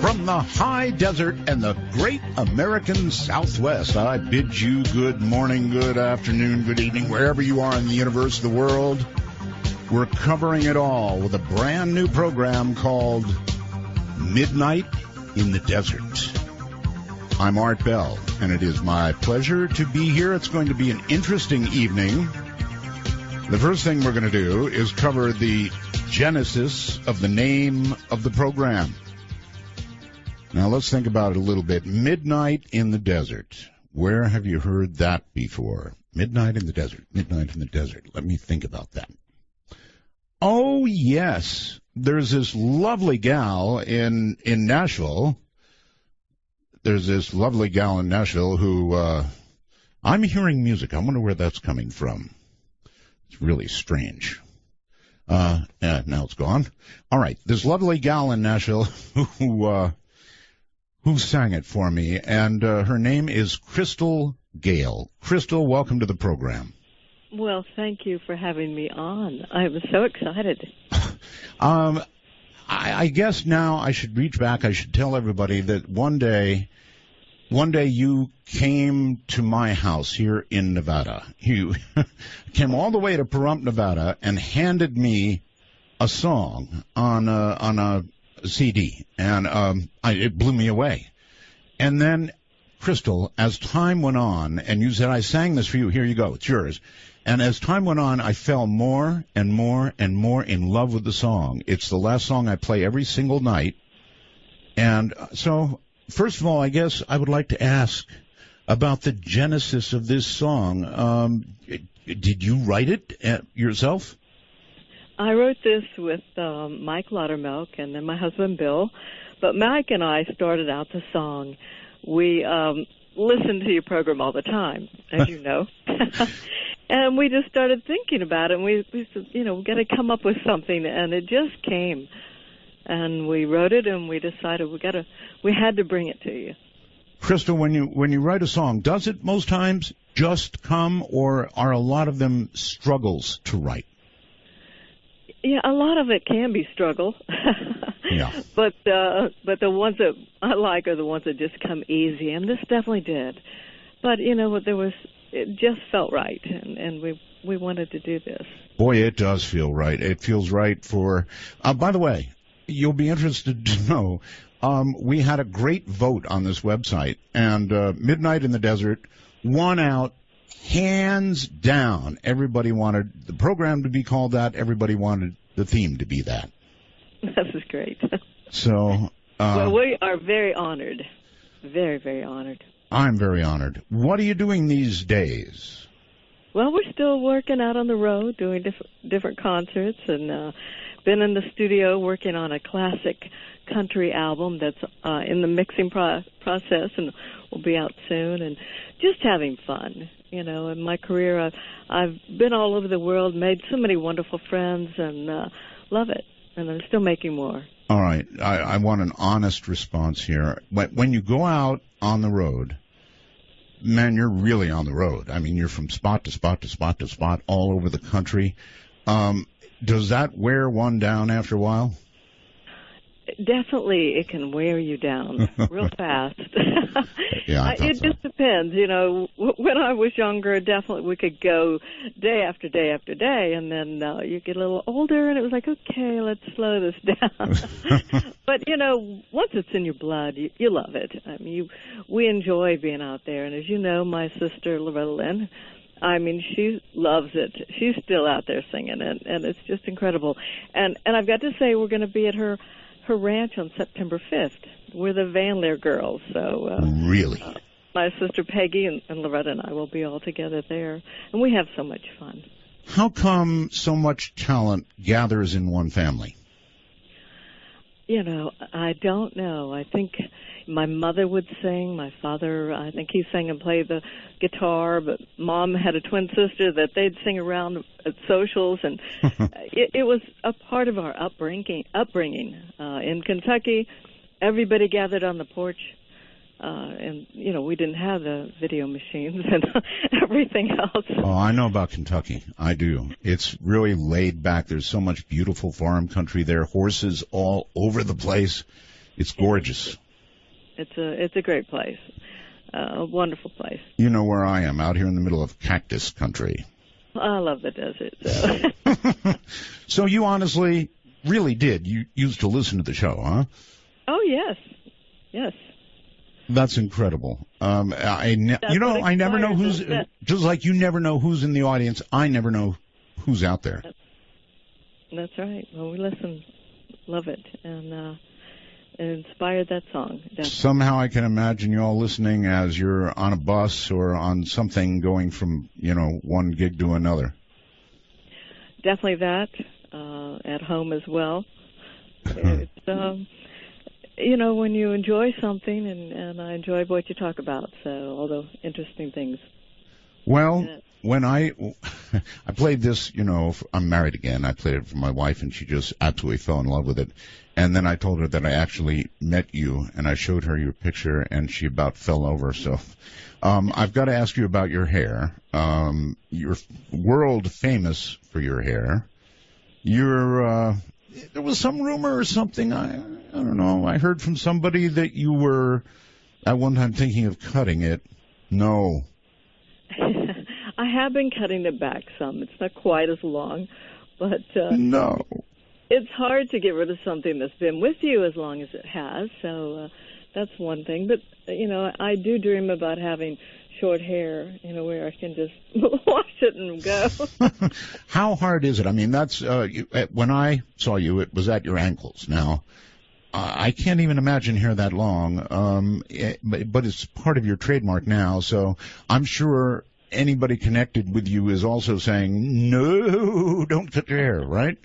From the high desert and the great American Southwest, I bid you good morning, good afternoon, good evening, wherever you are in the universe, the world. We're covering it all with a brand new program called Midnight in the Desert. I'm Art Bell, and it is my pleasure to be here. It's going to be an interesting evening. The first thing we're going to do is cover the genesis of the name of the program. Now, let's think about it a little bit. Midnight in the Desert. Where have you heard that before? Midnight in the Desert. Midnight in the Desert. Let me think about that. Oh, yes. There's this lovely gal in Nashville. There's this lovely gal in Nashville who, I'm hearing music. I wonder where that's coming from. It's really strange. Now it's gone. All right. This lovely gal in Nashville who sang it for me, and her name is Crystal Gale. Crystal, welcome to the program. Well, thank you for having me on. I'm so excited. I guess now I should reach back. I should tell everybody that one day you came to my house here in Nevada. You came all the way to Pahrump, Nevada, and handed me a song on a CD, and it blew me away. And then, Crystal, as time went on, and you said, I sang this for you, here you go, it's yours. And as time went on, I fell more and more and more in love with the song. It's the last song I play every single night. And so, first of all, I guess I would like to ask about the genesis of this song. Did you write it yourself? I wrote this with Mike Laudermilk and then my husband Bill. But Mike and I started out the song. We listen to your program all the time, as you know. And we just started thinking about it. And we said, we got to come up with something. And it just came. And we wrote it, and we decided we had to bring it to you. Crystal, when you write a song, does it most times just come, or are a lot of them struggles to write? Yeah, a lot of it can be struggle. Yeah. But the ones that I like are the ones that just come easy, and this definitely did. But it just felt right, and we wanted to do this. Boy, it does feel right. It feels right for. By the way, you'll be interested to know we had a great vote on this website, and Midnight in the Desert won out. Hands down, everybody wanted the program to be called that. Everybody wanted the theme to be that. This is great. So, well, we are very honored. Very, very honored. I'm very honored. What are you doing these days? Well, we're still working out on the road, doing different concerts, and been in the studio working on a classic country album that's in the mixing process, and will be out soon, and just having fun. In my career, I've been all over the world, made so many wonderful friends, and love it. And I'm still making more. All right. I want an honest response here. When you go out on the road, man, you're really on the road. I mean, you're from spot to spot to spot to spot all over the country. Does that wear one down after a while? Definitely, it can wear you down real fast. Yeah, it just depends. When I was younger, definitely we could go day after day after day, and then you get a little older, and it was like, okay, let's slow this down. But once it's in your blood, you love it. I mean, we enjoy being out there, and as you know, my sister Loretta Lynn, I mean, she loves it. She's still out there singing, and it's just incredible. And I've got to say, we're going to be at her ranch on September 5th. We're the Van Leer girls. So really? My sister Peggy and Loretta and I will be all together there, and we have so much fun. How come so much talent gathers in one family? I don't know. I think my mother would sing. My father, I think he sang and played the guitar, but Mom had a twin sister that they'd sing around at socials, and it was a part of our upbringing. In Kentucky, everybody gathered on the porch, and, we didn't have the video machines and everything else. Oh, I know about Kentucky. I do. It's really laid back. There's so much beautiful farm country there, horses all over the place. It's gorgeous. It's a great place. A wonderful place. You know where I am, out here in the middle of cactus country. I love the desert. So, so you honestly really did. You used to listen to the show, huh? Oh, yes. Yes. That's incredible. I never know who's, just like you never know who's in the audience, I never know who's out there. That's right. Well, we listen, love it, and it inspired that song. Definitely. Somehow I can imagine you all listening as you're on a bus or on something going from, one gig to another. Definitely that. At home as well. It's, when you enjoy something, and I enjoy what you talk about, so all the interesting things. Well, when I played this, I'm married again. I played it for my wife, and she just absolutely fell in love with it. And then I told her that I actually met you, and I showed her your picture, and she about fell over. So I've got to ask you about your hair. You're world famous for your hair. There was some rumor or something, I don't know, I heard from somebody that you were at one time thinking of cutting it. No. I have been cutting it back some. It's not quite as long, but no. It's hard to get rid of something that's been with you as long as it has, so that's one thing. But, I do dream about having short hair, where I can just wash it and go. How hard is it? I mean, that's when I saw you, it was at your ankles. Now, I can't even imagine hair that long, but it's part of your trademark now, so I'm sure anybody connected with you is also saying, no, don't cut your hair, right?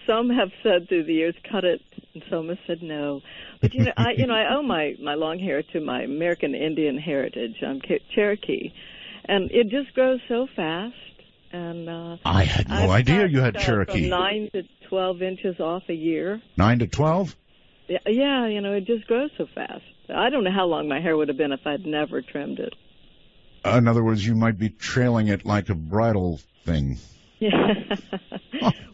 Some have said through the years, cut it, and some have said no. But I owe my long hair to my American Indian heritage. I'm Cherokee, and it just grows so fast. And I had no idea you had Cherokee. From 9 to 12 inches off a year. 9 to 12? Yeah, it just grows so fast. I don't know how long my hair would have been if I'd never trimmed it. In other words, you might be trailing it like a bridal thing. Yeah.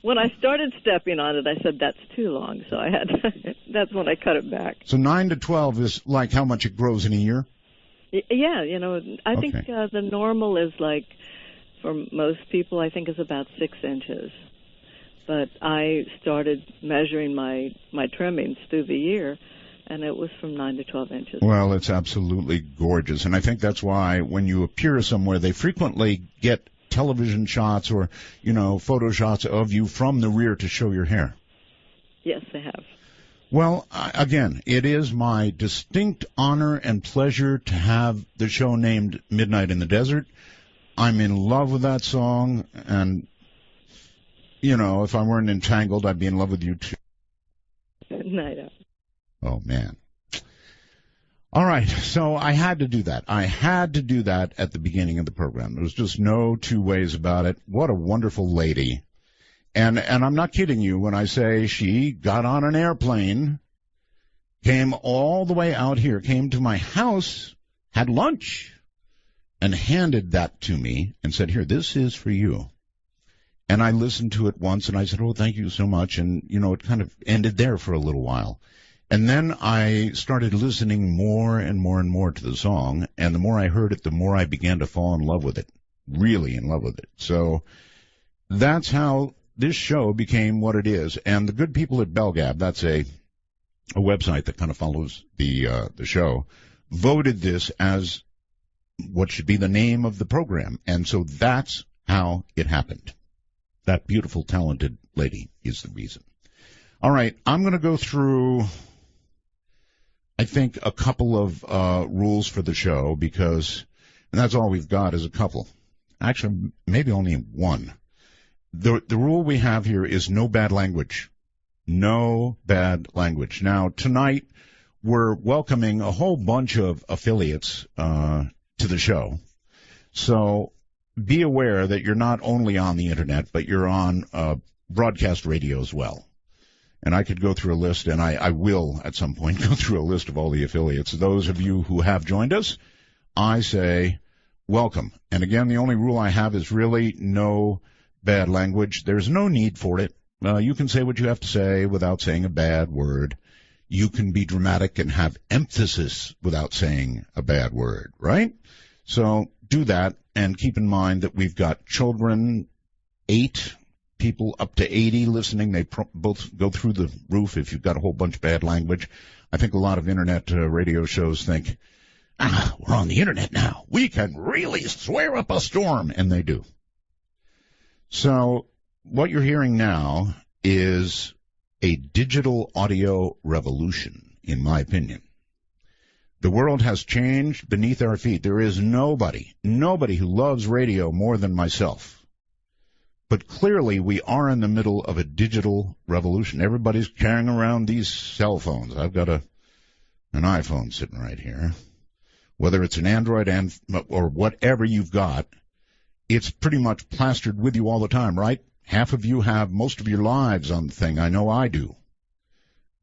When I started stepping on it, I said that's too long, so that's when I cut it back. So 9 to 12 is like how much it grows in a year? Yeah, I think the normal is like, for most people, I think is about 6 inches. But I started measuring my trimmings through the year, and it was from 9 to 12 inches. Well, it's absolutely gorgeous, and I think that's why when you appear somewhere, they frequently get television shots or, photo shots of you from the rear to show your hair. Yes, they have. Well, again, it is my distinct honor and pleasure to have the show named Midnight in the Desert. I'm in love with that song, and, if I weren't entangled, I'd be in love with you, too. No. Oh, man. All right, so I had to do that. I had to do that at the beginning of the program. There was just no two ways about it. What a wonderful lady. And I'm not kidding you when I say she got on an airplane, came all the way out here, came to my house, had lunch, and handed that to me and said, here, this is for you. And I listened to it once, and I said, oh, thank you so much. And, it kind of ended there for a little while. And then I started listening more and more and more to the song, and the more I heard it, the more I began to fall in love with it, really in love with it. So that's how this show became what it is. And the good people at Belgab, that's a website that kind of follows the show, voted this as what should be the name of the program. And so that's how it happened. That beautiful, talented lady is the reason. All right, I'm going to go through, I think, a couple of rules for the show because, and that's all we've got is a couple. Actually, maybe only one. The rule we have here is no bad language. No bad language. Now, tonight, we're welcoming a whole bunch of affiliates to the show. So be aware that you're not only on the Internet, but you're on broadcast radio as well. And I could go through a list, and I will at some point go through a list of all the affiliates. Those of you who have joined us, I say welcome. And again, the only rule I have is really no bad language. There's no need for it. You can say what you have to say without saying a bad word. You can be dramatic and have emphasis without saying a bad word, right? So do that, and keep in mind that we've got children, 8 people up to 80 listening. They both go through the roof if you've got a whole bunch of bad language. I think a lot of internet radio shows think, we're on the internet now. We can really swear up a storm, and they do. So what you're hearing now is a digital audio revolution, in my opinion. The world has changed beneath our feet. There is nobody who loves radio more than myself. But clearly we are in the middle of a digital revolution. Everybody's carrying around these cell phones. I've got an iPhone sitting right here. Whether it's an Android or whatever you've got, it's pretty much plastered with you all the time, right? Half of you have most of your lives on the thing. I know I do.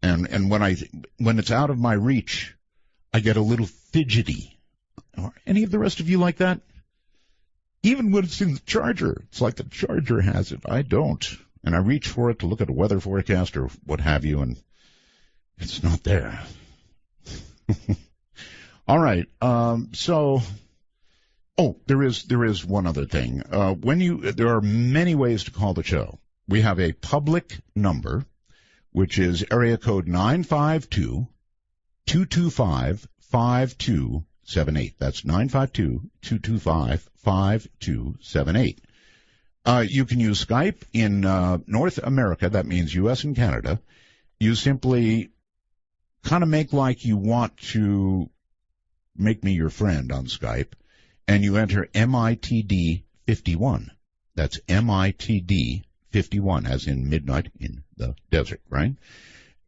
And when it's out of my reach, I get a little fidgety. Are any of the rest of you like that? Even when it's in the charger, it's like the charger has it. I don't. And I reach for it to look at a weather forecast or what have you, and it's not there. All right. There is one other thing. There are many ways to call the show. We have a public number, which is area code 952-225-5278. That's 952-225-5278. You can use Skype in North America. That means U.S. and Canada. You simply kind of make like you want to make me your friend on Skype, and you enter MITD 51. That's MITD 51, as in midnight in the desert, right?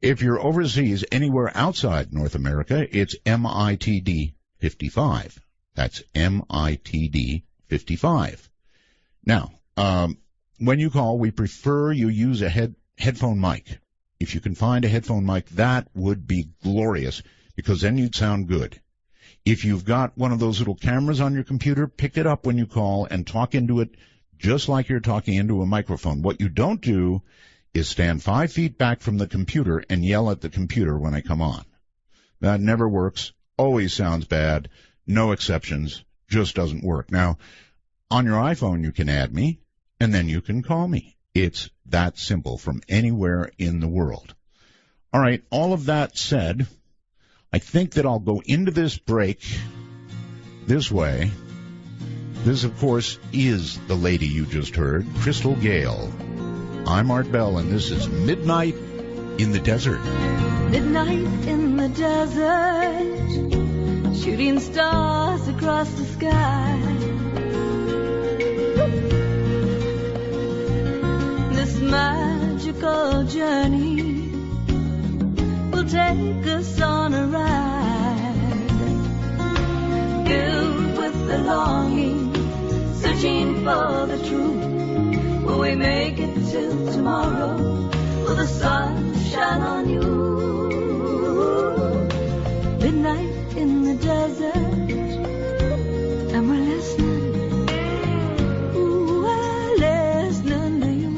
If you're overseas, anywhere outside North America, it's MITD 55. That's MITD 55. Now, when you call, we prefer you use a headphone mic. If you can find a headphone mic, that would be glorious, because then you'd sound good. If you've got one of those little cameras on your computer, pick it up when you call and talk into it just like you're talking into a microphone. What you don't do is stand 5 feet back from the computer and yell at the computer when I come on. That never works, always sounds bad, no exceptions, just doesn't work. Now, on your iPhone, you can add me, and then you can call me. It's that simple from anywhere in the world. All right, all of that said, I think that I'll go into this break this way. This, of course, is the lady you just heard, Crystal Gale. I'm Art Bell, and this is Midnight in the Desert. Midnight in the desert, shooting stars across the sky. This magical journey will take us on a ride, filled with the longing, searching for the truth. Will we make it till tomorrow? Will the sun shine on you? Midnight in the desert, and we're listening. Ooh, we're listening to you.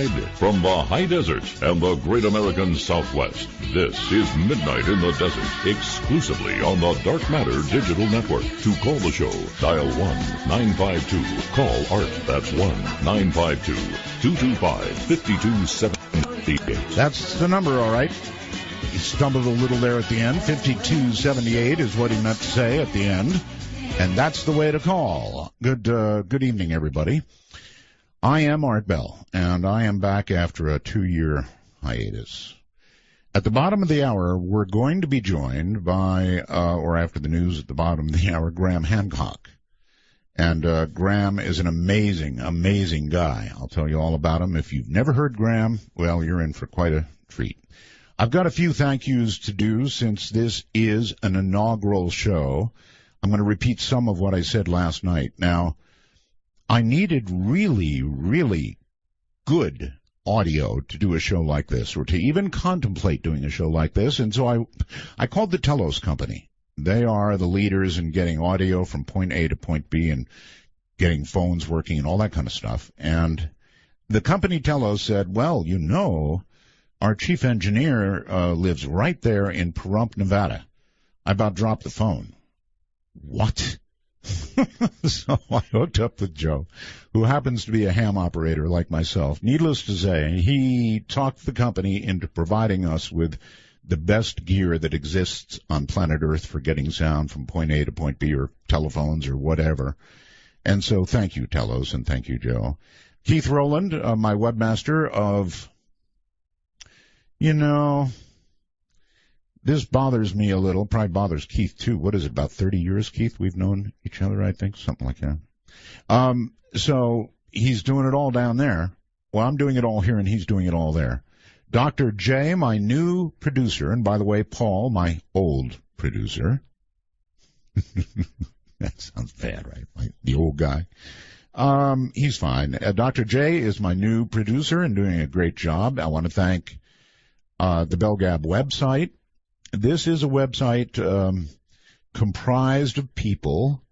Worldwide, from the high desert and the great American Southwest, this is Midnight in the Desert, exclusively on the Dark Matter Digital Network. To call the show, dial 1-952-CALL-ART. That's 1-952-225-5278. That's the number, all right. He stumbled a little there at the end. 5278 is what he meant to say at the end. And that's the way to call. Good evening, everybody. I am Art Bell, and I am back after a 2-year hiatus. At the bottom of the hour, we're going to be joined by, or after the news at the bottom of the hour, Graham Hancock. And Graham is an amazing, amazing guy. I'll tell you all about him. If you've never heard Graham, well, you're in for quite a treat. I've got a few thank yous to do since this is an inaugural show. I'm going to repeat some of what I said last night. Now, I needed really, really good audio to do a show like this, or to even contemplate doing a show like this, and so I called the Telos Company. They are the leaders in getting audio from point A to point B and getting phones working and all that kind of stuff. And the company Telos said, well, you know, our chief engineer lives right there in Pahrump, Nevada. I about dropped the phone. What? So I hooked up with Joe, who happens to be a ham operator like myself. Needless to say, he talked the company into providing us with the best gear that exists on planet Earth for getting sound from point A to point B, or telephones or whatever. And so thank you, Telos, and thank you, Joe. Keith Rowland, my webmaster of, this bothers me a little, probably bothers Keith too. What is it, about 30 years, Keith? We've known each other, I think, something like that. So he's doing it all down there. Well, I'm doing it all here, and he's doing it all there. Dr. J, my new producer, and by the way, Paul, my old producer. That sounds bad, right? Like the old guy. He's fine. Dr. J is my new producer and doing a great job. I want to thank the BellGab website. This is a website comprised of people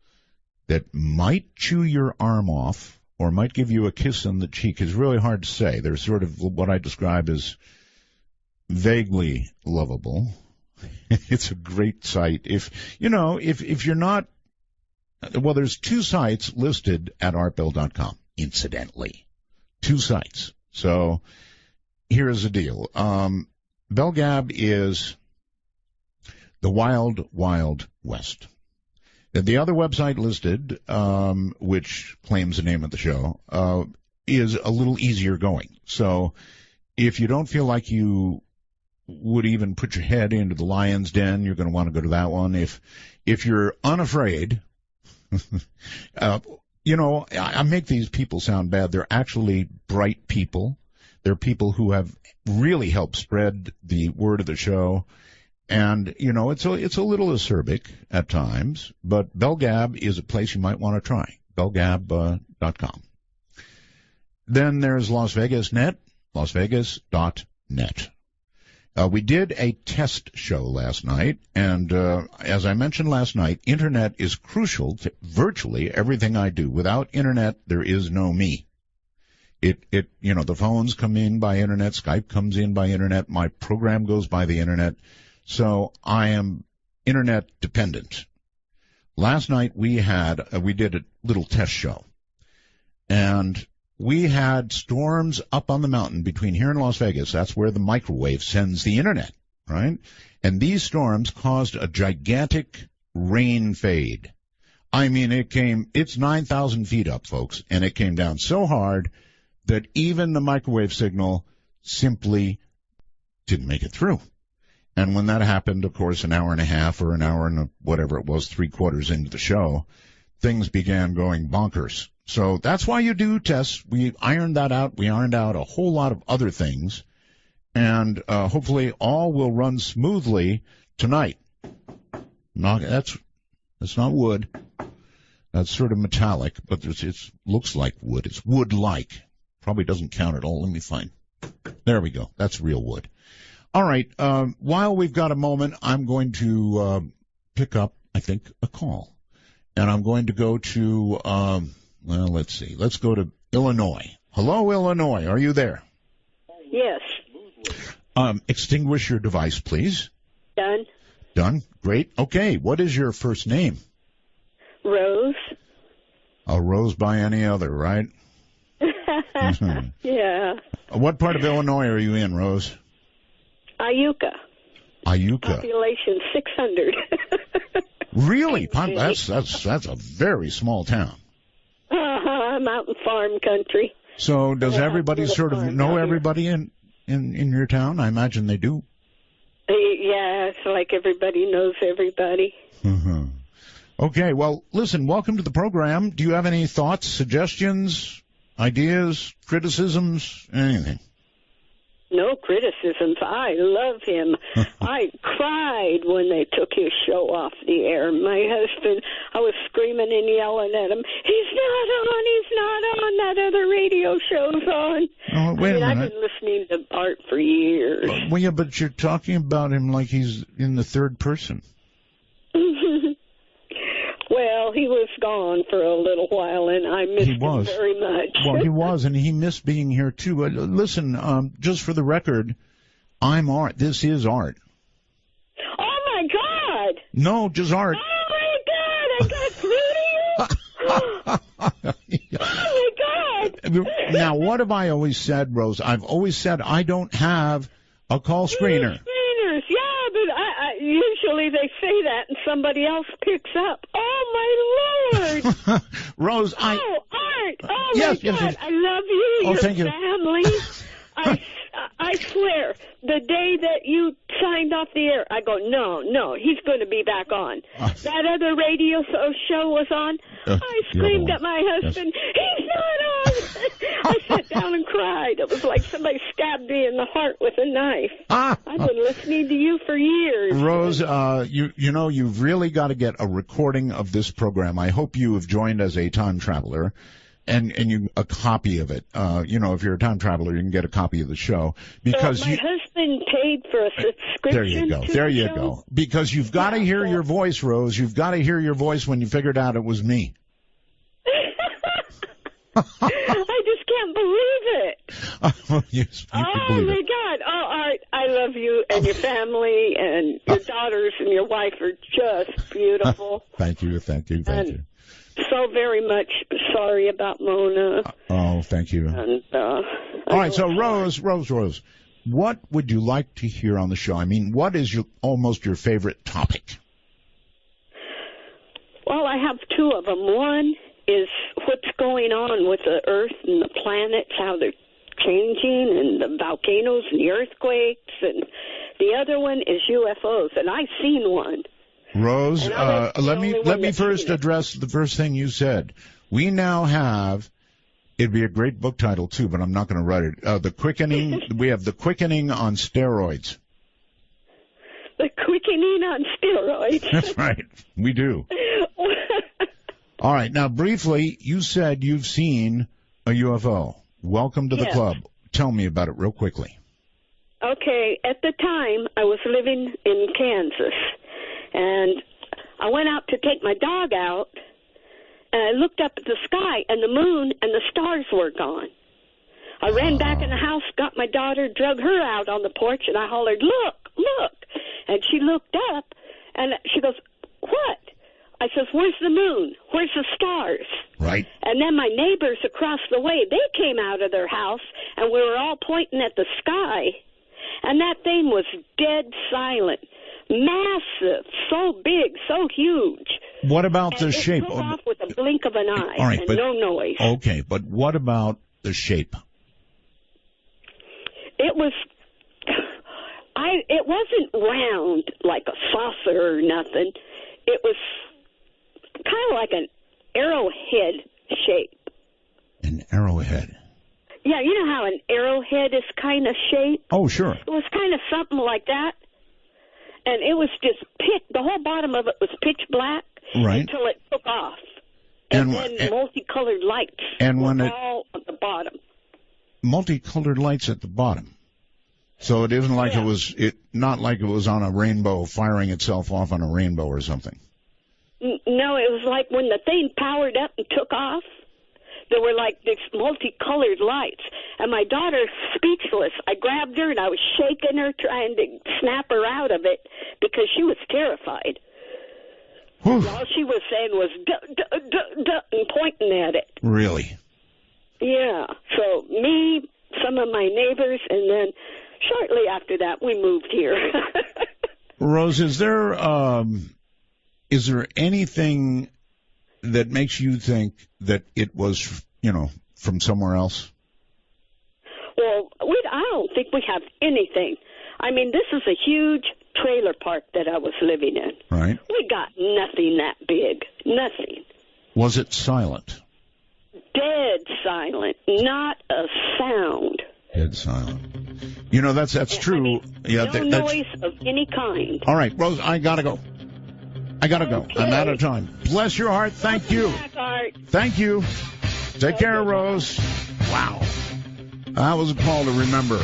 that might chew your arm off or might give you a kiss on the cheek. It's really hard to say. They're sort of what I describe as vaguely lovable. It's a great site. If you're not, well, there's 2 sites listed at artbell.com, incidentally. 2 sites. So here's the deal. BellGab is the Wild, Wild West. The other website listed, which claims the name of the show, is a little easier going. So if you don't feel like you would even put your head into the lion's den, you're going to want to go to that one. If you're unafraid, I make these people sound bad. They're actually bright people. They're people who have really helped spread the word of the show. And, it's a little acerbic at times, but BellGab is a place you might want to try, bellgab.com. Then there's Las Vegas Net, lasvegas.net. We did a test show last night, and as I mentioned last night, Internet is crucial to virtually everything I do. Without Internet, there is no me. The phones come in by Internet, Skype comes in by Internet, my program goes by the Internet. So I am Internet dependent. Last night we did a little test show, and we had storms up on the mountain between here and Las Vegas. That's where the microwave sends the Internet, right? And these storms caused a gigantic rain fade. I mean, it's 9,000 feet up, folks, and it came down so hard that even the microwave signal simply didn't make it through. And when that happened, of course, an hour and a half or an hour and whatever it was, 3/4 into the show, things began going bonkers. So that's why you do tests. We ironed that out. We ironed out a whole lot of other things. And hopefully all will run smoothly tonight. That's not wood. That's sort of metallic, but it looks like wood. It's wood-like. Probably doesn't count at all. Let me find. There we go. That's real wood. All right. While we've got a moment, I'm going to pick up, I think, a call. And I'm going to go to, let's see. Let's go to Illinois. Hello, Illinois. Are you there? Yes. Extinguish your device, please. Done. Done. Great. Okay. What is your first name? Rose. A rose by any other, right? Mhm. Yeah. What part of Illinois are you in, Rose? Iuka. Iuka. Population 600. Really? That's a very small town. Mountain farm country. So does Yeah, everybody little sort of farm know out here. everybody in your town? I imagine they do. Yeah, it's like everybody knows everybody. Mm-hmm. Okay, well, listen, welcome to the program. Do you have any thoughts, suggestions, ideas, criticisms, anything? No criticisms. I love him. I cried when they took his show off the air. My husband, I was screaming and yelling at him, he's not on, that other radio show's on. Oh, wait a I've minute. been listening to Art for years. Well, yeah, but you're talking about him like he's in the third person. Well, he was gone for a little while, and I missed him very much. Well, he was, and he missed being here, too. But listen, just for the record, I'm Art. This is Art. Oh, my God! No, just Art. Oh, my God! I got through to you? Oh, my God! Now, what have I always said, Rose? I've always said I don't have a call screener. Screeners, yeah, but I usually they say that and somebody else picks up. Oh, my Lord! Rose, Oh, Art! Oh, Yes, my yes, God! yes. I love you, Oh, your thank you. family. I swear, the day that you signed off the air, I go, no, he's going to be back on. That other radio show was on. I screamed at my husband, he's not on! I sat down and cried. It was like somebody stabbed me in the heart with a knife. I've been listening to you for years. Rose, you know, you've really got to get a recording of this program. I hope you have joined as a time traveler. And a copy of it. If you're a time traveler, you can get a copy of the show because my husband paid for a subscription. There you go. There you go. Because you've got to hear your voice, Rose. You've got to hear your voice when you figured out it was me. I just can't believe it. Yes, you can Oh, believe my it. God. Oh, Art, I love you and your family and your daughters and your wife are just beautiful. Thank you. And so very much sorry about Mona. Oh, thank you. And, all right, so Rose, what would you like to hear on the show? I mean, what is almost your favorite topic? Well, I have two of them. One is what's going on with the Earth and the planets, how they're changing, and the volcanoes and the earthquakes. And the other one is UFOs, and I've seen one. Rose, let me first seen it. address the first thing you said. We now have, it'd be a great book title too, but I'm not going to write it. The Quickening, we have The Quickening on Steroids. The Quickening on Steroids. That's right, we do. All right, now briefly, you said you've seen a UFO. Welcome to the club. Tell me about it real quickly. Okay, at the time, I was living in Kansas, and I went out to take my dog out, and I looked up at the sky, and the moon and the stars were gone. I ran back in the house, got my daughter, drug her out on the porch, and I hollered, look, look. And she looked up, and she goes, what? I says, where's the moon? Where's the stars? Right. And then my neighbors across the way, they came out of their house, and we were all pointing at the sky, and that thing was dead silent. Massive, so big, so huge. What about and the it shape? took off with a blink of an eye, All right, and but, no noise. Okay, but what about the shape? It was, it wasn't round like a saucer or nothing. It was kind of like an arrowhead shape. An arrowhead. Yeah, you know how an arrowhead is kind of shaped? Oh, sure. It was kind of something like that. And it was just the whole bottom of it was pitch black Right. until it took off. And then multicolored lights were all at the bottom. Multicolored lights at the bottom. So it isn't like not like it was on a rainbow firing itself off on a rainbow or something. No, it was like when the thing powered up and took off, there were like these multicolored lights. And my daughter, speechless, I grabbed her and I was shaking her, trying to snap her out of it because she was terrified. Whew. All she was saying was, duh, duh, duh, duh, and pointing at it. Really? Yeah. So me, some of my neighbors, and then shortly after that, we moved here. Rose, is there anything that makes you think that it was, from somewhere else? Well, I don't think we have anything. I mean, this is a huge trailer park that I was living in. Right. We got nothing that big. Nothing. Was it silent? Dead silent. Not a sound. Dead silent. That's true. I mean, yeah, no noise of any kind. All right, Rose, I gotta go. Okay. I'm out of time. Bless your heart. Thank you. Back, Art. Thank you. Take care, Rose. Wow. That was a call to remember.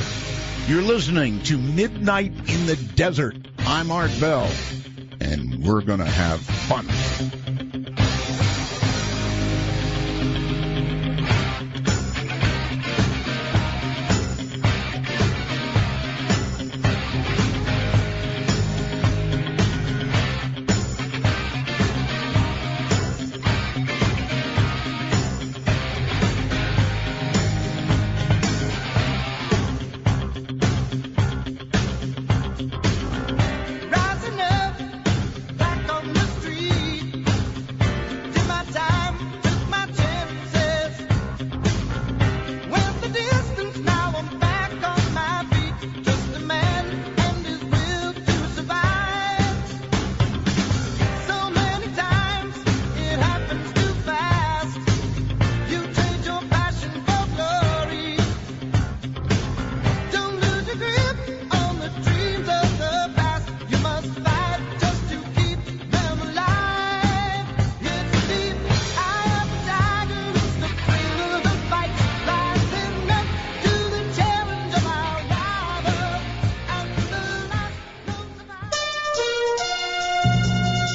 You're listening to Midnight in the Desert. I'm Art Bell, and we're going to have fun.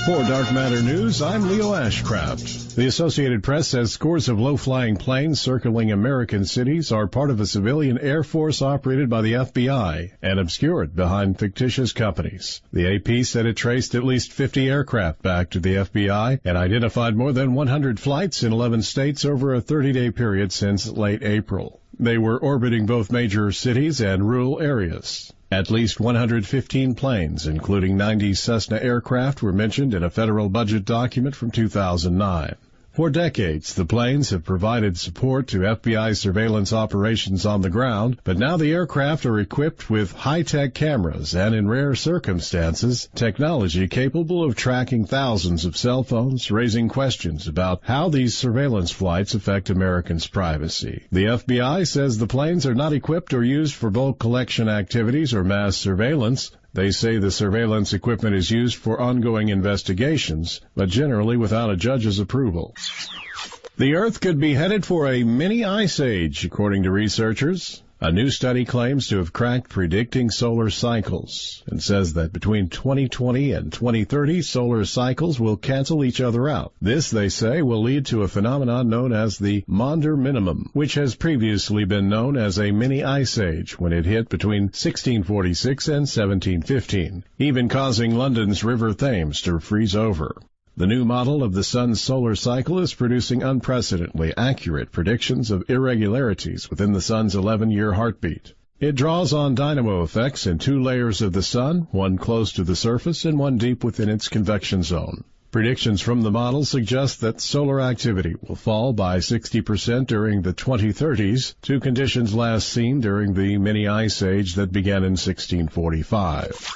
For Dark Matter News, I'm Leo Ashcraft. The Associated Press says scores of low-flying planes circling American cities are part of a civilian air force operated by the FBI and obscured behind fictitious companies. The AP said it traced at least 50 aircraft back to the FBI and identified more than 100 flights in 11 states over a 30-day period since late April. They were orbiting both major cities and rural areas. At least 115 planes, including 90 Cessna aircraft, were mentioned in a federal budget document from 2009. For decades, the planes have provided support to FBI surveillance operations on the ground, but now the aircraft are equipped with high-tech cameras and, in rare circumstances, technology capable of tracking thousands of cell phones, raising questions about how these surveillance flights affect Americans' privacy. The FBI says the planes are not equipped or used for bulk collection activities or mass surveillance. They say the surveillance equipment is used for ongoing investigations, but generally without a judge's approval. The Earth could be headed for a mini ice age, according to researchers. A new study claims to have cracked predicting solar cycles and says that between 2020 and 2030, solar cycles will cancel each other out. This, they say, will lead to a phenomenon known as the Maunder Minimum, which has previously been known as a mini ice age when it hit between 1646 and 1715, even causing London's River Thames to freeze over. The new model of the sun's solar cycle is producing unprecedentedly accurate predictions of irregularities within the sun's 11-year heartbeat. It draws on dynamo effects in two layers of the sun, one close to the surface and one deep within its convection zone. Predictions from the model suggest that solar activity will fall by 60% during the 2030s to conditions last seen during the mini ice age that began in 1645.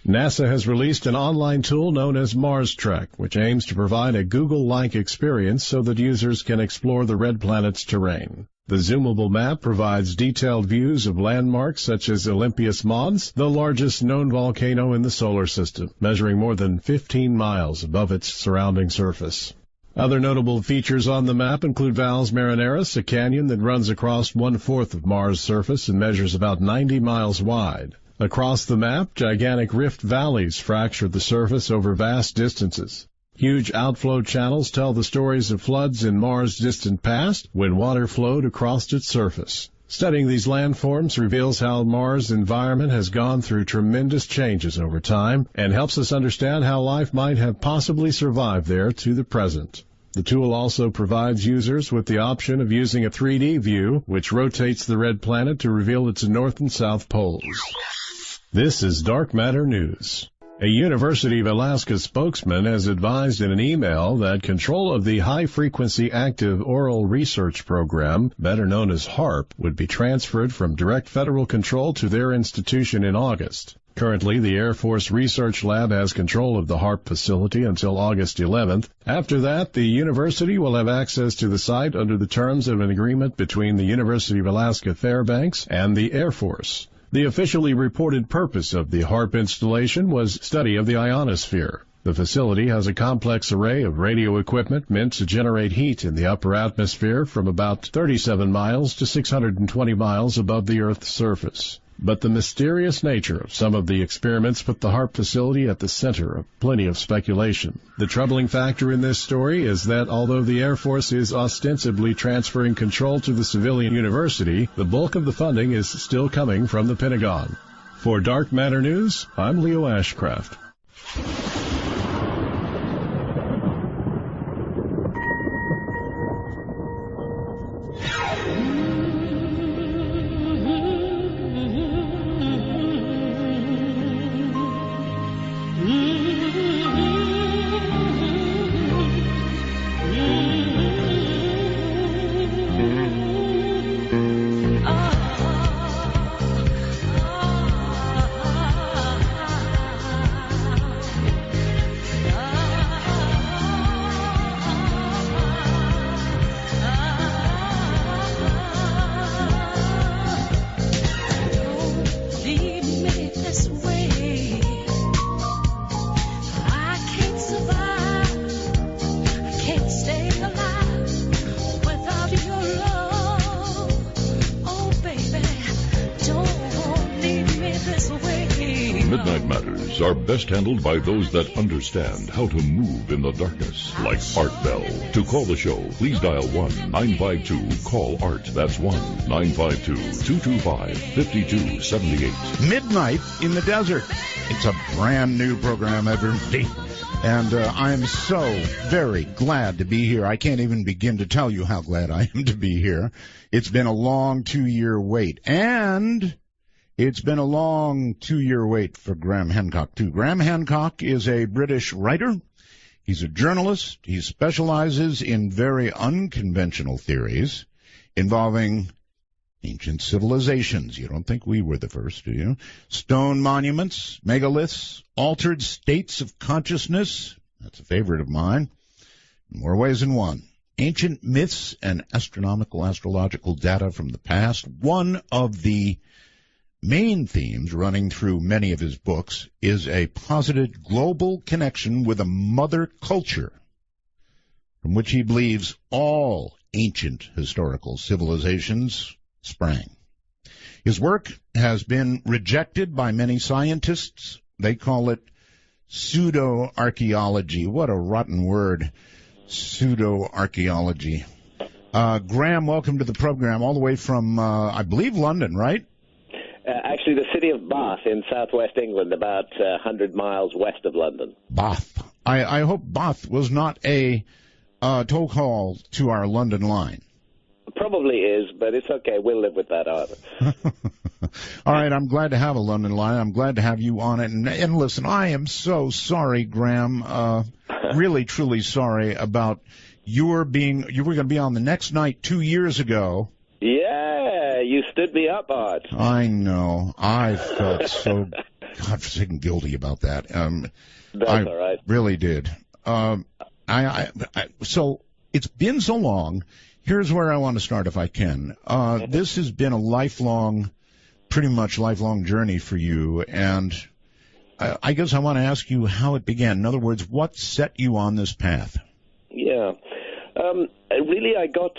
NASA has released an online tool known as Mars Trek, which aims to provide a Google-like experience so that users can explore the red planet's terrain. The zoomable map provides detailed views of landmarks such as Olympus Mons, the largest known volcano in the solar system, measuring more than 15 miles above its surrounding surface. Other notable features on the map include Valles Marineris, a canyon that runs across 1/4 of Mars' surface and measures about 90 miles wide. Across the map, gigantic rift valleys fracture the surface over vast distances. Huge outflow channels tell the stories of floods in Mars' distant past when water flowed across its surface. Studying these landforms reveals how Mars' environment has gone through tremendous changes over time and helps us understand how life might have possibly survived there to the present. The tool also provides users with the option of using a 3D view, which rotates the red planet to reveal its north and south poles. This is Dark Matter News. A University of Alaska spokesman has advised in an email that control of the High-Frequency Active Oral Research Program, better known as HARP, would be transferred from direct federal control to their institution in August. Currently, the Air Force Research Lab has control of the HARP facility until August 11th. After that, the university will have access to the site under the terms of an agreement between the University of Alaska Fairbanks and the Air Force. The officially reported purpose of the HARP installation was study of the ionosphere. The facility has a complex array of radio equipment meant to generate heat in the upper atmosphere from about 37 miles to 620 miles above the Earth's surface. But the mysterious nature of some of the experiments put the HARP facility at the center of plenty of speculation. The troubling factor in this story is that although the Air Force is ostensibly transferring control to the civilian university, the bulk of the funding is still coming from the Pentagon. For Dark Matter News, I'm Leo Ashcraft. Midnight Matters are best handled by those that understand how to move in the darkness, like Art Bell. To call the show, please dial 1-952-CALL-ART. That's 1-952-225-5278. Midnight in the Desert. It's a brand new program, everybody. And I'm so very glad to be here. I can't even begin to tell you how glad I am to be here. It's been a long 2-year wait. And it's been a long 2-year wait for Graham Hancock, too. Graham Hancock is a British writer. He's a journalist. He specializes in very unconventional theories involving ancient civilizations. You don't think we were the first, do you? Stone monuments, megaliths, altered states of consciousness. That's a favorite of mine. In more ways than one. Ancient myths and astrological data from the past. One of the main themes running through many of his books is a posited global connection with a mother culture from which he believes all ancient historical civilizations sprang. His work has been rejected by many scientists. They call it pseudo-archaeology. What a rotten word, pseudo-archaeology. Graham, welcome to the program, all the way from, I believe, London, right? Actually, the city of Bath in southwest England, about 100 miles west of London. Bath. I hope Bath was not a toll call to our London line. Probably is, but it's okay. We'll live with that, Arthur. All right, I'm glad to have a London line. I'm glad to have you on it. And listen, I am so sorry, Graham, really, truly sorry about you were going to be on the next night 2 years ago. Yeah, you stood me up, Art. I know. I felt so godforsaken guilty about that. That's all right. Really did. So it's been so long. Here's where I want to start, if I can. This has been a pretty much lifelong journey for you, and I guess I want to ask you how it began. In other words, what set you on this path? Yeah. Really, I got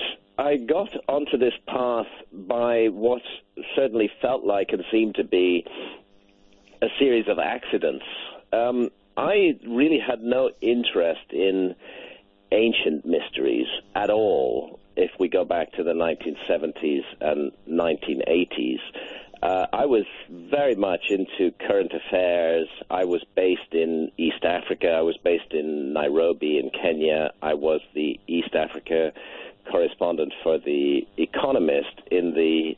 onto this path by what certainly felt like and seemed to be a series of accidents. I really had no interest in ancient mysteries at all. If we go back to the 1970s and 1980s, I was very much into current affairs. I was based in East Africa. I was based in Nairobi in Kenya. I was the East Africa correspondent for The Economist in the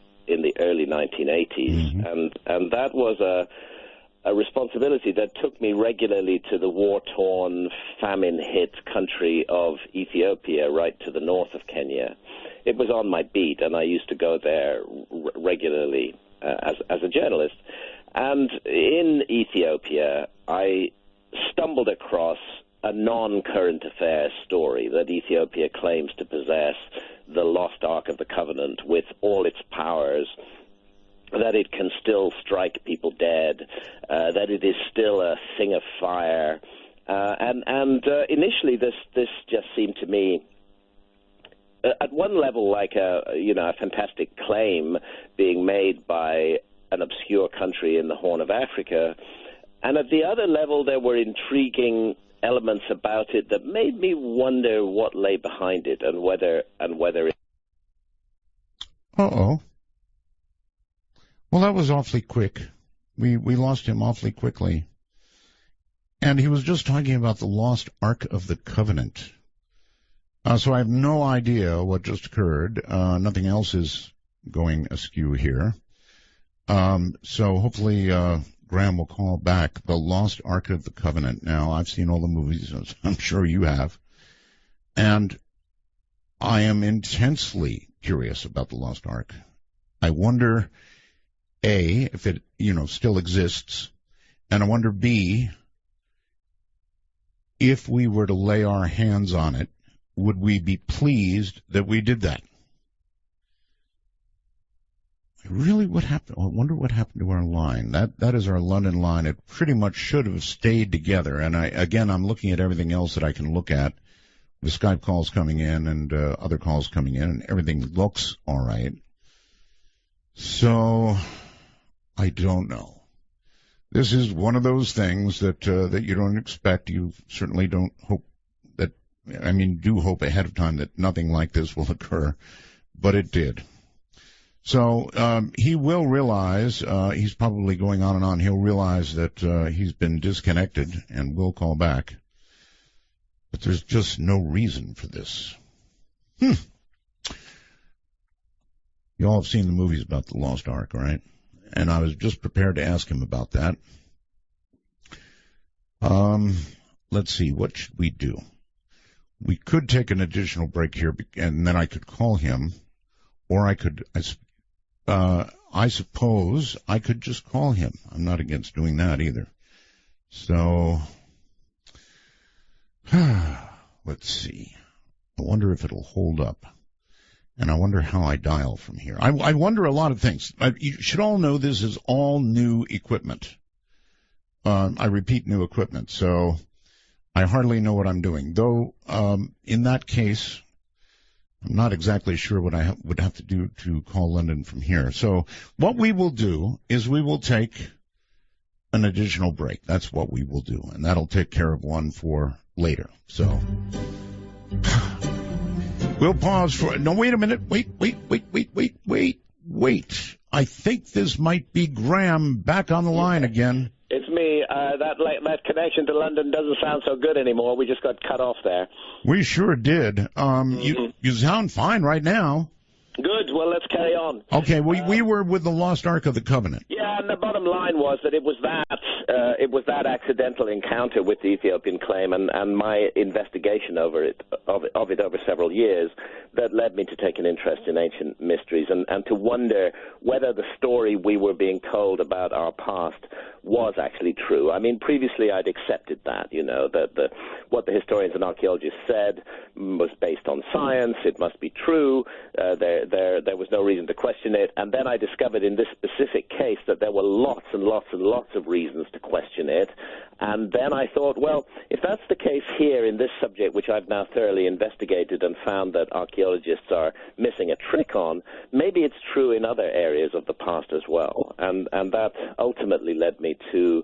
early 1980s, and that was a responsibility that took me regularly to the war-torn, famine-hit country of Ethiopia, right to the north of Kenya. It was on my beat, and I used to go there regularly as a journalist. And in Ethiopia, I stumbled across a non-current affairs story that Ethiopia claims to possess the lost Ark of the Covenant with all its powers, that it can still strike people dead, that it is still a thing of fire. And initially this just seemed to me, at one level, like a fantastic claim being made by an obscure country in the Horn of Africa. And at the other level, there were intriguing elements about it that made me wonder what lay behind it and whether it... Uh-oh. Well, that was awfully quick. We lost him awfully quickly. And he was just talking about the lost Ark of the Covenant. So I have no idea what just occurred. Nothing else is going askew here. So hopefully Graham will call back. The Lost Ark of the Covenant. Now, I've seen all the movies, as I'm sure you have. And I am intensely curious about the Lost Ark. I wonder, A, if it, still exists. And I wonder, B, if we were to lay our hands on it, would we be pleased that we did that? Really, what happened? I wonder what happened to our line. That is our London line. It pretty much should have stayed together. And I'm looking at everything else that I can look at. The Skype calls coming in and other calls coming in, and everything looks all right. So I don't know. This is one of those things that you don't expect. You certainly don't hope that. I mean, do hope ahead of time that nothing like this will occur, but it did. So he will realize, he's probably going on and on, he'll realize that he's been disconnected and will call back. But there's just no reason for this. You all have seen the movies about the Lost Ark, right? And I was just prepared to ask him about that. Let's see, what should we do? We could take an additional break here, and then I could call him, or I could... I suppose I could just call him. I'm not against doing that either. So, let's see. I wonder if it'll hold up. And I wonder how I dial from here. I wonder a lot of things. You should all know this is all new equipment. I repeat, new equipment. So I hardly know what I'm doing. Though, in that case... I'm not exactly sure what I would have to do to call London from here. So what we will do is we will take an additional break. That's what we will do, and that'll take care of one for later. So we'll pause for... No, wait a minute. Wait. I think this might be Graham back on the line again. It's me. That connection to London doesn't sound so good anymore. We just got cut off there. We sure did. You sound fine right now. Good. Well, let's carry on. Okay. We were with the Lost Ark of the Covenant. Yeah, and the bottom line was that it was that accidental encounter with the Ethiopian claim and my investigation of it over several years that led me to take an interest in ancient mysteries and to wonder whether the story we were being told about our past was actually true. I mean, previously I'd accepted that, that what the historians and archaeologists said was based on science. It must be true. There was no reason to question it. And then I discovered in this specific case that there were lots and lots and lots of reasons to question it. And then I thought, well, if that's the case here in this subject, which I've now thoroughly investigated and found that archaeologists are missing a trick on, maybe it's true in other areas of the past as well. And that ultimately led me to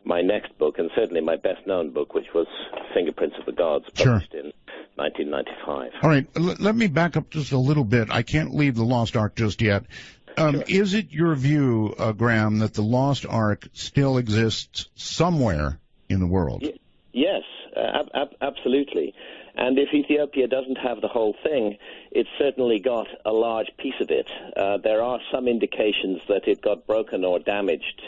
my next book, and certainly my best-known book, which was Fingerprints of the Gods, published in 1995. All right, let me back up just a little bit. I can't leave the Lost Ark just yet. Sure. Is it your view, Graham, that the Lost Ark still exists somewhere in the world? Yes, absolutely. And if Ethiopia doesn't have the whole thing, it's certainly got a large piece of it. There are some indications that it got broken or damaged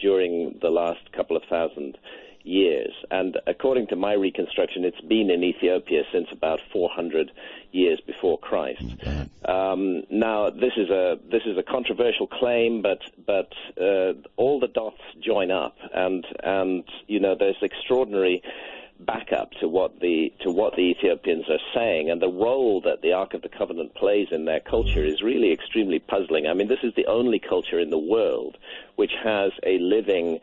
during the last couple of thousand years. And according to my reconstruction, it's been in Ethiopia since about 400 years before Christ. Now, this is a controversial claim, but all the dots join up, and you know, there's extraordinary backup to what the Ethiopians are saying, and the role that the Ark of the Covenant plays in their culture is really extremely puzzling. I mean, this is the only culture in the world which has a living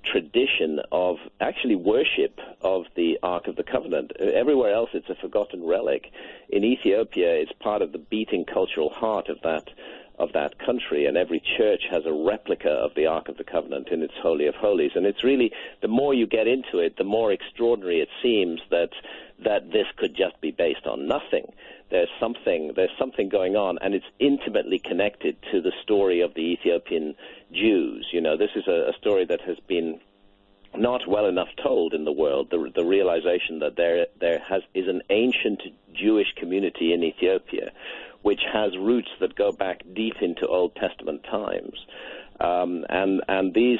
tradition of actually worship of the Ark of the Covenant. Everywhere else, it's a forgotten relic. In Ethiopia, it's part of the beating cultural heart of that country, and every church has a replica of the Ark of the Covenant in its Holy of Holies. And it's really, the more you get into it, the more extraordinary it seems that this could just be based on nothing. There's something going on, and it's intimately connected to the story of the Ethiopian Jews. You know, this is a story that has been not well enough told in the world, the realization that there is an ancient Jewish community in Ethiopia which has roots that go back deep into Old Testament times. And these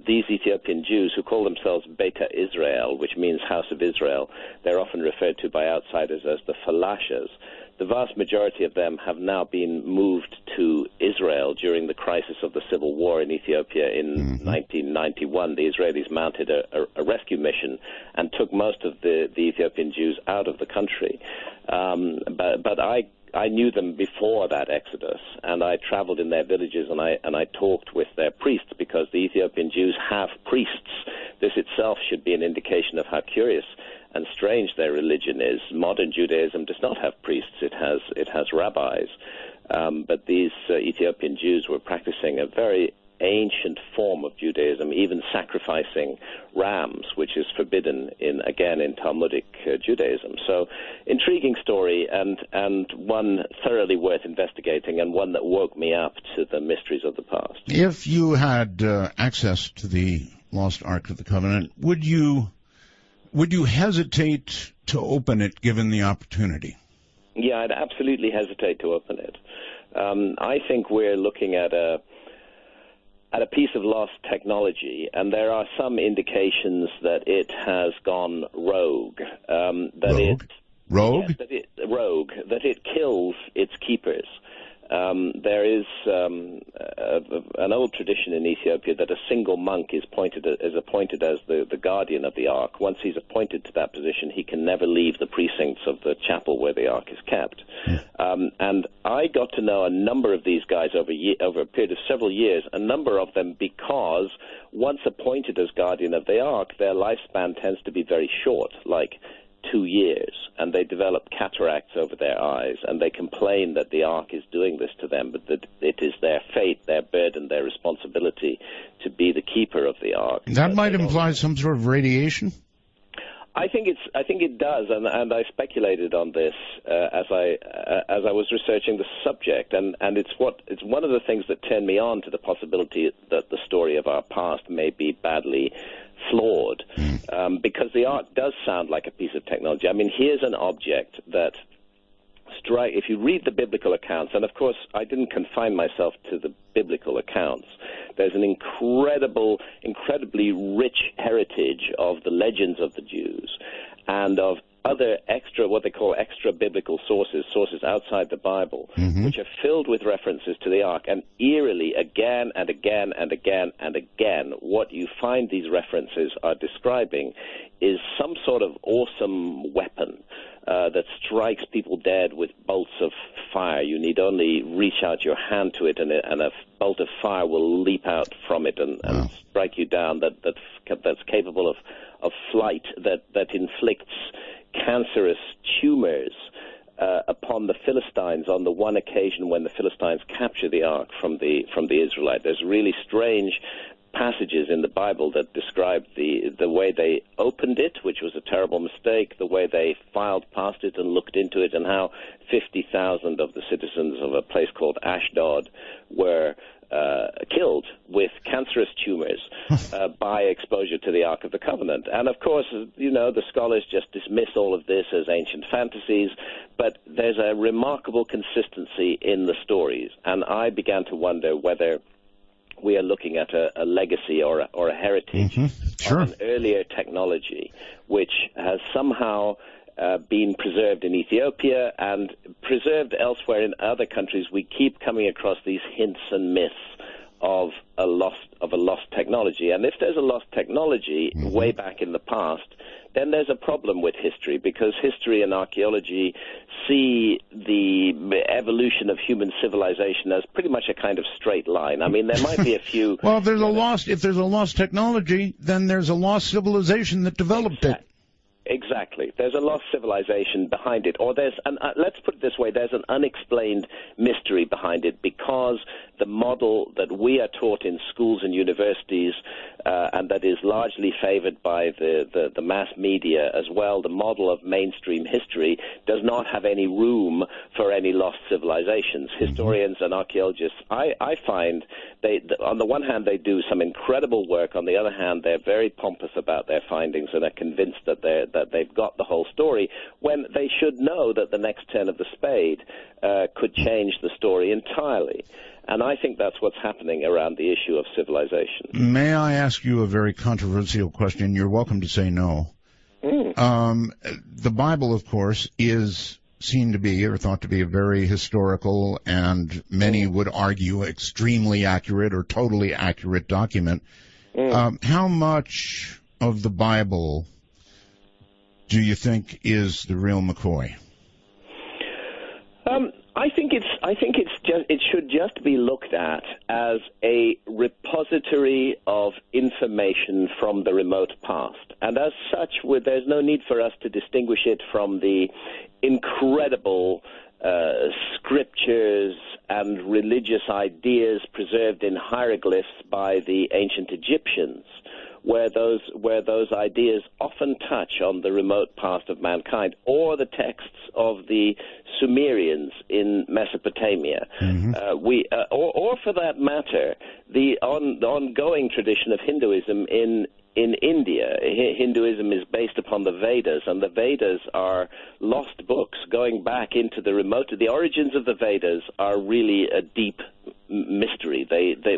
Ethiopian Jews, who call themselves Beta Israel, which means House of Israel, they're often referred to by outsiders as the Falashas. The vast majority of them have now been moved to Israel during the crisis of the civil war in Ethiopia in 1991. The Israelis mounted a rescue mission and took most of the Ethiopian Jews out of the country. But I knew them before that exodus, and I traveled in their villages, and I talked with their priests, because the Ethiopian Jews have priests. This itself should be an indication of how curious and strange their religion is. Modern Judaism does not have priests; it has rabbis. But these Ethiopian Jews were practicing a very ancient form of Judaism, even sacrificing rams, which is forbidden in Talmudic Judaism. So, intriguing story, and one thoroughly worth investigating, and one that woke me up to the mysteries of the past. If you had access to the Lost Ark of the Covenant, would you hesitate to open it given the opportunity? Yeah, I'd absolutely hesitate to open it. I think we're looking at a piece of lost technology, and there are some indications that it has gone rogue. Rogue? That it kills its keepers. There is an old tradition in Ethiopia that a single monk is appointed as the guardian of the Ark. Once he's appointed to that position, he can never leave the precincts of the chapel where the Ark is kept. And I got to know a number of these guys over a period of several years, a number of them because once appointed as guardian of the Ark, their lifespan tends to be very short, like 2 years, and they develop cataracts over their eyes, and they complain that the Ark is doing this to them, but that it is their fate, their burden, their responsibility to be the keeper of the Ark. That might imply some sort of radiation? I think it does, and I speculated on this as I was researching the subject, and it's one of the things that turned me on to the possibility that the story of our past may be badly flawed, because the Ark does sound like a piece of technology. I mean, here's an object that if you read the biblical accounts, and of course I didn't confine myself to the biblical accounts, there's an incredibly rich heritage of the legends of the Jews and of other extra, what they call extra biblical sources outside the Bible, which are filled with references to the ark. And eerily, again and again and again and again, what you find these references are describing is some sort of awesome weapon that strikes people dead with bolts of fire. You need only reach out your hand to it, and a bolt of fire will leap out from it and strike you down. That's capable of flight, that inflicts cancerous tumors upon the Philistines on the one occasion when the Philistines capture the ark from the Israelites. There's really strange passages in the Bible that describe the way they opened it, which was a terrible mistake, the way they filed past it and looked into it, and how 50,000 of the citizens of a place called Ashdod were killed with cancerous tumors by exposure to the Ark of the Covenant. And of course, the scholars just dismiss all of this as ancient fantasies, but there's a remarkable consistency in the stories. And I began to wonder whether we are looking at a legacy or a heritage of an earlier technology, which has somehow been preserved in Ethiopia and preserved elsewhere in other countries. We keep coming across these hints and myths of a lost technology. And if there's a lost technology way back in the past, then there's a problem with history, because history and archaeology see the evolution of human civilization as pretty much a kind of straight line. I mean, there might be a few... Well, if there's a lost technology, then there's a lost civilization that developed it. Exactly. There's a lost civilization behind it. Or let's put it this way, there's an unexplained mystery behind it, because the model that we are taught in schools and universities, and that is largely favored by the mass media as well, the model of mainstream history, does not have any room for any lost civilizations. Historians and archaeologists, I find, on the one hand, they do some incredible work. On the other hand, they're very pompous about their findings and are convinced that they've got the whole story, when they should know that the next turn of the spade could change the story entirely. And I think that's what's happening around the issue of civilization. May I ask you a very controversial question? You're welcome to say no. The Bible, of course, is seen to be, or thought to be, a very historical and many would argue extremely accurate or totally accurate document. How much of the Bible do you think is the real McCoy? I think it should just be looked at as a repository of information from the remote past, and as such, there's no need for us to distinguish it from the incredible scriptures and religious ideas preserved in hieroglyphs by the ancient Egyptians, where those ideas often touch on the remote past of mankind, or the texts of the Sumerians in Mesopotamia, or for that matter, the ongoing tradition of Hinduism in India. Hinduism is based upon the Vedas, and the Vedas are lost books going back into the remote. The origins of the Vedas are really a deep mystery.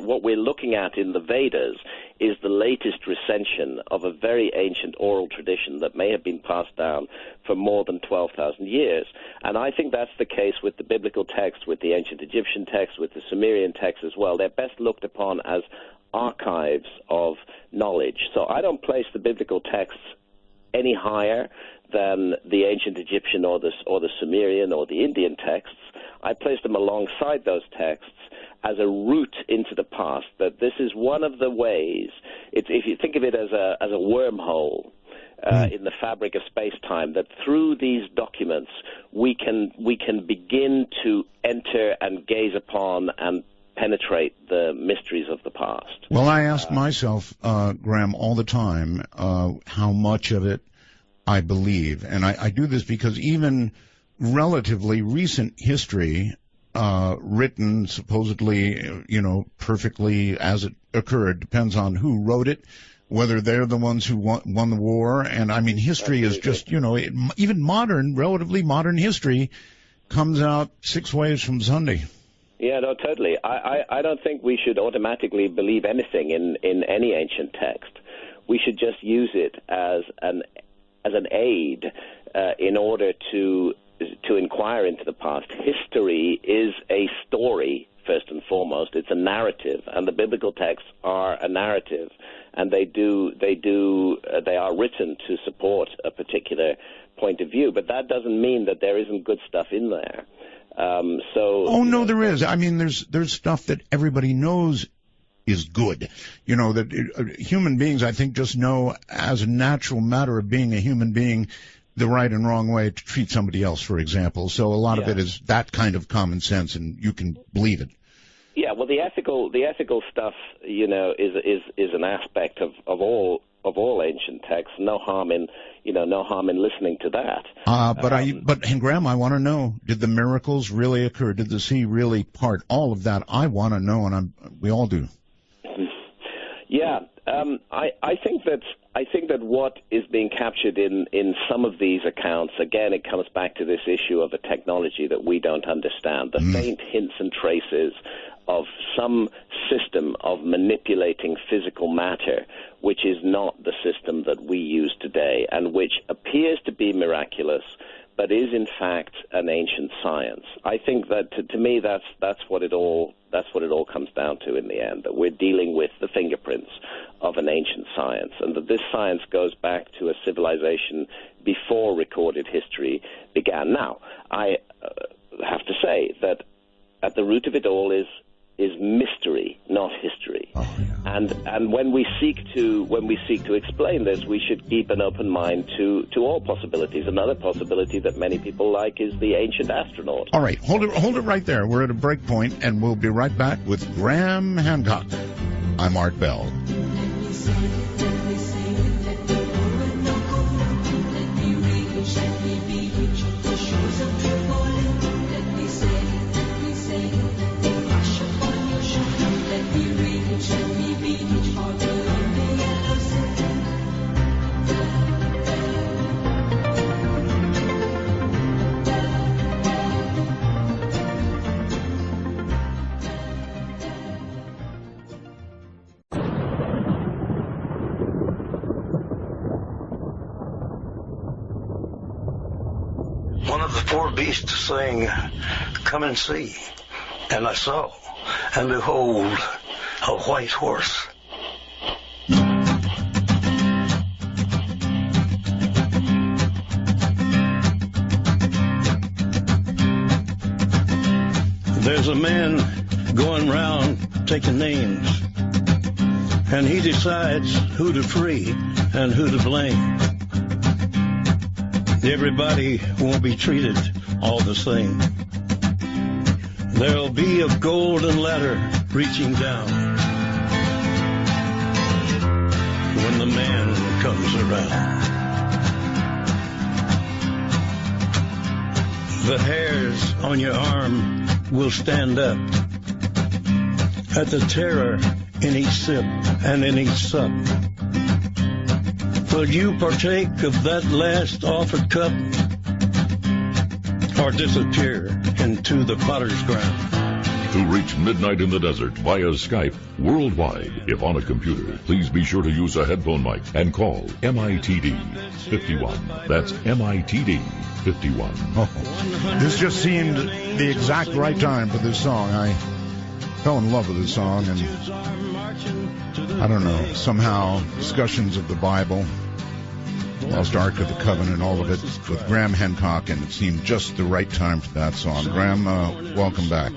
What we're looking at in the Vedas is the latest recension of a very ancient oral tradition that may have been passed down for more than 12,000 years. And I think that's the case with the biblical text, with the ancient Egyptian text, with the Sumerian text as well. They're best looked upon as archives of knowledge. So I don't place the biblical texts any higher than the ancient Egyptian or the Sumerian or the Indian texts. I place them alongside those texts as a route into the past, that this is one of the ways, if you think of it as a wormhole in the fabric of space-time, that through these documents we can begin to enter and gaze upon and penetrate the mysteries of the past. Well, I ask myself, Graham, all the time, how much of it I believe. And I do this because even relatively recent history, written supposedly, perfectly as it occurred, depends on who wrote it, whether they're the ones who won the war. And I mean, history is just, even relatively modern history comes out 6 ways from Sunday. Yeah, no, totally. I don't think we should automatically believe anything in any ancient text. We should just use it as an aid in order to inquire into the past. History is a story, first and foremost. It's a narrative, and the biblical texts are a narrative, and they are written to support a particular point of view. But that doesn't mean that there isn't good stuff in there. No, there is. I mean, there's stuff that everybody knows is good. You know, that human beings, I think, just know as a natural matter of being a human being the right and wrong way to treat somebody else, for example. So a lot of it is that kind of common sense, and you can believe it. Yeah, well, the ethical stuff, you know, is an aspect of all ancient texts. No harm in listening to that. But Graham, I want to know: did the miracles really occur? Did the sea really part? All of that, I want to know, and we all do. Yeah, I think that what is being captured in some of these accounts, again, it comes back to this issue of a technology that we don't understand. The faint hints and traces of some system of manipulating physical matter, which is not the system that we use today, and which appears to be miraculous, but is in fact an ancient science. I think that to me that's what it all comes down to in the end, that we're dealing with the fingerprints of an ancient science, and that this science goes back to a civilization before recorded history began. Now, I have to say that at the root of it all is mystery, not history. Oh, yeah. And when we seek to explain this, we should keep an open mind to all possibilities. Another possibility that many people like is the ancient astronaut. All right, hold it right there. We're at a break point, and we'll be right back with Graham Hancock. I'm Art Bell. One of the four beasts saying, "Come and see." And I saw, and behold, a white horse. There's a man going round taking names, and he decides who to free and who to blame. Everybody won't be treated all the same. There'll be a golden ladder reaching down when the man comes around. The hairs on your arm will stand up at the terror in each sip and in each sup. Will you partake of that last offered cup, or disappear into the potter's ground? To reach Midnight in the Desert via Skype worldwide, if on a computer, please be sure to use a headphone mic and call MITD 51. That's MITD 51. Oh, this just seemed the exact right time for this song. I fell in love with this song, and I don't know, somehow discussions of the Bible, Lost Ark of the Covenant, all of it with Graham Hancock, and it seemed just the right time for that song. Graham, welcome back.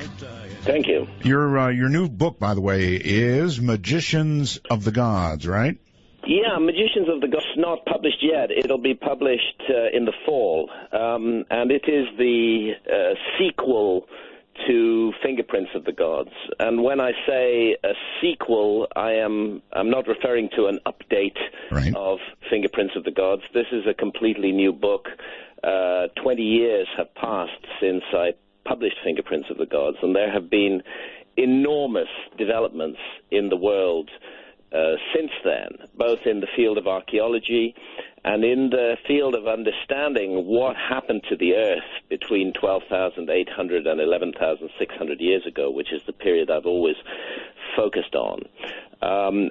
Thank you. Your new book, by the way, is Magicians of the Gods, right? Yeah, Magicians of the Gods, not published yet. It'll be published in the fall, and it is the sequel to Fingerprints of the Gods. And when I say a sequel, I'm not referring to an update of Fingerprints of the Gods. This is a completely new book. 20 years have passed since I published Fingerprints of the Gods, and there have been enormous developments in the world since then, both in the field of archaeology and in the field of understanding what happened to the Earth between 12,800 and 11,600 years ago, which is the period I've always focused on.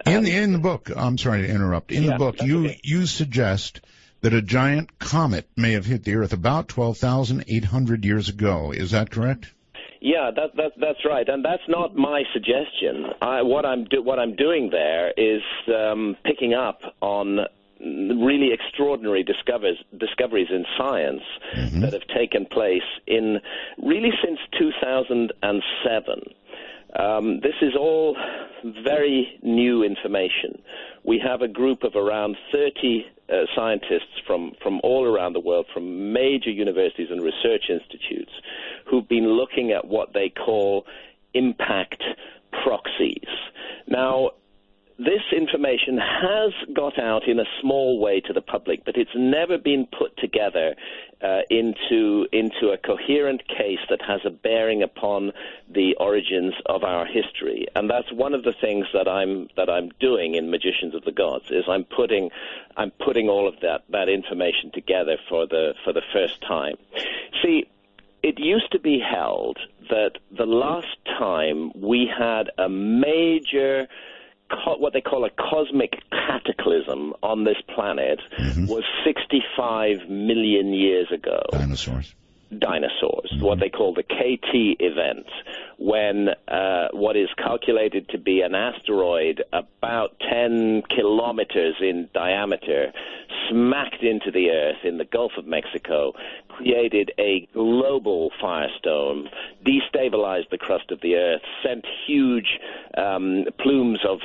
In the book, I'm sorry to interrupt, in the book, you suggest that a giant comet may have hit the Earth about 12,800 years ago. Is that correct? Yeah, that's right, and that's not my suggestion. What I'm doing there is picking up on really extraordinary discoveries in science that have taken place in really since 2007. This is all very new information. We have a group of around 30 scientists from all around the world, from major universities and research institutes, who've been looking at what they call impact proxies. Now, this information has got out in a small way to the public, but it's never been put together into a coherent case that has a bearing upon the origins of our history. And that's one of the things that I'm doing in Magicians of the Gods, is I'm putting all of that information together for the first time. See, it used to be held that the last time we had a major what they call a cosmic cataclysm on this planet was 65 million years ago. Dinosaurs, what they call the KT event, when what is calculated to be an asteroid about 10 kilometers in diameter smacked into the Earth in the Gulf of Mexico, created a global firestorm, destabilized the crust of the Earth, sent huge plumes of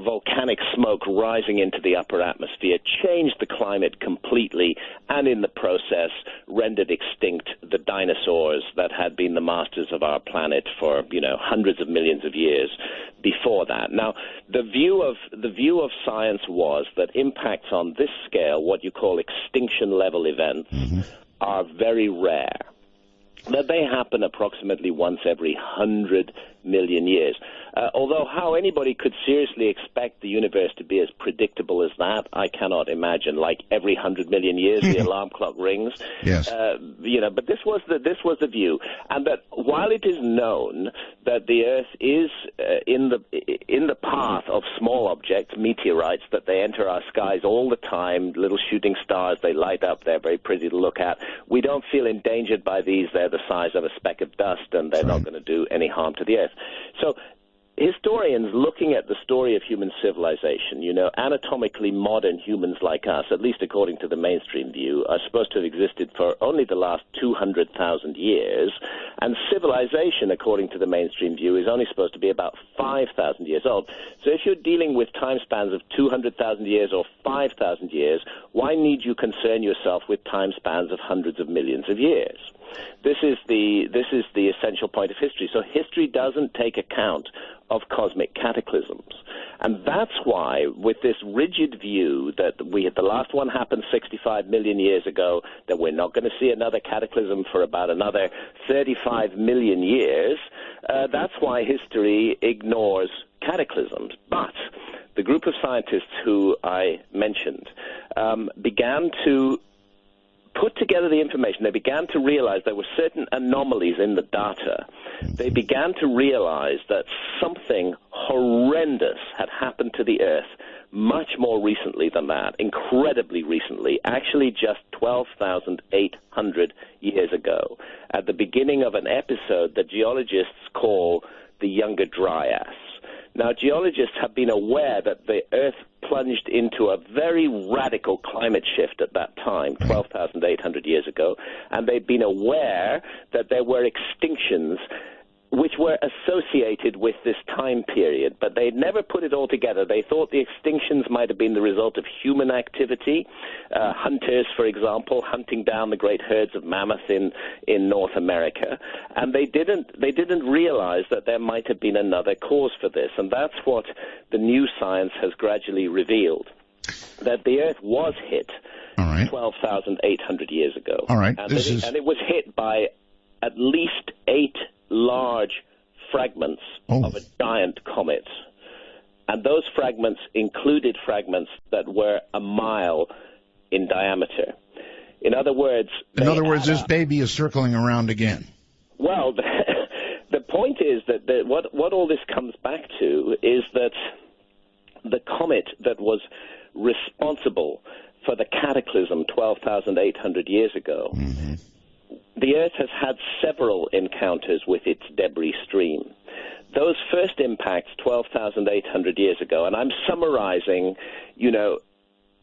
volcanic smoke rising into the upper atmosphere, changed the climate completely, and in the process rendered extinct the dinosaurs that had been the masters of our planet for, hundreds of millions of years before that. Now, the view of science was that impacts on this scale, what you call extinction level events, are very rare, that they happen approximately once every 100 million years. Although how anybody could seriously expect the universe to be as predictable as that, I cannot imagine. Like every 100 million years, the alarm clock rings. Yes. But this was the view, and that while it is known that the Earth is in the path of small objects, meteorites, that they enter our skies all the time, little shooting stars, they light up, they're very pretty to look at. We don't feel endangered by these. They're the size of a speck of dust, and they're not going to do any harm to the Earth. So historians looking at the story of human civilization, anatomically modern humans like us, at least according to the mainstream view, are supposed to have existed for only the last 200,000 years, and civilization, according to the mainstream view, is only supposed to be about 5,000 years old. So if you're dealing with time spans of 200,000 years or 5,000 years, why need you concern yourself with time spans of hundreds of millions of years? This is the essential point of history. So history doesn't take account of cosmic cataclysms. And that's why, with this rigid view that the last one happened 65 million years ago, that we're not going to see another cataclysm for about another 35 million years, that's why history ignores cataclysms. But the group of scientists who I mentioned began to put together the information. They began to realize there were certain anomalies in the data. They began to realize that something horrendous had happened to the Earth much more recently than that, incredibly recently, actually just 12,800 years ago, at the beginning of an episode that geologists call the Younger Dryas. Now, geologists have been aware that the Earth plunged into a very radical climate shift at that time, 12,800 years ago, and they've been aware that there were extinctions which were associated with this time period, but they never put it all together. They thought the extinctions might have been the result of human activity, hunters, for example, hunting down the great herds of mammoths in North America, and they didn't realize that there might have been another cause for this, and that's what the new science has gradually revealed, that the Earth was hit 12,800 years ago. All right. And it was hit by at least 8 large fragments of a giant comet. And those fragments included fragments that were a mile in diameter. In other words, this baby is circling around again. Well, the point is that what all this comes back to is that the comet that was responsible for the cataclysm 12,800 years ago, the Earth has had several encounters with its debris stream. Those first impacts 12,800 years ago, and I'm summarizing,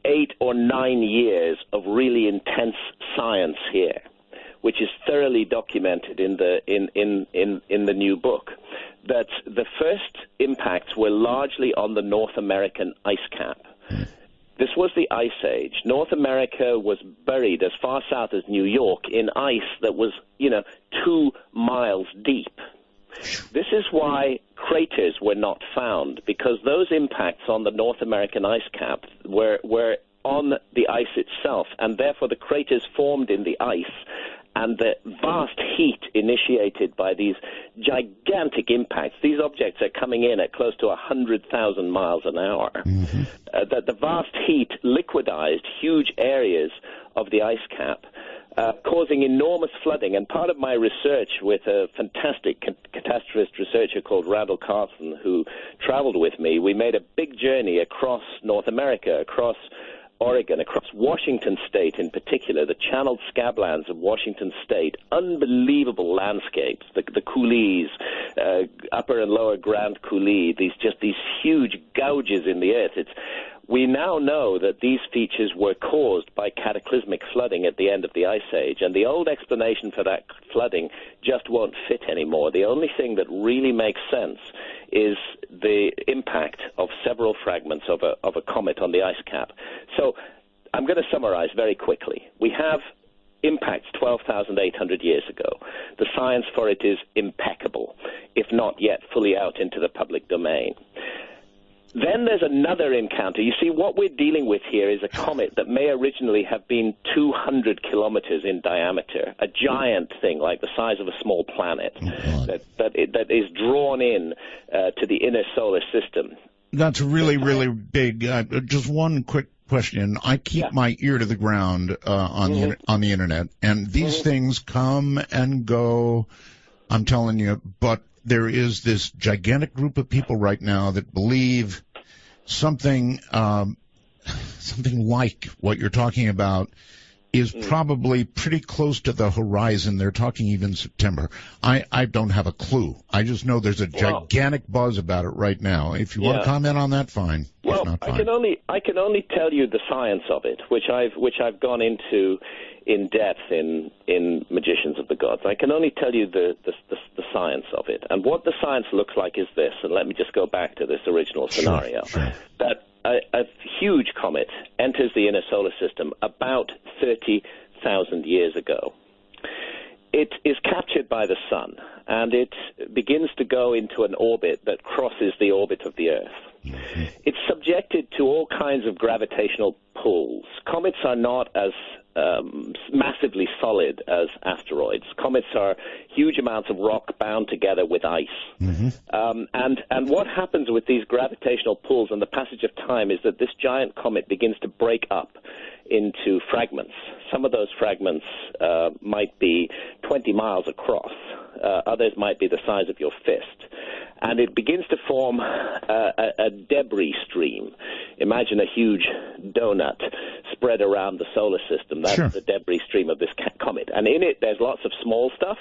8 or 9 years of really intense science here, which is thoroughly documented in the new book, that the first impacts were largely on the North American ice cap. This was the Ice Age. North America was buried as far south as New York in ice that was, 2 miles deep. This is why craters were not found, because those impacts on the North American ice cap were on the ice itself, and therefore the craters formed in the ice, and the vast heat initiated by these gigantic impacts. These objects are coming in at close to 100,000 miles an hour. The vast heat liquidized huge areas of the ice cap, causing enormous flooding. And part of my research with a fantastic catastrophist researcher called Randall Carlson, who traveled with me, we made a big journey across North America, across Oregon, across Washington State in particular, the channeled scablands of Washington State, unbelievable landscapes, the coulees, upper and lower Grand Coulee, these huge gouges in the earth. We now know that these features were caused by cataclysmic flooding at the end of the Ice Age, and the old explanation for that flooding just won't fit anymore. The only thing that really makes sense is the impact of several fragments of a comet on the ice cap. So I'm going to summarize very quickly. We have impacts 12,800 years ago. The science for it is impeccable, if not yet fully out into the public domain. Then there's another encounter. You see, what we're dealing with here is a comet that may originally have been 200 kilometers in diameter, a giant thing like the size of a small planet that is drawn in to the inner solar system. That's really, really big. Just one quick question. I keep my ear to the ground on the internet, and these things come and go, I'm telling you, but there is this gigantic group of people right now that believe something like what you're talking about is probably pretty close to the horizon. They're talking even September. I don't have a clue. I just know there's a gigantic buzz about it right now. If you want to comment on that, fine. Well, if not, fine. I can only tell you the science of it, which I've gone into in depth in Magicians of the Gods. I can only tell you the science of it. And what the science looks like is this, and let me just go back to this original scenario, that a huge comet enters the inner solar system about 30,000 years ago. It is captured by the sun, and it begins to go into an orbit that crosses the orbit of the Earth. It's subjected to all kinds of gravitational pulls. Comets are not as massively solid as asteroids. Comets are huge amounts of rock bound together with ice. And what happens with these gravitational pulls and the passage of time is that this giant comet begins to break up into fragments. Some of those fragments might be 20 miles across. Others might be the size of your fist. And it begins to form a debris stream. Imagine a huge donut spread around the solar system. That's the debris stream of this comet. And in it, there's lots of small stuff,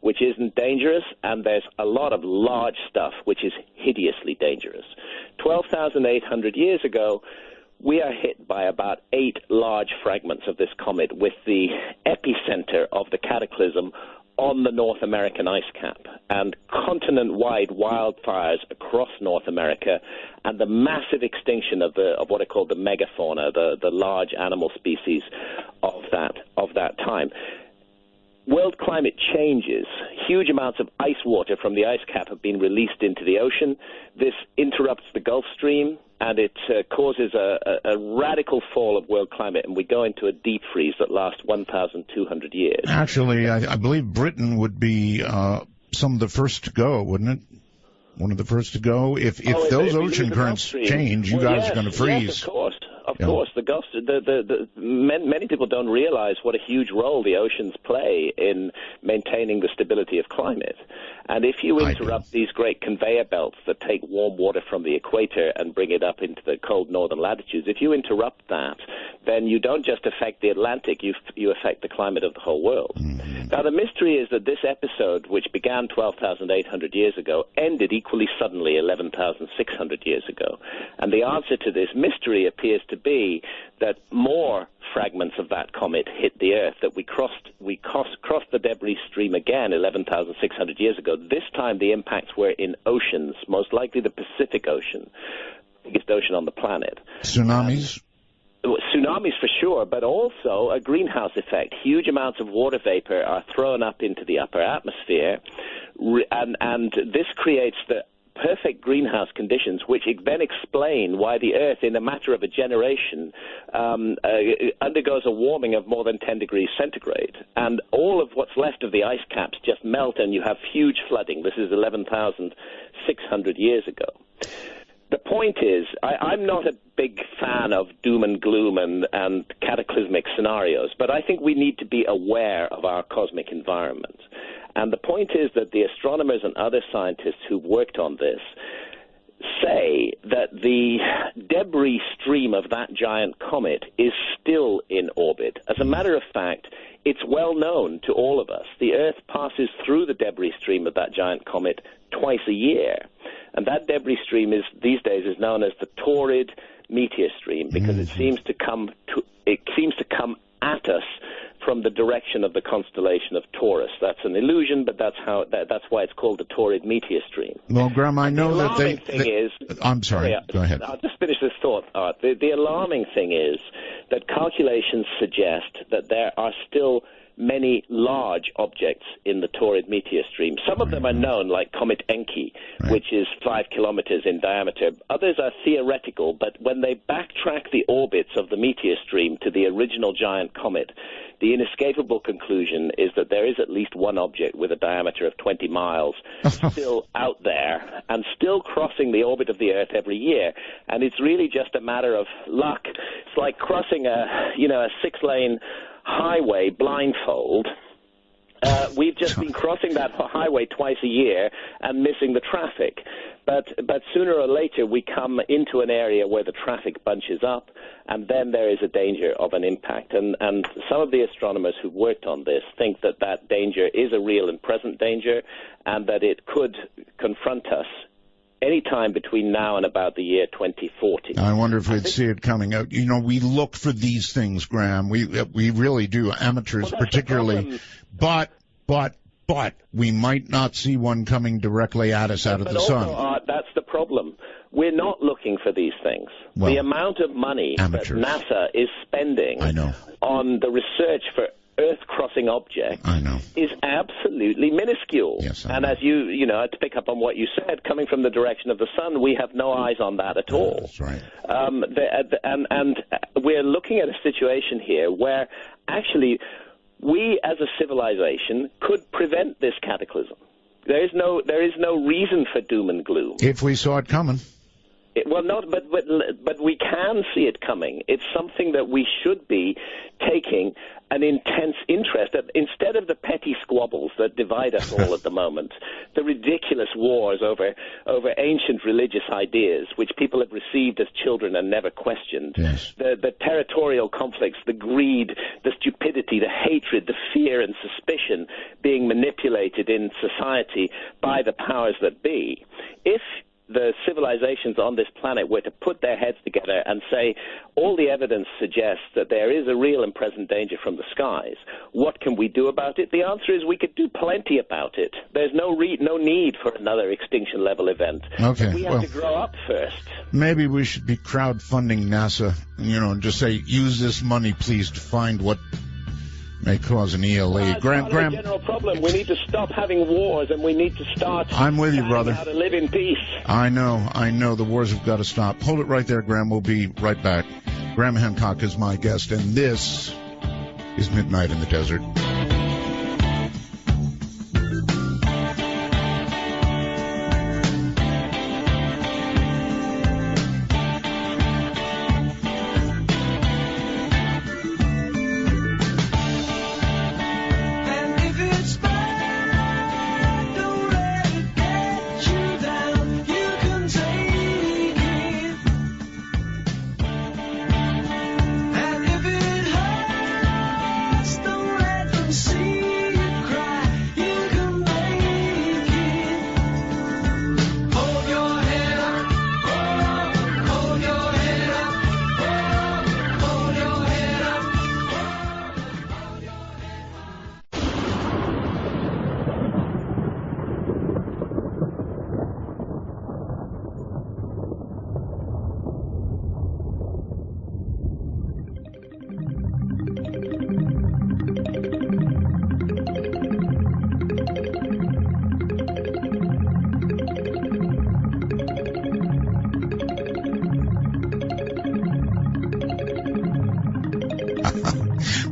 which isn't dangerous, and there's a lot of large stuff, which is hideously dangerous. 12,800 years ago, we are hit by about 8 large fragments of this comet, with the epicenter of the cataclysm on the North American ice cap, and continent-wide wildfires across North America, and the massive extinction of what are called the megafauna, the large animal species of that time. World climate changes. Huge amounts of ice water from the ice cap have been released into the ocean. This interrupts the Gulf Stream, and it causes a radical fall of world climate, and we go into a deep freeze that lasts 1,200 years. Actually, I believe Britain would be some of the first to go, wouldn't it? One of the first to go. If those ocean currents change, you guys are going to freeze. Yes, of course. Of course, the Gulf. Many people don't realize what a huge role the oceans play in maintaining the stability of climate. And if you interrupt these great conveyor belts that take warm water from the equator and bring it up into the cold northern latitudes, if you interrupt that, then you don't just affect the Atlantic, you affect the climate of the whole world. Mm-hmm. Now, the mystery is that this episode, which began 12,800 years ago, ended equally suddenly 11,600 years ago. And the answer to this mystery appears to be that more fragments of that comet hit the Earth, that we crossed the debris stream again 11,600 years ago. This time the impacts were in oceans, most likely the Pacific Ocean, biggest ocean on the planet. Tsunamis? Tsunamis for sure, but also a greenhouse effect. Huge amounts of water vapor are thrown up into the upper atmosphere, and this creates the perfect greenhouse conditions, which then explain why the Earth, in a matter of a generation, undergoes a warming of more than 10 degrees centigrade. And all of what's left of the ice caps just melt, and you have huge flooding. This is 11,600 years ago. The point is, I'm not a big fan of doom and gloom and cataclysmic scenarios, but I think we need to be aware of our cosmic environment. And the point is that the astronomers and other scientists who've worked on this say that the debris stream of that giant comet is still in orbit. As a matter of fact, it's well known to all of us. The Earth passes through the debris stream of that giant comet twice a year. And that debris stream these days is known as the Taurid meteor stream, because it seems to come at us from the direction of the constellation of Taurus. That's an illusion, but that's why it's called the Taurid meteor stream. Well, Graham, I know that I'm sorry. Go ahead. I'll just finish this thought, Art. The alarming thing is that calculations suggest that there are still many large objects in the Taurid meteor stream. Some of them are known, like Comet Encke, which is 5 kilometers in diameter. Others are theoretical, but when they backtrack the orbits of the meteor stream to the original giant comet, the inescapable conclusion is that there is at least one object with a diameter of 20 miles still out there and still crossing the orbit of the Earth every year. And it's really just a matter of luck. It's like crossing a 6-lane highway blindfold. We've just been crossing that highway twice a year and missing the traffic. But sooner or later we come into an area where the traffic bunches up, and then there is a danger of an impact. And some of the astronomers who've worked on this think that that danger is a real and present danger, and that it could confront us any time between now and about the year 2040. I wonder if we'd see it coming out. You know, we look for these things, Graham. We really do, amateurs particularly. But we might not see one coming directly at us out of the sun. That's the problem. We're not looking for these things. Well, the amount of money amateurs. that NASA is spending on the research for Earth-crossing objects is absolutely minuscule. Yes, and as you know, to pick up on what you said, coming from the direction of the sun, we have no eyes on that at all. That's right. And we're looking at a situation here where actually we as a civilization could prevent this cataclysm. There is no reason for doom and gloom. If we saw it coming. But we can see it coming. It's something that we should be taking an intense interest in. Instead of the petty squabbles that divide us all at the moment, the ridiculous wars over ancient religious ideas, which people have received as children and never questioned, the territorial conflicts, the greed, the stupidity, the hatred, the fear and suspicion being manipulated in society by the powers that be. If the civilizations on this planet were to put their heads together and say, all the evidence suggests that there is a real and present danger from the skies, what can we do about it? The answer is we could do plenty about it. There's no need for another extinction-level event. Okay, we have to grow up first. Maybe we should be crowdfunding NASA, and just say, use this money, please, to find what may cause an ELE. Graham, a general problem. We need to stop having wars, and we need to start. I'm with you, brother. How to live in peace. I know. The wars have got to stop. Hold it right there, Graham. We'll be right back. Graham Hancock is my guest, and this is Midnight in the Desert. And if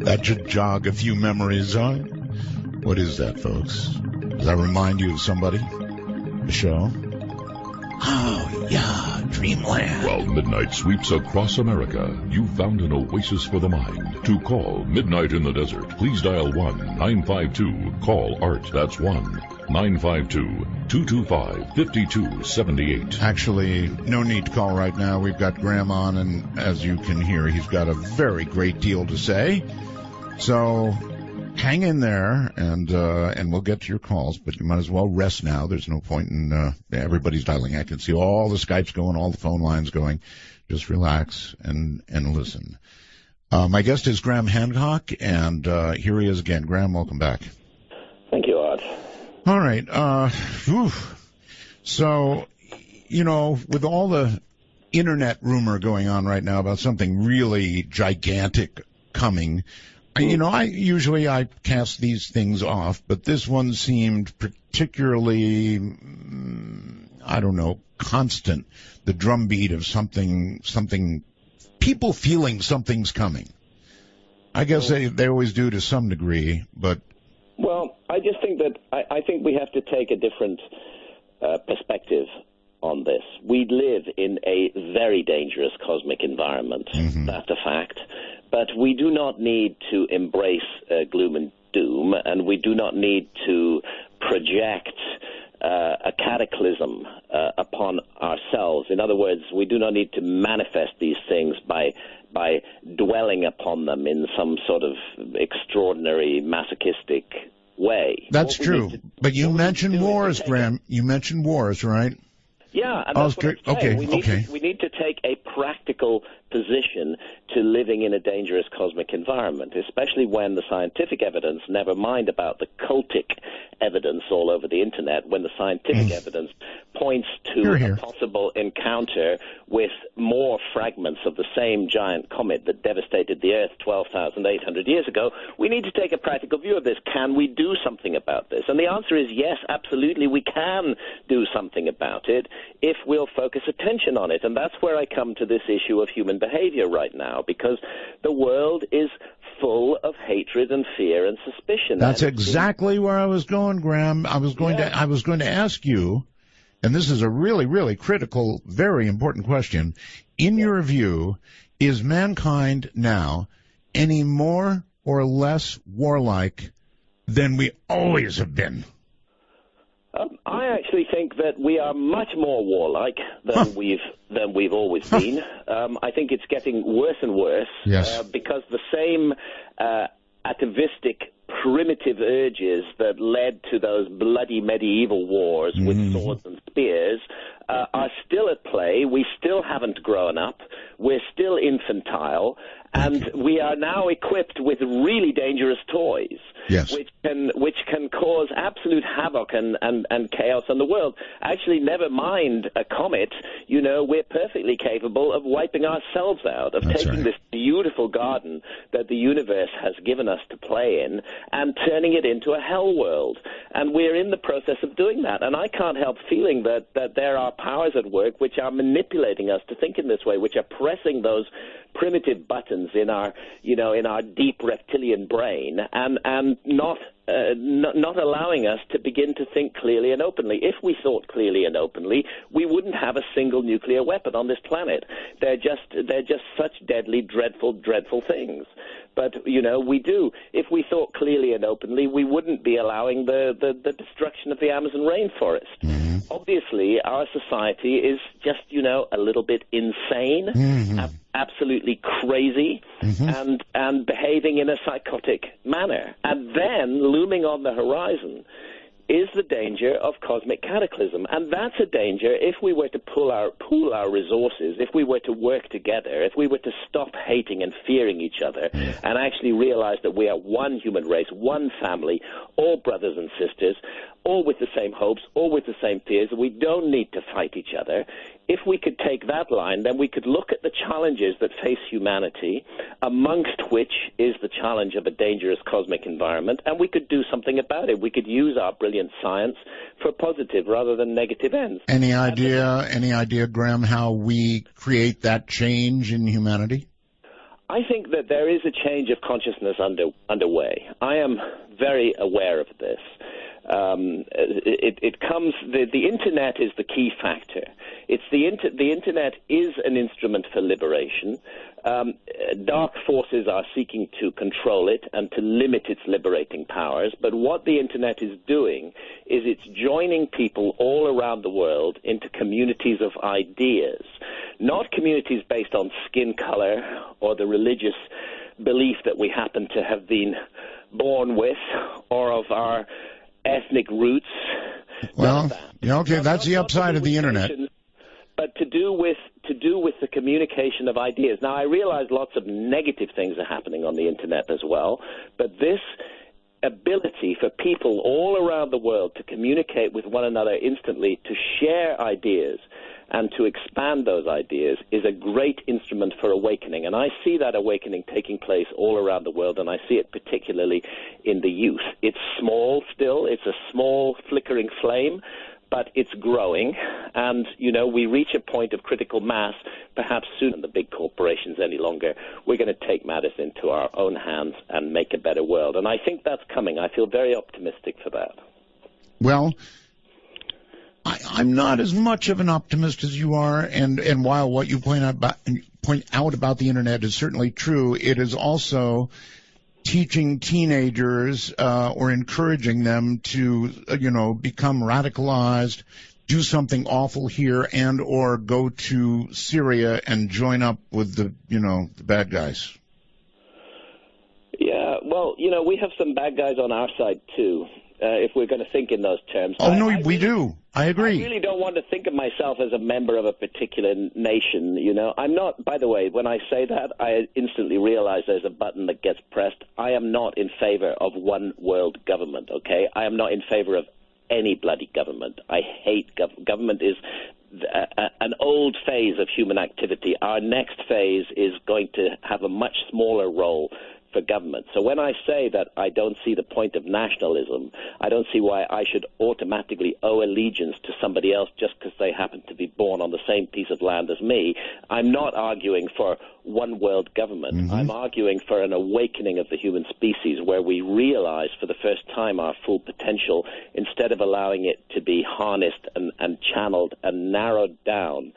That should jog a few memories, huh? What is that, folks? Does that remind you of somebody? The show? Oh, yeah, Dreamland. While midnight sweeps across America, you've found an oasis for the mind. To call Midnight in the Desert, please dial 1-952-CALL-ART. That's 1-952-225-5278. Actually, no need to call right now. We've got Graham on, and as you can hear, he's got a very great deal to say. So hang in there, and we'll get to your calls, but you might as well rest now. There's no point in everybody's dialing. I can see all the Skypes going, all the phone lines going. Just relax and listen. My guest is Graham Hancock, and here he is again. Graham, welcome back. Thank you, Art. All right. So, with all the internet rumor going on right now about something really gigantic coming, I cast these things off, but this one seemed particularly, constant. The drumbeat of something, people feeling something's coming. I guess they always do to some degree, but. Well, I just think that I think we have to take a different perspective on this. We live in a very dangerous cosmic environment. Mm-hmm. That's a fact. But we do not need to embrace gloom and doom, and we do not need to project a cataclysm upon ourselves. In other words, we do not need to manifest these things by dwelling upon them in some sort of extraordinary masochistic way. That's true. But you mentioned wars, Graham. You mentioned wars, right? Yeah, and that's what I'm saying. We need to take a practical position to living in a dangerous cosmic environment, especially when the scientific evidence, never mind about the cultic evidence all over the internet, when the scientific evidence points to a possible encounter with more fragments of the same giant comet that devastated the Earth 12,800 years ago, we need to take a practical view of this. Can we do something about this? And the answer is yes, absolutely, we can do something about it if we'll focus attention on it. And that's where I come to this issue of human behavior right now, because the world is full of hatred and fear and suspicion. That's exactly where I was going, Graham. I was going to ask you, and this is a really, really critical, very important question. In your view, is mankind now any more or less warlike than we always have been? I actually think that we are much more warlike than we've always been. I think it's getting worse and worse because the same atavistic, primitive urges that led to those bloody medieval wars with swords and spears are still at play. We still haven't grown up. We're still infantile. And we are now equipped with really dangerous toys, which can cause absolute havoc and chaos in the world. Actually, never mind a comet. We're perfectly capable of wiping ourselves out, of taking this beautiful garden that the universe has given us to play in and turning it into a hell world. And we're in the process of doing that. And I can't help feeling that there are powers at work which are manipulating us to think in this way, which are pressing those primitive buttons in our deep reptilian brain and not allowing us to begin to think clearly and openly. If we thought clearly and openly, we wouldn't have a single nuclear weapon on this planet. They're just such deadly, dreadful, dreadful things. But, we do. If we thought clearly and openly, we wouldn't be allowing the destruction of the Amazon rainforest. Mm-hmm. Obviously, our society is just, a little bit insane, absolutely crazy, and behaving in a psychotic manner. And then, looming on the horizon, is the danger of cosmic cataclysm. And that's a danger if we were to pool our resources, if we were to work together, if we were to stop hating and fearing each other and actually realize that we are one human race, one family, all brothers and sisters, all with the same hopes, all with the same fears. We don't need to fight each other. If we could take that line, then we could look at the challenges that face humanity, amongst which is the challenge of a dangerous cosmic environment, and we could do something about it. We could use our brilliant science for positive rather than negative ends. Any idea, Graham, how we create that change in humanity? I think that there is a change of consciousness underway. I am very aware of this. It comes. The internet is the key factor. It's the internet is an instrument for liberation. Dark forces are seeking to control it and to limit its liberating powers. But what the internet is doing is it's joining people all around the world into communities of ideas, not communities based on skin color or the religious belief that we happen to have been born with or of our ethnic roots. Well, okay, that's the upside of the internet. But to do with the communication of ideas. Now, I realize lots of negative things are happening on the internet as well, but this ability for people all around the world to communicate with one another instantly, to share ideas, and to expand those ideas is a great instrument for awakening. And I see that awakening taking place all around the world, and I see it particularly in the youth. It's small still. It's a small flickering flame, but it's growing. And, we reach a point of critical mass, perhaps sooner than the big corporations any longer. We're going to take matters into our own hands and make a better world. And I think that's coming. I feel very optimistic for that. Well, I'm not as much of an optimist as you are, and while what you point out about the internet is certainly true, it is also teaching teenagers or encouraging them to, become radicalized, do something awful here, and or go to Syria and join up with the bad guys. Yeah, well, we have some bad guys on our side too. If we're going to think in those terms. Oh, no, we do. I agree. I really don't want to think of myself as a member of a particular nation, I'm not, by the way, when I say that, I instantly realize there's a button that gets pressed. I am not in favor of one world government, okay? I am not in favor of any bloody government. I hate government is an old phase of human activity. Our next phase is going to have a much smaller role for government. So when I say that I don't see the point of nationalism, I don't see why I should automatically owe allegiance to somebody else just because they happen to be born on the same piece of land as me. I'm not arguing for one world government. Mm-hmm. I'm arguing for an awakening of the human species where we realize for the first time our full potential instead of allowing it to be harnessed and channeled and narrowed down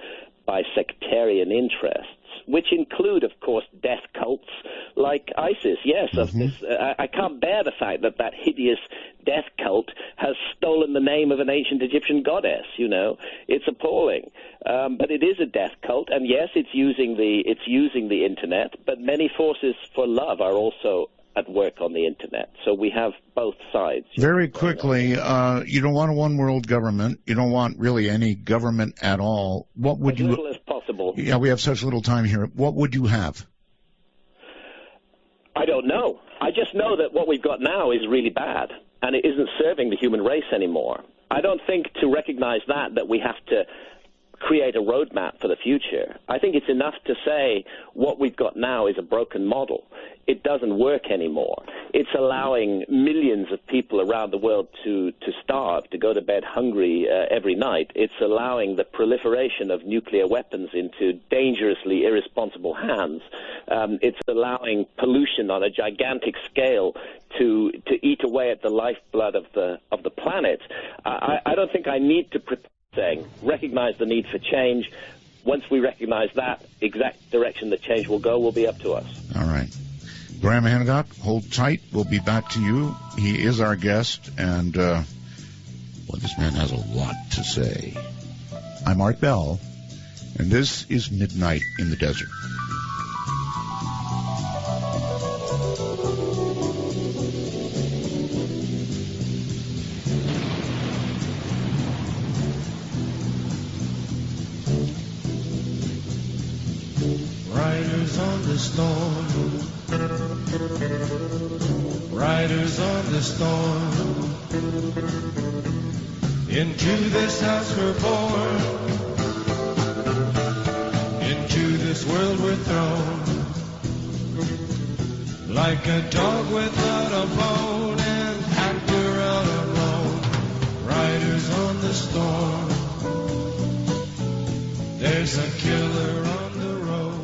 by sectarian interests, which include, of course, death cults like ISIS. Yes, I can't bear the fact that hideous death cult has stolen the name of an ancient Egyptian goddess. It's appalling. But it is a death cult, and yes, it's using the internet. But many forces for love are also at work on the internet. So we have both sides. Very quickly, you don't want a one-world government. You don't want really any government at all. What would you... As little as possible. Yeah, we have such little time here. What would you have? I don't know. I just know that what we've got now is really bad, and it isn't serving the human race anymore. I don't think to recognize that we have to create a roadmap for the future. I think it's enough to say what we've got now is a broken model. It doesn't work anymore. It's allowing millions of people around the world to starve, to go to bed hungry every night. It's allowing the proliferation of nuclear weapons into dangerously irresponsible hands. It's allowing pollution on a gigantic scale to eat away at the lifeblood of the planet. I don't think I need to saying, recognize the need for change. Once we recognize that exact direction that change will go, will be up to us. All right. Graham Hancock, hold tight. We'll be back to you. He is our guest, and this man has a lot to say. I'm Art Bell, and this is Midnight in the Desert. Riders on the storm, riders on the storm, into this house we're born, into this world we're thrown, like a dog without a bone, and actor out alone, riders on the storm, there's a killer on the road.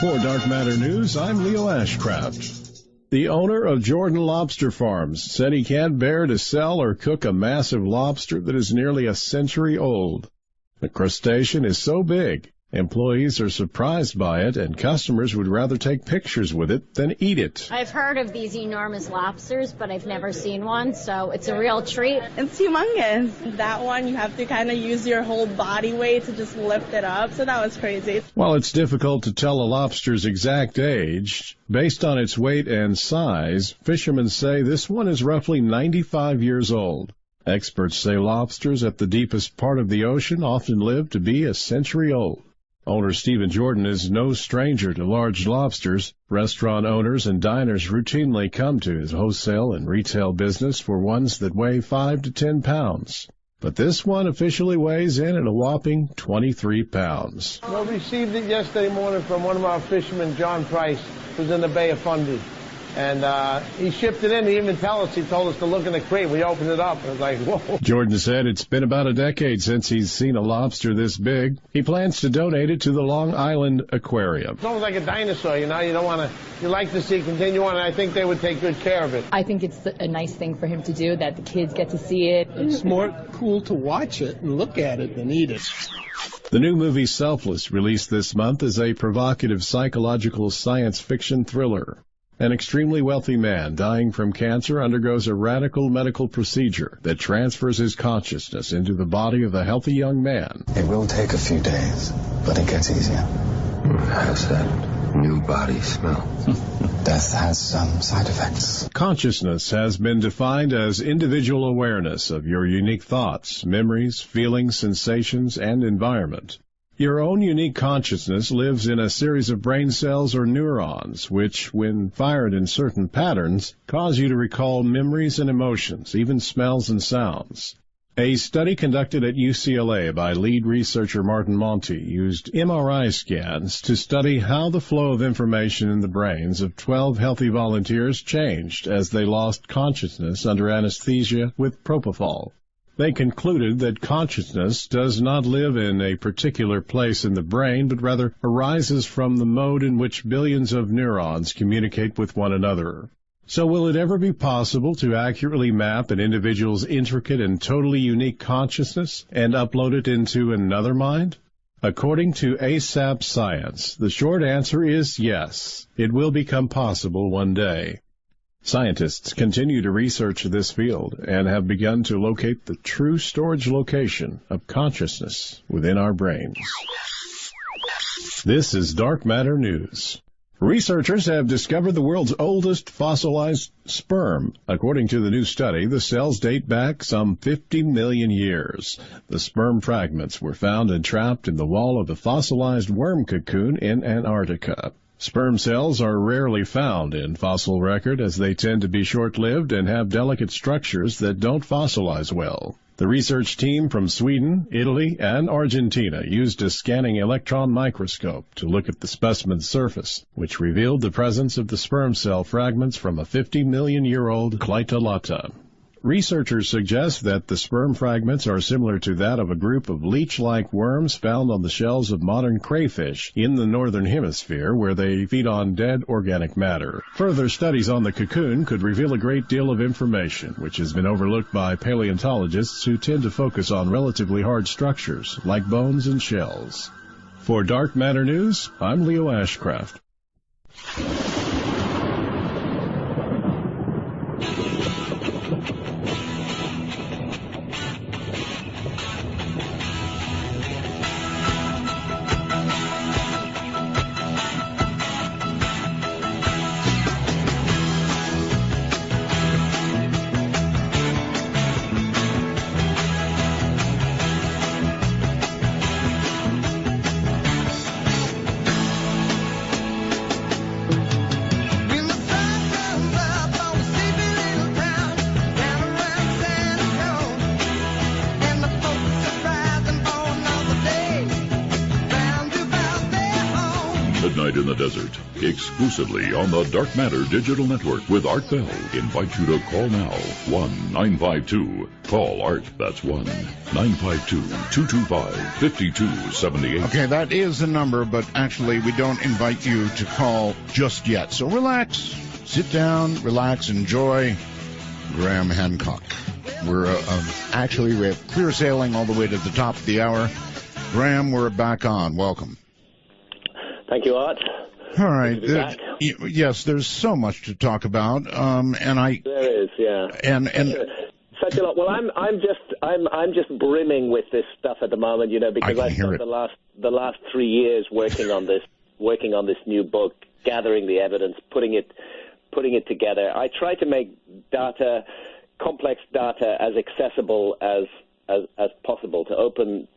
For Dark Matter News, I'm Leo Ashcraft. The owner of Jordan Lobster Farms said he can't bear to sell or cook a massive lobster that is nearly a century old. The crustacean is so big, employees are surprised by it, and customers would rather take pictures with it than eat it. I've heard of these enormous lobsters, but I've never seen one, so it's a real treat. It's humongous. That one, you have to kind of use your whole body weight to just lift it up, so that was crazy. While it's difficult to tell a lobster's exact age, based on its weight and size, fishermen say this one is roughly 95 years old. Experts say lobsters at the deepest part of the ocean often live to be a century old. Owner Stephen Jordan is no stranger to large lobsters. Restaurant owners and diners routinely come to his wholesale and retail business for ones that weigh 5 to 10 pounds. But this one officially weighs in at a whopping 23 pounds. We received it yesterday morning from one of our fishermen, John Price, who's in the Bay of Fundy. And he shipped it in. He didn't even tell us. He told us to look in the crate. We opened it up. And it was like, whoa. Jordan said it's been about a decade since he's seen a lobster this big. He plans to donate it to the Long Island Aquarium. It's almost like a dinosaur, you know. You don't want to, you like to see it continue on, and I think they would take good care of it. I think it's a nice thing for him to do, that the kids get to see it. It's more cool to watch it and look at it than eat it. The new movie Selfless, released this month, is a provocative psychological science fiction thriller. An extremely wealthy man dying from cancer undergoes a radical medical procedure that transfers his consciousness into the body of a healthy young man. It will take a few days, but it gets easier. How's that new body smell? Death has some side effects. Consciousness has been defined as individual awareness of your unique thoughts, memories, feelings, sensations, and environment. Your own unique consciousness lives in a series of brain cells or neurons, which, when fired in certain patterns, cause you to recall memories and emotions, even smells and sounds. A study conducted at UCLA by lead researcher Martin Monti used MRI scans to study how the flow of information in the brains of 12 healthy volunteers changed as they lost consciousness under anesthesia with propofol. They concluded that consciousness does not live in a particular place in the brain, but rather arises from the mode in which billions of neurons communicate with one another. So will it ever be possible to accurately map an individual's intricate and totally unique consciousness and upload it into another mind? According to ASAP Science, the short answer is yes. It will become possible one day. Scientists continue to research this field and have begun to locate the true storage location of consciousness within our brains. This is Dark Matter News. Researchers have discovered the world's oldest fossilized sperm. According to the new study, the cells date back some 50 million years. The sperm fragments were found entrapped in the wall of a fossilized worm cocoon in Antarctica. Sperm cells are rarely found in fossil record as they tend to be short-lived and have delicate structures that don't fossilize well. The research team from Sweden, Italy, and Argentina used a scanning electron microscope to look at the specimen's surface, which revealed the presence of the sperm cell fragments from a 50-million-year-old Clitolata. Researchers suggest that the sperm fragments are similar to that of a group of leech-like worms found on the shells of modern crayfish in the northern hemisphere, where they feed on dead organic matter. Further studies on the cocoon could reveal a great deal of information, which has been overlooked by paleontologists who tend to focus on relatively hard structures, like bones and shells. For Dark Matter News, I'm Leo Ashcraft. Midnight in the Desert, exclusively on the Dark Matter Digital Network with Art Bell. Invite you to call now, 1-952. Art, that's 1-952-225-5278. Okay, that is the number, but actually we don't invite you to call just yet. So relax, sit down, relax, enjoy Graham Hancock. We're we have clear sailing all the way to the top of the hour. Graham, we're back on. Welcome. Thank you, Art. All right. Yes, there's so much to talk about, There is, yeah. And such a lot. Well, I'm just brimming with this stuff at the moment, because I spent the last 3 years working on this new book, gathering the evidence, putting it together. I try to make complex data as accessible as possible, to open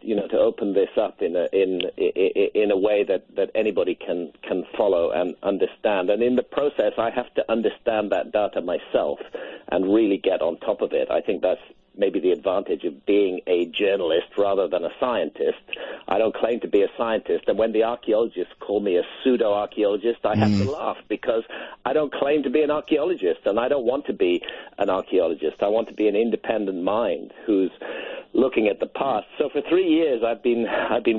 this up in a way that anybody can follow and understand. And in the process, I have to understand that data myself and really get on top of it. I think that's maybe the advantage of being a journalist rather than a scientist. I don't claim to be a scientist, and when the archaeologists call me a pseudo-archaeologist, I have to laugh, because I don't claim to be an archaeologist, and I don't want to be an archaeologist. I want to be an independent mind who's looking at the past. So for 3 years, I've been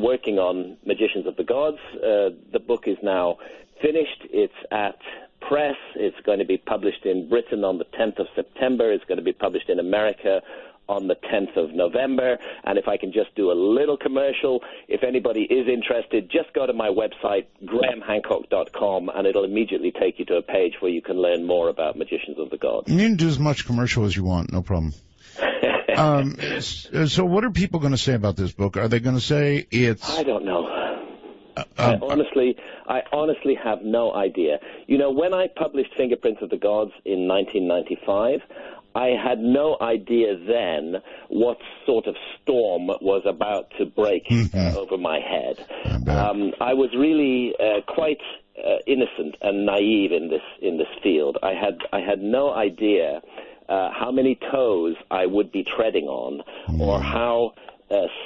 working on Magicians of the Gods. The book is now finished. It's at press. It's going to be published in Britain on the 10th of September. It's going to be published in America on the 10th of November. And if I can just do a little commercial, if anybody is interested, just go to my website, grahamhancock.com, and it'll immediately take you to a page where you can learn more about Magicians of the Gods. You can do as much commercial as you want, no problem. So what are people going to say about this book? Are they going to say it's... I don't know. I honestly have no idea. When I published Fingerprints of the Gods in 1995, I had no idea then what sort of storm was about to break over my head. I was really quite innocent and naive in this field. I had no idea how many toes I would be treading on, or how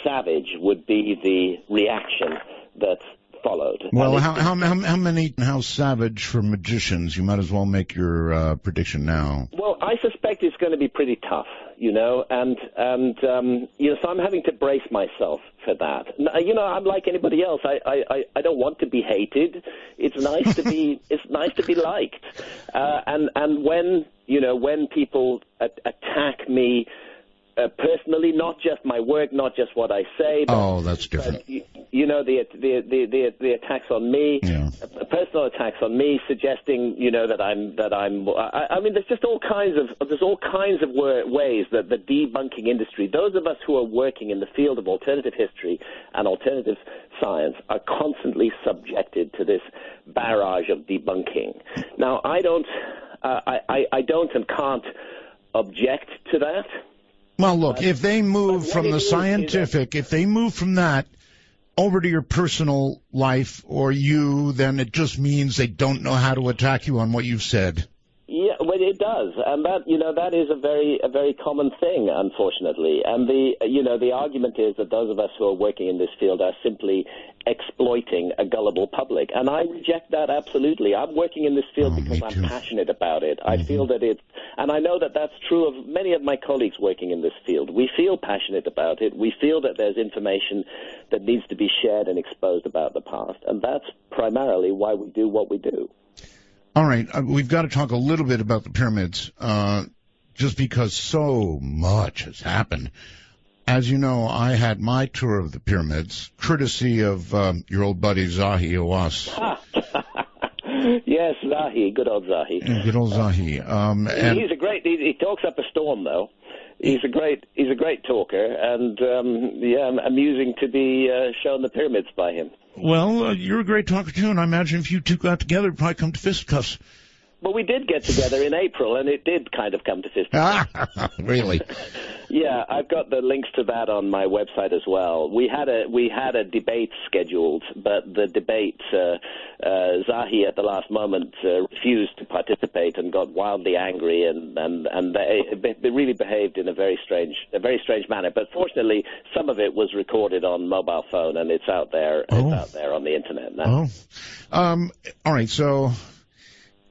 savage would be the reaction that followed. Well, how savage for magicians? You might as well make your prediction now. Well, I suspect it's going to be pretty tough, so I'm having to brace myself for that. I'm like anybody else. I don't want to be hated. It's nice to be liked. And when people attack me personally, not just my work, not just what I say. But, that's different. But, the attacks on me, personal attacks on me, suggesting that I'm. I mean, there's just all kinds of ways that the debunking industry, those of us who are working in the field of alternative history and alternative science, are constantly subjected to this barrage of debunking. Now, I don't and can't object to that. Well, look, if they move from the scientific, if they move from that over to your personal life or you, then it just means they don't know how to attack you on what you've said. Yeah, well, it does, and that is a very common thing, unfortunately. And the argument is that those of us who are working in this field are simply exploiting a gullible public, and I reject that absolutely. I'm working in this field because I'm passionate about it. I feel that and I know that that's true of many of my colleagues working in this field. We feel passionate about it. We feel that there's information that needs to be shared and exposed about the past, and that's primarily why we do what we do. All right, we've got to talk a little bit about the pyramids, just because so much has happened. As you know, I had my tour of the pyramids, courtesy of your old buddy Zahi Hawass. Yes, Zahi, good old Zahi. Good old Zahi. And he's a great. He talks up a storm, though. He's a great talker, and amusing to be shown the pyramids by him. Well, you're a great talker too, and I imagine if you two got together, it'd probably come to fisticuffs. But we did get together in April, and it did kind of come to fisticuffs. Really? Yeah, I've got the links to that on my website as well. We had a debate scheduled, but the debate, Zahi at the last moment refused to participate and got wildly angry, and they really behaved in a very strange manner. But fortunately, some of it was recorded on mobile phone, and it's out there. It's out there on the internet now. All right, so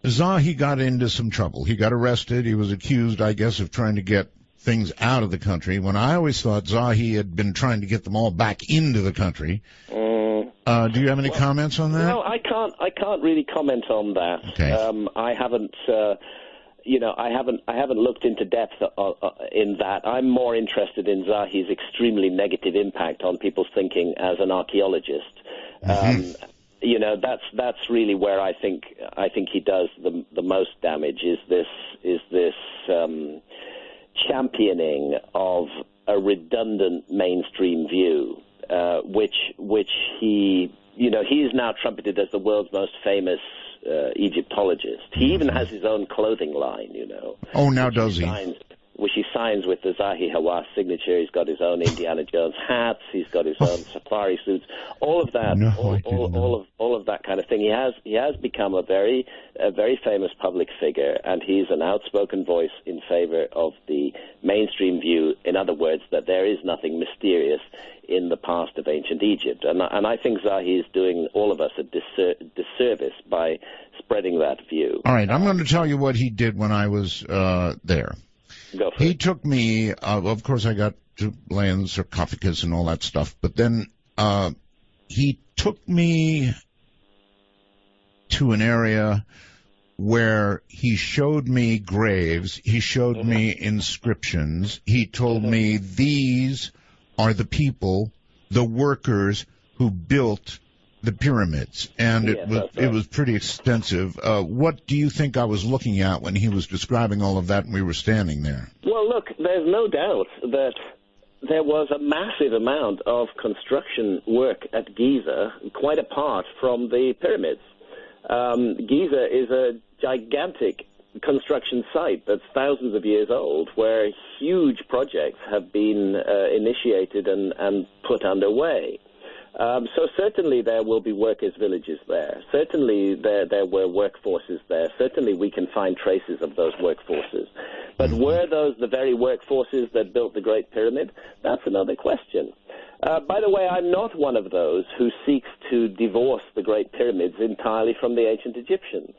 Zahi got into some trouble. He got arrested. He was accused, I guess, of trying to get things out of the country, when I always thought Zahi had been trying to get them all back into the country. Do you have any comments on that? No, I can't really comment on that. Okay. I haven't looked into depth in that. I'm more interested in Zahi's extremely negative impact on people's thinking as an archaeologist. That's really where I think he does the most damage. Is this championing of a redundant mainstream view, which he is now trumpeted as the world's most famous Egyptologist. He even has his own clothing line, Oh, now does he? Which he signs with the Zahi Hawass signature. He's got his own Indiana Jones hats. He's got his own safari suits. All of that, all of that kind of thing. He has become a very famous public figure, and he's an outspoken voice in favor of the mainstream view. In other words, that there is nothing mysterious in the past of ancient Egypt. And I think Zahi is doing all of us a disservice by spreading that view. All right, I'm going to tell you what he did when I was there. He took me, of course I got to lay in the sarcophagus and all that stuff, but then he took me to an area where he showed me graves, he showed me inscriptions, he told me these are the people, the workers who built the pyramids, and it was pretty extensive. What do you think I was looking at when he was describing all of that and we were standing there? Well, look, there's no doubt that there was a massive amount of construction work at Giza, quite apart from the pyramids. Giza is a gigantic construction site that's thousands of years old, where huge projects have been initiated and put underway. So certainly there will be workers' villages there. Certainly there were workforces there. Certainly we can find traces of those workforces. But were those the very workforces that built the Great Pyramid? That's another question. By the way, I'm not one of those who seeks to divorce the Great Pyramids entirely from the ancient Egyptians.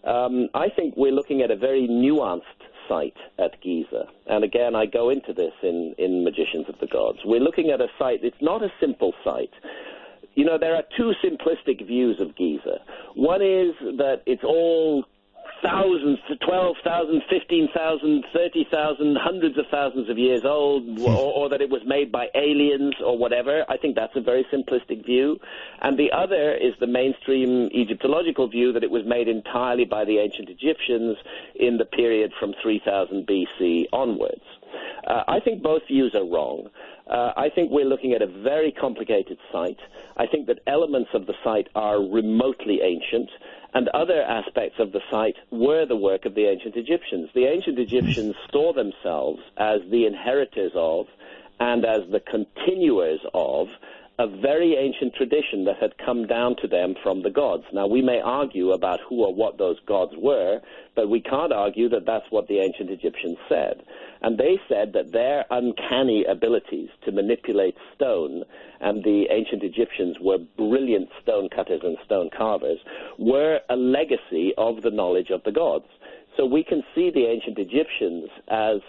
I think we're looking at a very nuanced site at Giza. And again, I go into this in Magicians of the Gods. We're looking at a site, it's not a simple site. There are two simplistic views of Giza. One is that it's all thousands, 12,000, 15,000, 30,000, hundreds of thousands of years old, or that it was made by aliens or whatever. I think that's a very simplistic view. And the other is the mainstream Egyptological view that it was made entirely by the ancient Egyptians in the period from 3000 BC onwards. I think both views are wrong. I think we're looking at a very complicated site. I think that elements of the site are remotely ancient, and other aspects of the site were the work of the ancient Egyptians. The ancient Egyptians saw themselves as the inheritors of and as the continuers of a very ancient tradition that had come down to them from the gods. Now, we may argue about who or what those gods were, but we can't argue that that's what the ancient Egyptians said. And they said that their uncanny abilities to manipulate stone, and the ancient Egyptians were brilliant stone cutters and stone carvers, were a legacy of the knowledge of the gods. So we can see the ancient Egyptians as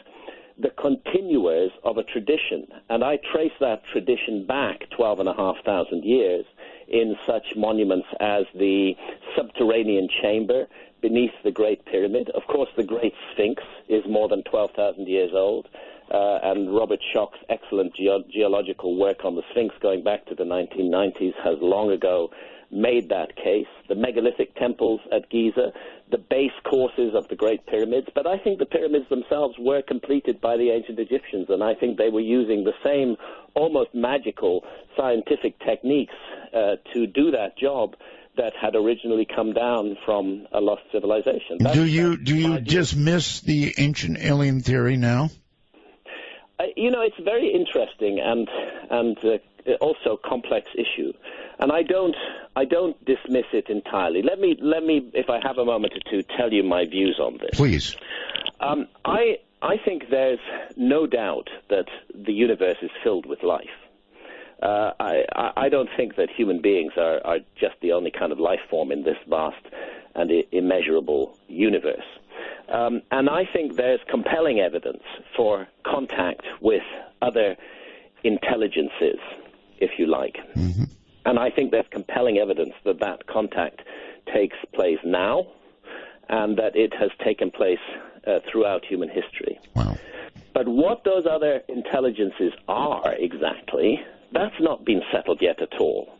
the continuers of a tradition, and I trace that tradition back 12,500 years in such monuments as the subterranean chamber beneath the Great Pyramid. Of course, the Great Sphinx is more than 12,000 years old, and Robert Schoch's excellent geological work on the Sphinx going back to the 1990s has long ago made that case. The megalithic temples at Giza, the base courses of the Great Pyramids, but I think the pyramids themselves were completed by the ancient Egyptians, and I think they were using the same almost magical scientific techniques to do that job that had originally come down from a lost civilization. Do you dismiss the ancient alien theory now? It's very interesting and also complex issue, and I don't dismiss it entirely. Let me, if I have a moment or two, tell you my views on this. Please. I think there's no doubt that the universe is filled with life. I don't think that human beings are just the only kind of life form in this vast and immeasurable universe. And I think there's compelling evidence for contact with other intelligences, if you like. Mm-hmm. And I think there's compelling evidence that that contact takes place now and that it has taken place throughout human history. Wow. But what those other intelligences are exactly, that's not been settled yet at all.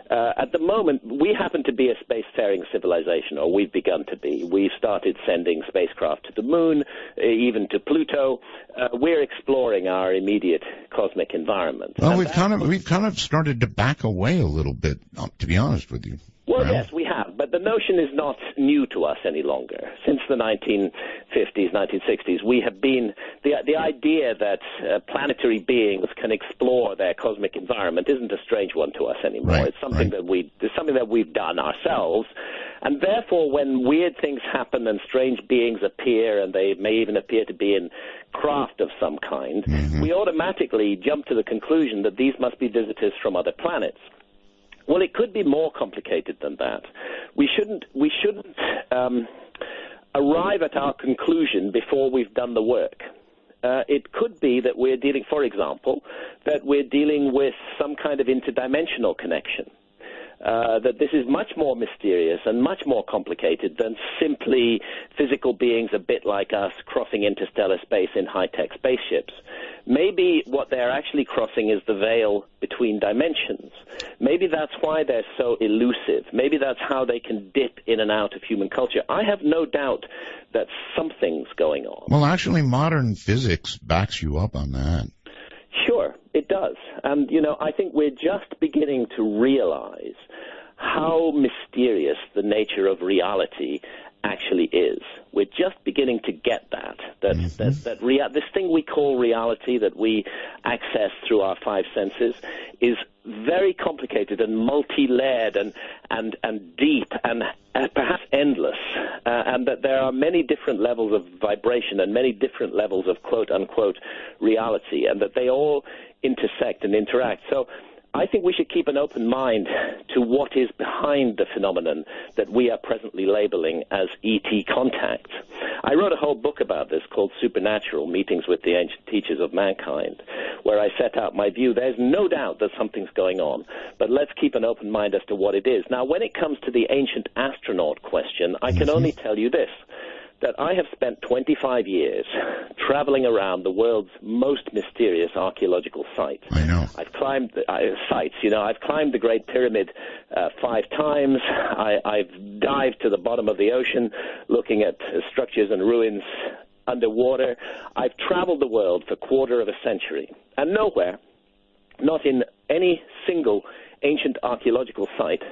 At the moment, we happen to be a spacefaring civilization, or we've begun to be. We've started sending spacecraft to the moon, even to Pluto. We're exploring our immediate cosmic environment. Well, we've kind of started to back away a little bit, to be honest with you. Well, yes, we have, but the notion is not new to us any longer. Since the 1950s, 1960s, we have been the idea that planetary beings can explore their cosmic environment isn't a strange one to us anymore. Right, it's something that we've done ourselves, and therefore, when weird things happen and strange beings appear, and they may even appear to be in craft of some kind, we automatically jump to the conclusion that these must be visitors from other planets. Well, it could be more complicated than that. We shouldn't arrive at our conclusion before we've done the work. It could be that we're dealing, for example, that we're dealing with some kind of interdimensional connection. That this is much more mysterious and much more complicated than simply physical beings a bit like us crossing interstellar space in high-tech spaceships. Maybe what they're actually crossing is the veil between dimensions. Maybe that's why they're so elusive. Maybe that's how they can dip in and out of human culture. I have no doubt that something's going on. Well, actually, modern physics backs you up on that. Sure, it does. And, I think we're just beginning to realize how mysterious the nature of reality actually is. We're just beginning to get this thing we call reality that we access through our five senses is very complicated and multi-layered and deep and perhaps endless, and that there are many different levels of vibration and many different levels of quote-unquote reality, and that they all intersect and interact. So I think we should keep an open mind to what is behind the phenomenon that we are presently labeling as ET contact. I wrote a whole book about this called Supernatural, Meetings with the Ancient Teachers of Mankind, where I set out my view. There's no doubt that something's going on, but let's keep an open mind as to what it is. Now, when it comes to the ancient astronaut question, I can only tell you this, that I have spent 25 years traveling around the world's most mysterious archaeological sites. I know. I've climbed sites. I've climbed the Great Pyramid 5 times. I've dived to the bottom of the ocean, looking at structures and ruins underwater. I've traveled the world for a quarter of a century, and nowhere, not in any single ancient archaeological site,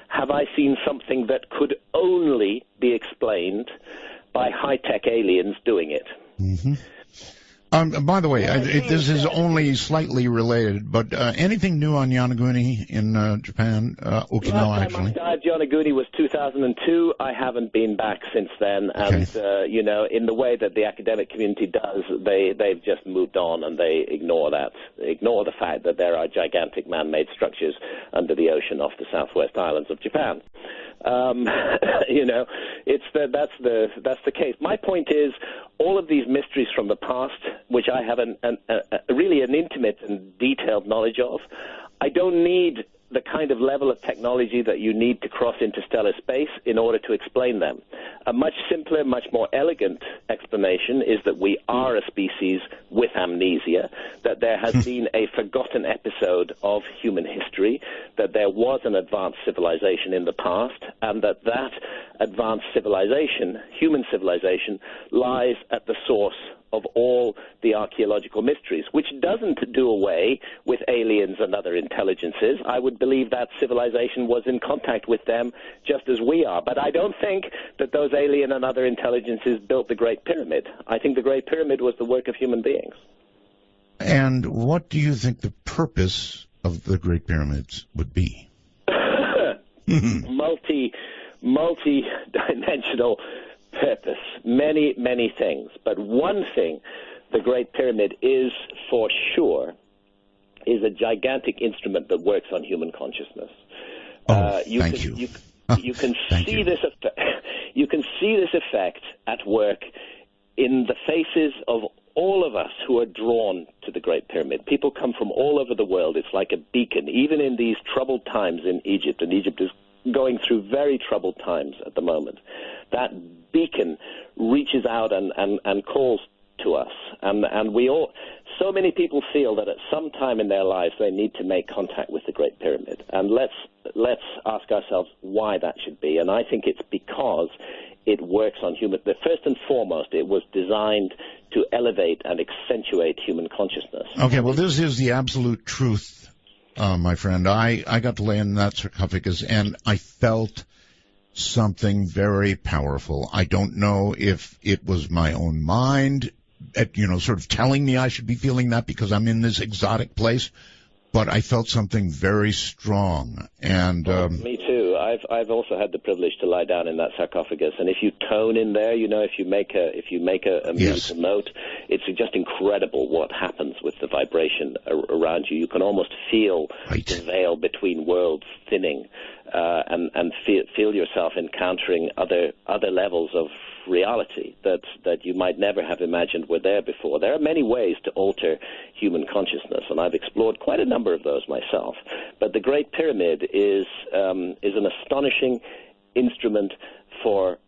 have I seen something that could only be explained by high-tech aliens doing it. Mm-hmm. By the way, this is only slightly related, but anything new on Yonaguni in Japan? Okinawa, actually. Last time I dived Yonaguni was 2002. I haven't been back since then, and in the way that the academic community does, they've just moved on and they ignore the fact that there are gigantic man-made structures under the ocean off the southwest islands of Japan. That's the case. My point is, all of these mysteries from the past, which I have really an intimate and detailed knowledge of, I don't need the kind of level of technology that you need to cross interstellar space in order to explain them. A much simpler, much more elegant explanation is that we are a species with amnesia, that there has been a forgotten episode of human history, that there was an advanced civilization in the past, and that advanced civilization, human civilization, lies at the source of all the archaeological mysteries, which doesn't do away with aliens and other intelligences. I would believe that civilization was in contact with them just as we are. But I don't think that those alien and other intelligences built the Great Pyramid. I think the Great Pyramid was the work of human beings. And what do you think the purpose of the Great Pyramids would be? Multi-dimensional purpose, many things. But one thing the Great Pyramid is for sure is a gigantic instrument that works on human consciousness. You can see this effect at work in the faces of all of us who are drawn to the Great Pyramid. People come from all over the world. It's like a beacon, even in these troubled times in Egypt, and Egypt is going through very troubled times at the moment. That beacon reaches out and calls to us, and we all, so many people feel that at some time in their lives they need to make contact with the Great Pyramid. And let's ask ourselves why that should be. And I think it's because it works on human. First and foremost, it was designed to elevate and accentuate human consciousness. Okay, well, this is the absolute truth, my friend. I got to lay in that sarcophagus, and I felt something very powerful. I don't know if it was my own mind, sort of telling me I should be feeling that because I'm in this exotic place, but I felt something very strong. And me too. I've also had the privilege to lie down in that sarcophagus, and if you tone in there, if you make a musical note, it's just incredible what happens with the vibration around you. You can almost feel the veil between worlds thinning, and feel yourself encountering other levels of reality that you might never have imagined were there before. There are many ways to alter human consciousness, and I've explored quite a number of those myself. But the Great Pyramid is an astonishing instrument for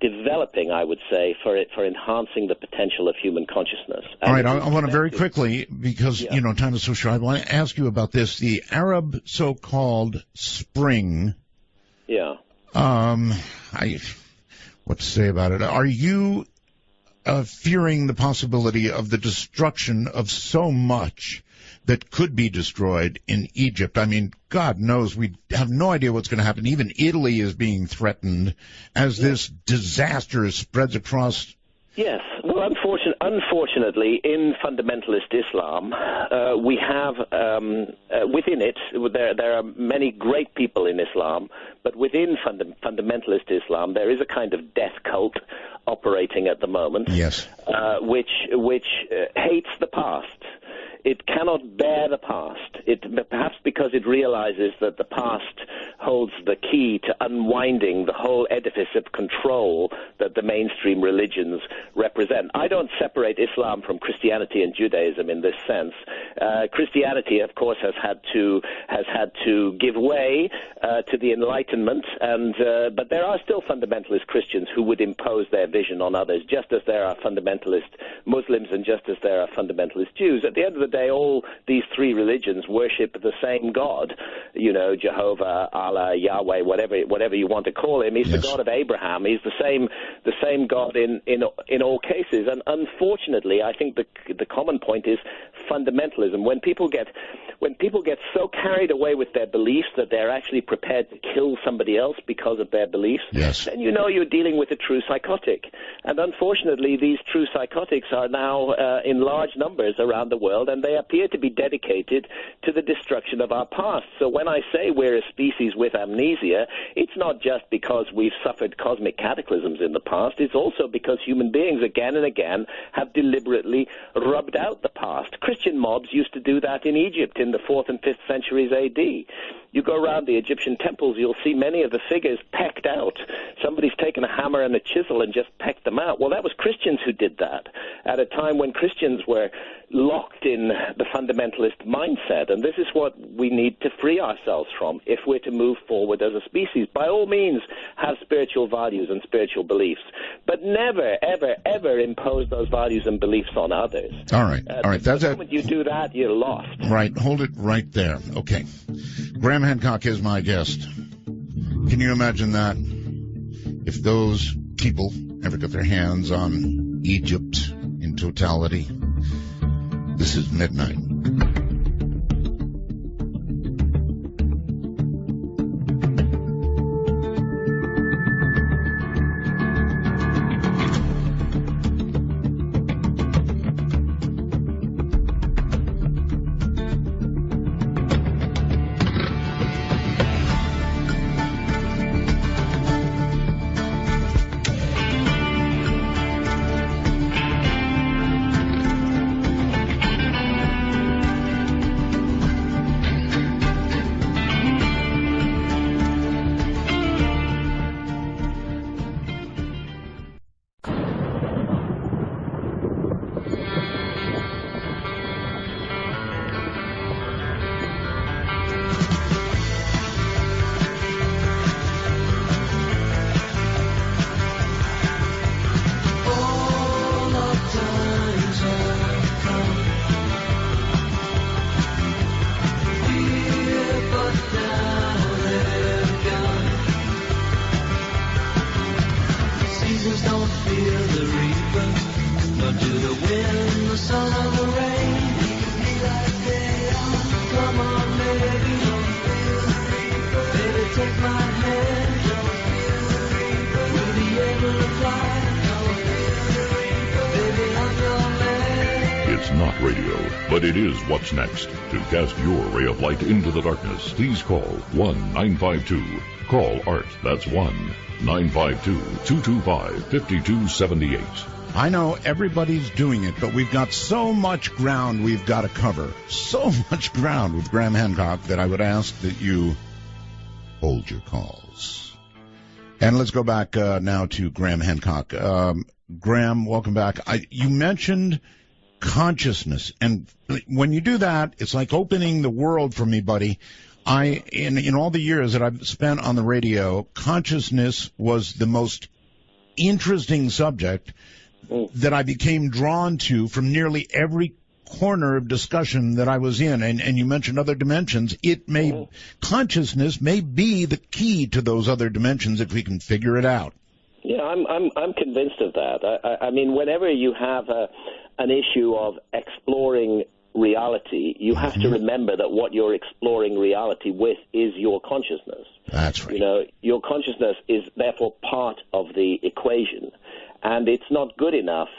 developing, I would say, for enhancing the potential of human consciousness. All right, I want to very quickly, because, time is so short, I want to ask you about this. The Arab so-called Spring. Yeah. What to say about it? Are you fearing the possibility of the destruction of so much that could be destroyed in Egypt? I mean, God knows we have no idea what's going to happen. Even Italy is being threatened as this disaster spreads across. Yes. Well, unfortunately, in fundamentalist Islam, we have within it, there are many great people in Islam, but within fundamentalist Islam, there is a kind of death cult operating at the moment, yes, which hates the past. It cannot bear the past, perhaps because it realizes that the past holds the key to unwinding the whole edifice of control that the mainstream religions represent. I don't separate Islam from Christianity and Judaism in this sense. Christianity, of course, has had to give way to the Enlightenment, but there are still fundamentalist Christians who would impose their vision on others, just as there are fundamentalist Muslims and just as there are fundamentalist Jews. At the end of the day, all these three religions worship the same God, Jehovah, Allah, Yahweh, whatever you want to call him. He's the God of Abraham. He's the same God in all cases. And unfortunately, I think the common point is fundamentalism. When people get so carried away with their beliefs that they're actually prepared to kill somebody else because of their beliefs, then you're dealing with a true psychotic. And unfortunately, these true psychotics are now in large numbers around the world, and they appear to be dedicated to the destruction of our past. So when I say we're a species with amnesia, it's not just because we've suffered cosmic cataclysms in the past. It's also because human beings again and again have deliberately rubbed out the past. Christian mobs used to do that in Egypt in the 4th and 5th centuries A.D. You go around the Egyptian temples, you'll see many of the figures pecked out. Somebody's taken a hammer and a chisel and just pecked them out. Well, that was Christians who did that at a time when Christians were locked in the fundamentalist mindset. And this is what we need to free ourselves from if we're to move forward as a species. By all means, have spiritual values and spiritual beliefs, but never, ever, ever impose those values and beliefs on others. All right. The moment you do that, you're lost. Right. Hold it right there. Okay. Graham Hancock is my guest. Can you imagine that? If those people ever got their hands on Egypt in totality. This is Midnight. But it is what's next. To cast your ray of light into the darkness, please call 1-952. Call ART. That's 1-952-225-5278. I know everybody's doing it, but we've got so much ground we've got to cover. So much ground with Graham Hancock that I would ask that you hold your calls. And let's go back now to Graham Hancock. Graham, welcome back. You mentioned consciousness, and when you do that, it's like opening the world for me, buddy. In all the years that I've spent on the radio, consciousness was the most interesting subject that I became drawn to from nearly every corner of discussion that I was in. And you mentioned other dimensions. Consciousness may be the key to those other dimensions if we can figure it out. Yeah, I'm convinced of that. I mean, whenever you have an issue of exploring reality, you have to remember that what you're exploring reality with is your consciousness. That's right. You know, your consciousness is therefore part of the equation, and it's not good enough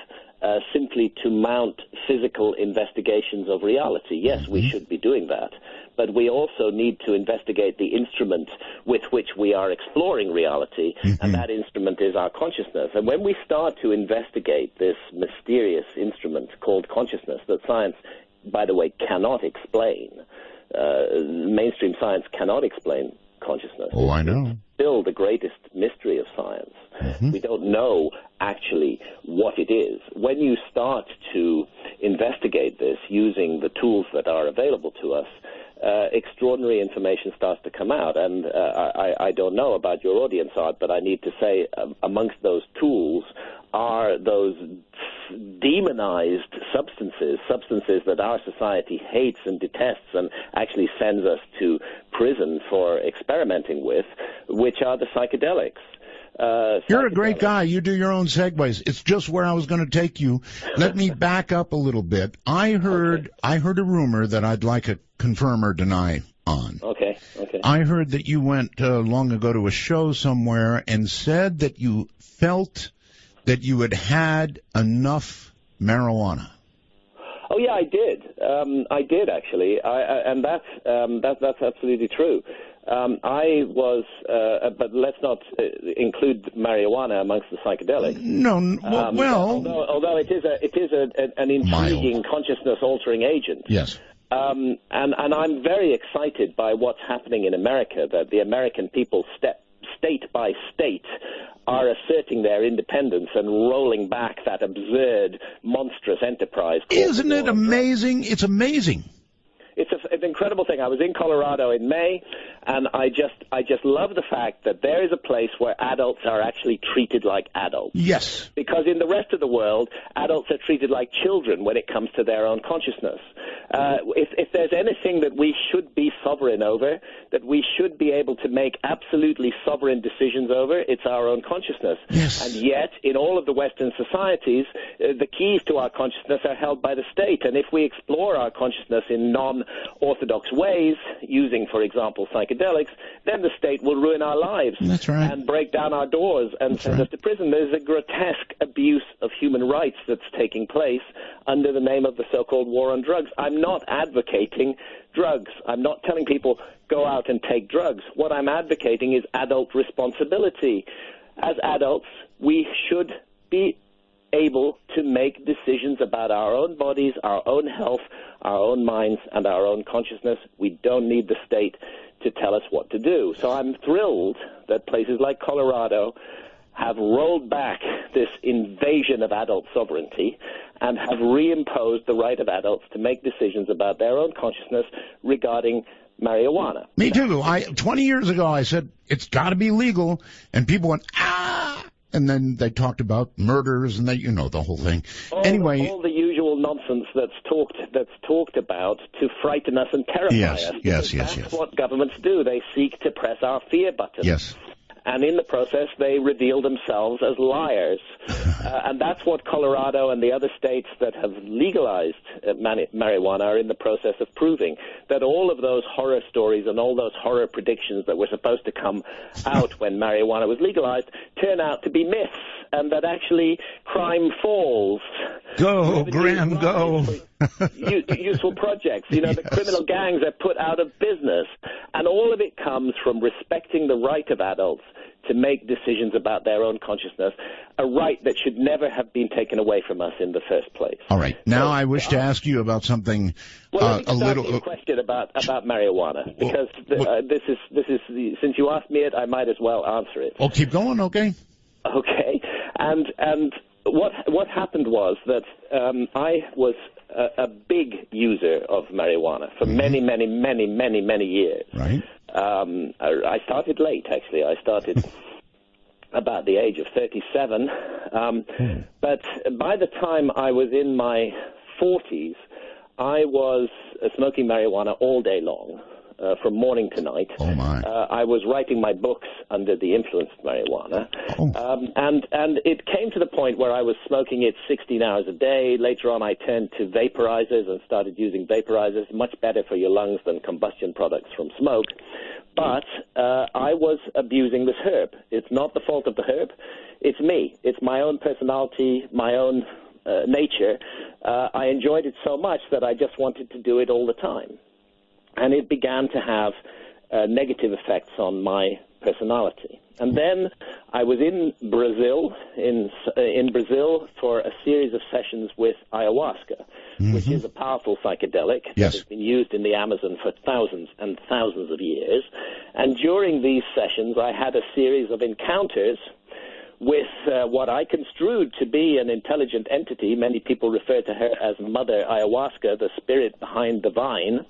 simply to mount physical investigations of reality. Yes, we should be doing that, but we also need to investigate the instrument with which we are exploring reality, and that instrument is our consciousness. And when we start to investigate this mysterious instrument called consciousness that science, by the way, cannot explain, mainstream science cannot explain consciousness. Oh, I know. It's still the greatest mystery of science. We don't know actually what it is. When you start to investigate this using the tools that are available to us, extraordinary information starts to come out. And I don't know about your audience, Art, but I need to say amongst those tools are those demonized substances that our society hates and detests and actually sends us to prison for experimenting with, which are the psychedelics. You're a great guy. You do your own segues. It's just where I was going to take you. Let me back up a little bit. I heard a rumor that I'd like to confirm or deny on. Okay. I heard that you went long ago to a show somewhere and said that you felt that you had enough marijuana. Oh yeah, I did. I did actually, and that's absolutely true. I was, but let's not include marijuana amongst the psychedelics. No, well, although it is an intriguing consciousness-altering agent. Yes. And I'm very excited by what's happening in America. That the American people, state by state, are asserting their independence and rolling back that absurd, monstrous enterprise. Isn't it amazing? It's amazing. It's an incredible thing. I was in Colorado in May, and I just love the fact that there is a place where adults are actually treated like adults. Yes. Because in the rest of the world, adults are treated like children when it comes to their own consciousness. If there's anything that we should be sovereign over, that we should be able to make absolutely sovereign decisions over, it's our own consciousness. Yes. And yet, in all of the Western societies, the keys to our consciousness are held by the state. And if we explore our consciousness in non-orthodox ways, using, for example, psychedelics, then the state will ruin our lives. That's right. And break down our doors and send us to prison. There's a grotesque abuse of human rights that's taking place under the name of the so-called war on drugs. I'm not advocating drugs. I'm not telling people go out and take drugs. What I'm advocating is adult responsibility. As adults, we should be able to make decisions about our own bodies, our own health, our own minds, and our own consciousness. We don't need the state to tell us what to do. So I'm thrilled that places like Colorado have rolled back this invasion of adult sovereignty and have reimposed the right of adults to make decisions about their own consciousness regarding marijuana. Me too. 20 years ago, I said, it's got to be legal, and people went, ah! And then they talked about murders, and the whole thing. All the usual nonsense that's talked about to frighten us and terrify us. Yes. That's what governments do. They seek to press our fear button. Yes. And in the process, they reveal themselves as liars. And that's what Colorado and the other states that have legalized marijuana are in the process of proving, that all of those horror stories and all those horror predictions that were supposed to come out when marijuana was legalized turn out to be myths, and that actually crime falls. Go, Graham, go. Useful projects. The criminal gangs are put out of business. And all of it comes from respecting the right of adults to make decisions about their own consciousness, a right that should never have been taken away from us in the first place. All right. Now I wish to ask you about something ask you a question about marijuana, because this is since you asked me it, I might as well answer it. Oh, keep going, okay? Okay. And what happened was that I was a big user of marijuana for many years. Right. I started late, actually. I started about the age of 37. But by the time I was in my 40s, I was smoking marijuana all day long. From morning to night. Oh, my. I was writing my books under the influence of marijuana. Oh. And it came to the point where I was smoking it 16 hours a day. Later on, I turned to vaporizers and started using vaporizers, much better for your lungs than combustion products from smoke. But I was abusing this herb. It's not the fault of the herb. It's me. It's my own personality, my own nature. I enjoyed it so much that I just wanted to do it all the time. And it began to have negative effects on my personality. And then I was in Brazil, in Brazil for a series of sessions with ayahuasca, which is a powerful psychedelic that has been used in the Amazon for thousands and thousands of years. And during these sessions, I had a series of encounters with what I construed to be an intelligent entity. Many people refer to her as Mother Ayahuasca, the spirit behind the vine.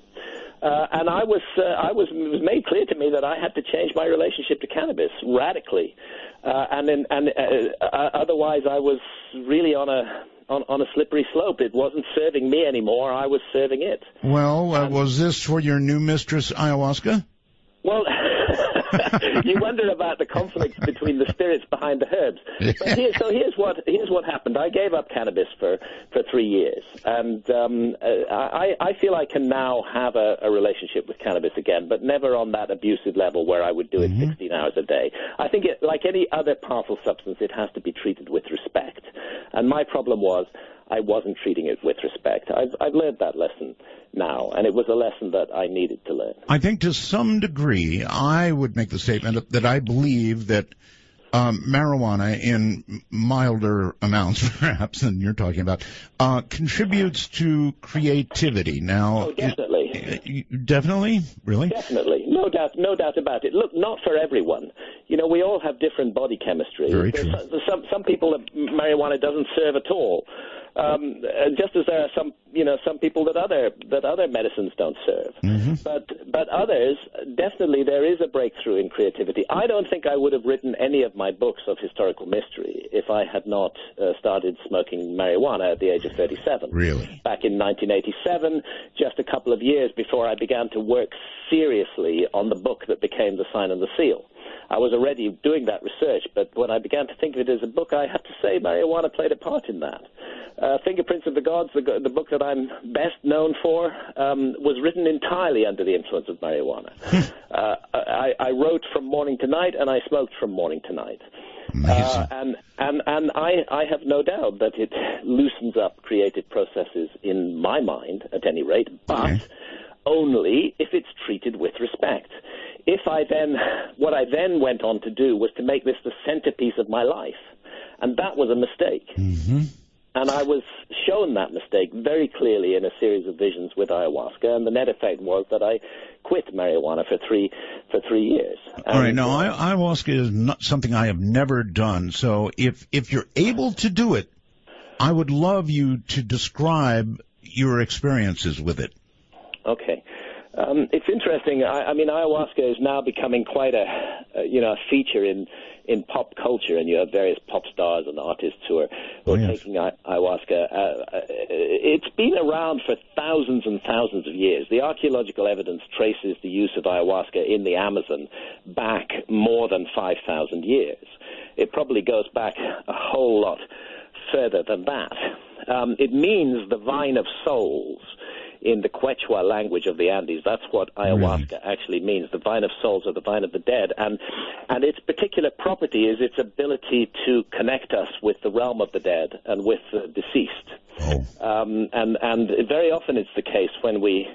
And it was made clear to me that I had to change my relationship to cannabis radically, otherwise I was really on a slippery slope. It wasn't serving me anymore; I was serving it. Well, was this for your new mistress, ayahuasca? Well, you wonder about the conflicts between the spirits behind the herbs. But here's what happened. I gave up cannabis for 3 years, and I feel I can now have a relationship with cannabis again, but never on that abusive level where I would do it 16 hours a day. I think like any other powerful substance, it has to be treated with respect. And my problem was I wasn't treating it with respect. I've learned that lesson now, and it was a lesson that I needed to learn. I think to some degree, I would make the statement that I believe that marijuana, in milder amounts perhaps than you're talking about, contributes to creativity. Now, definitely. Definitely? Really? Definitely. No doubt about it. Look, not for everyone. We all have different body chemistry. Very true. Some people, marijuana doesn't serve at all. Just as there are some people that other medicines don't serve. Mm-hmm. But others, definitely there is a breakthrough in creativity. I don't think I would have written any of my books of historical mystery if I had not started smoking marijuana at the age of 37. Really? Back in 1987, just a couple of years before I began to work seriously on the book that became The Sign and the Seal. I was already doing that research, but when I began to think of it as a book, I have to say marijuana played a part in that. Fingerprints of the Gods, the book that I'm best known for, was written entirely under the influence of marijuana. I wrote from morning to night, and I smoked from morning to night. And I have no doubt that it loosens up creative processes in my mind, at any rate, but only if it's treated with respect. What I then went on to do was to make this the centerpiece of my life, and that was a mistake. Mm-hmm. And I was shown that mistake very clearly in a series of visions with ayahuasca, and the net effect was that I quit marijuana for three years. All right, now ayahuasca is not something I have never done, so if you're able to do it, I would love you to describe your experiences with it. Okay. It's interesting. I mean, ayahuasca is now becoming quite a feature in pop culture, and you have various pop stars and artists who are taking ayahuasca. It's been around for thousands and thousands of years. The archaeological evidence traces the use of ayahuasca in the Amazon back more than 5,000 years. It probably goes back a whole lot further than that. It means the vine of souls. In the Quechua language of the Andes, that's what ayahuasca actually means, the vine of souls or the vine of the dead. And its particular property is its ability to connect us with the realm of the dead and with the deceased. And very often it's the case when we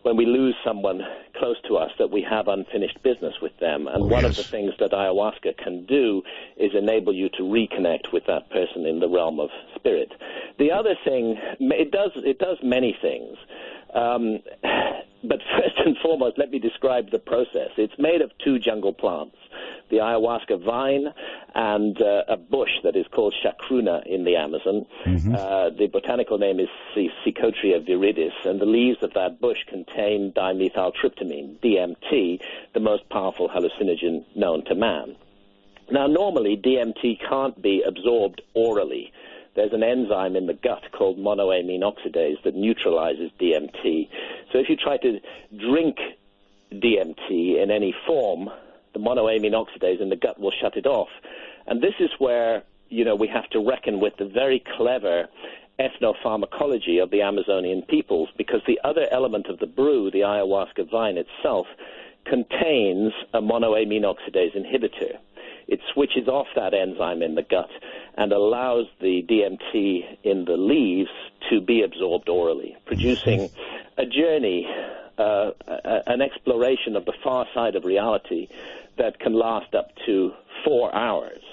lose someone close to us that we have unfinished business with them. And one of the things that ayahuasca can do is enable you to reconnect with that person in the realm of spirit. The other thing, it does many things. But first and foremost, let me describe the process. It's made of two jungle plants, the ayahuasca vine and a bush that is called chacruna in the Amazon. Mm-hmm. The botanical name is Psychotria viridis, and the leaves of that bush contain dimethyltryptamine, DMT, the most powerful hallucinogen known to man. Now, normally, DMT can't be absorbed orally. There's an enzyme in the gut called monoamine oxidase that neutralizes DMT. So if you try to drink DMT in any form, the monoamine oxidase in the gut will shut it off. And this is where, we have to reckon with the very clever ethnopharmacology of the Amazonian peoples, because the other element of the brew, the ayahuasca vine itself, contains a monoamine oxidase inhibitor. It switches off that enzyme in the gut and allows the DMT in the leaves to be absorbed orally, producing a journey, an exploration of the far side of reality that can last up to 4 hours.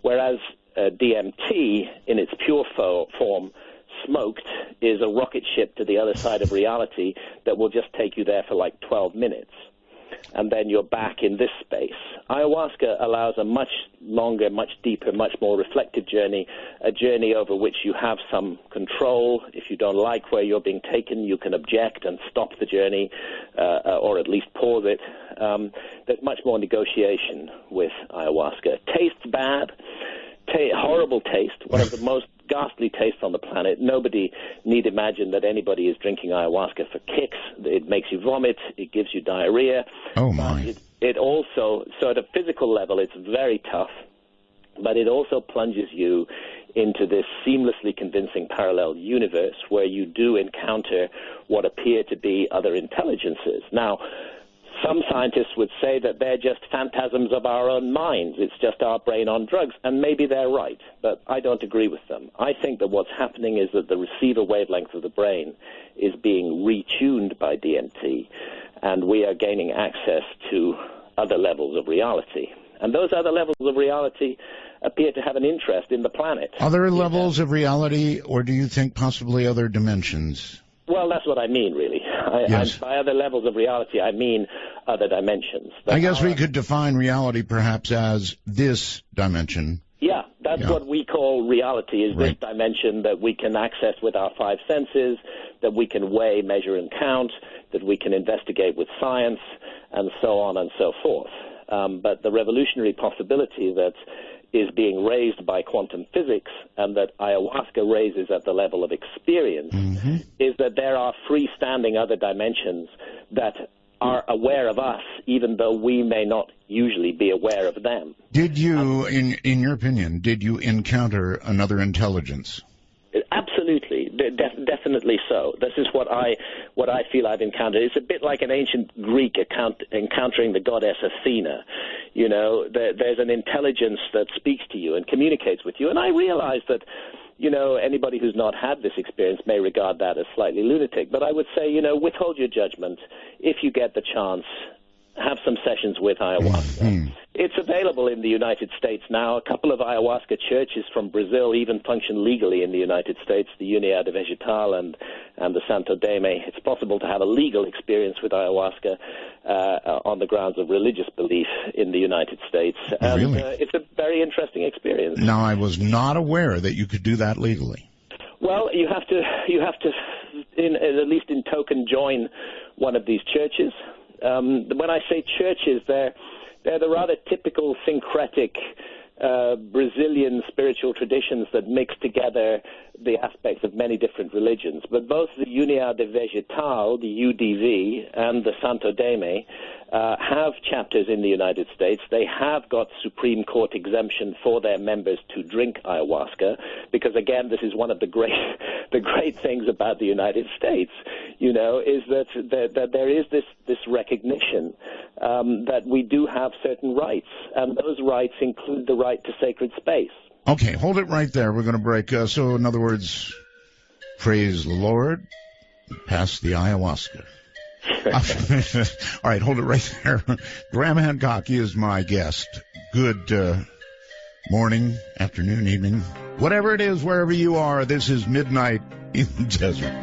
Whereas DMT, in its pure form, smoked, is a rocket ship to the other side of reality that will just take you there for like 12 minutes. And then you're back in this space. Ayahuasca allows a much longer, much deeper, much more reflective journey, a journey over which you have some control. If you don't like where you're being taken, you can object and stop the journey, or at least pause it. There's much more negotiation with ayahuasca. Tastes bad, horrible taste, one of the most ghastly tastes on the planet. Nobody need imagine that anybody is drinking ayahuasca for kicks. It makes you vomit. It gives you diarrhea. Oh, my. It also, so at a physical level, it's very tough, but it also plunges you into this seamlessly convincing parallel universe where you do encounter what appear to be other intelligences. Now, some scientists would say that they're just phantasms of our own minds. It's just our brain on drugs, and maybe they're right, but I don't agree with them. I think that what's happening is that the receiver wavelength of the brain is being retuned by DMT, and we are gaining access to other levels of reality. And those other levels of reality appear to have an interest in the planet. Other levels of reality, or do you think possibly other dimensions? Well, that's what I mean, really. By other levels of reality, I mean other dimensions. I guess we could define reality perhaps as this dimension. Yeah, That's what we call reality, is this dimension that we can access with our five senses, that we can weigh, measure, and count, that we can investigate with science, and so on and so forth. But the revolutionary possibility that is being raised by quantum physics and that ayahuasca raises at the level of experience is that there are freestanding other dimensions that are aware of us, even though we may not usually be aware of them. Did you, in your opinion, did you encounter another intelligence? Absolutely, definitely so. This is what I feel I've encountered. It's a bit like an ancient Greek encountering the goddess Athena. You know, there's an intelligence that speaks to you and communicates with you. And I realize that, you know, anybody who's not had this experience may regard that as slightly lunatic. But I would say, you know, withhold your judgment. If you get the chance, have some sessions with ayahuasca. It's available in the United States now. A couple of ayahuasca churches from Brazil even function legally in the United States, the Unidad Vegetal and the Santo Daime. It's possible to have a legal experience with ayahuasca on the grounds of religious belief in the United States. And Really? It's a very interesting experience. Now, I was not aware that you could do that legally. Well, you have to, at least in token, join one of these churches. When I say churches, they're the rather typical syncretic Brazilian spiritual traditions that mix together the aspects of many different religions. But both the Unidad Vegetal, the UDV, and the Santo Daime have chapters in the United States. They have got Supreme Court exemption for their members to drink ayahuasca, because again, this is one of the great things about the United States, you know, is that there is this recognition that we do have certain rights, and those rights include the right to sacred space. Okay, hold it right there. We're going to break. So, in other words, praise the Lord, pass the ayahuasca. All right, hold it right there. Graham Hancock is my guest. Good morning, afternoon, evening, whatever it is, wherever you are. This is Midnight in the Desert.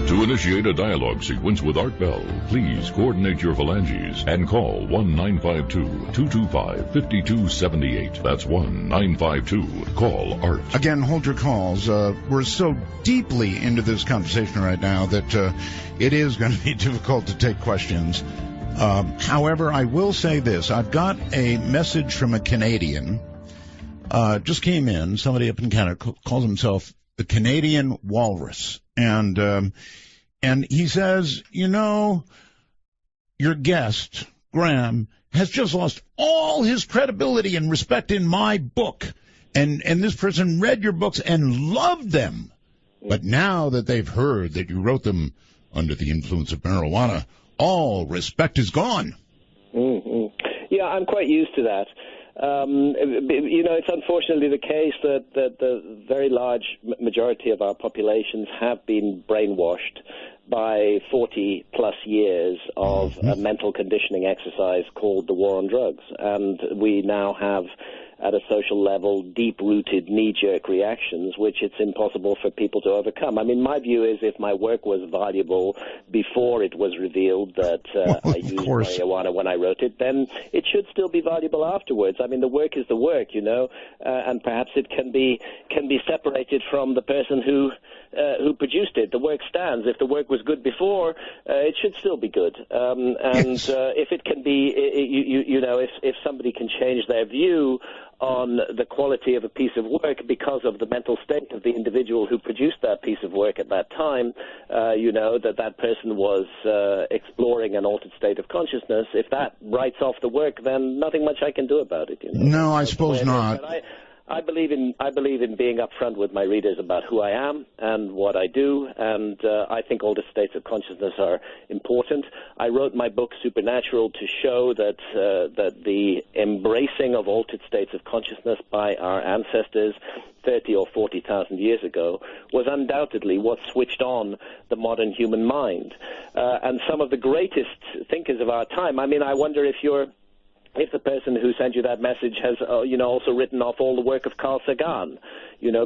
To initiate a dialogue sequence with Art Bell, please coordinate your phalanges and call 1-952-225-5278. That's 1-952-CALL-ART. Again, hold your calls. We're so deeply into this conversation right now that it is going to be difficult to take questions. However, I will say this. I've got a message from a Canadian. Just came in. Somebody up in Canada calls himself the Canadian Walrus. And he says, you know, your guest, Graham, has just lost all his credibility and respect in my book. And this person read your books and loved them. But now that they've heard that you wrote them under the influence of marijuana, all respect is gone. Mm-hmm. Yeah, I'm quite used to that. You know, it's unfortunately the case that the very large majority of our populations have been brainwashed by 40-plus years of a mental conditioning exercise called the war on drugs. And we now have at a social level, deep-rooted, knee-jerk reactions, which it's impossible for people to overcome. I mean, my view is if my work was valuable before it was revealed that I used marijuana when I wrote it, then it should still be valuable afterwards. I mean, the work is the work, and perhaps it can be separated from the person who produced it. The work stands. If the work was good before, it should still be good. If it can be, if somebody can change their view on the quality of a piece of work because of the mental state of the individual who produced that piece of work at that time, that person was exploring an altered state of consciousness. If that writes off the work, then nothing much I can do about it. No, I suppose not. I believe in being upfront with my readers about who I am and what I do, and I think altered states of consciousness are important. I wrote my book Supernatural to show that the embracing of altered states of consciousness by our ancestors 30 or 40,000 years ago was undoubtedly what switched on the modern human mind. And some of the greatest thinkers of our time, I mean, I wonder if the person who sent you that message has, also written off all the work of Carl Sagan,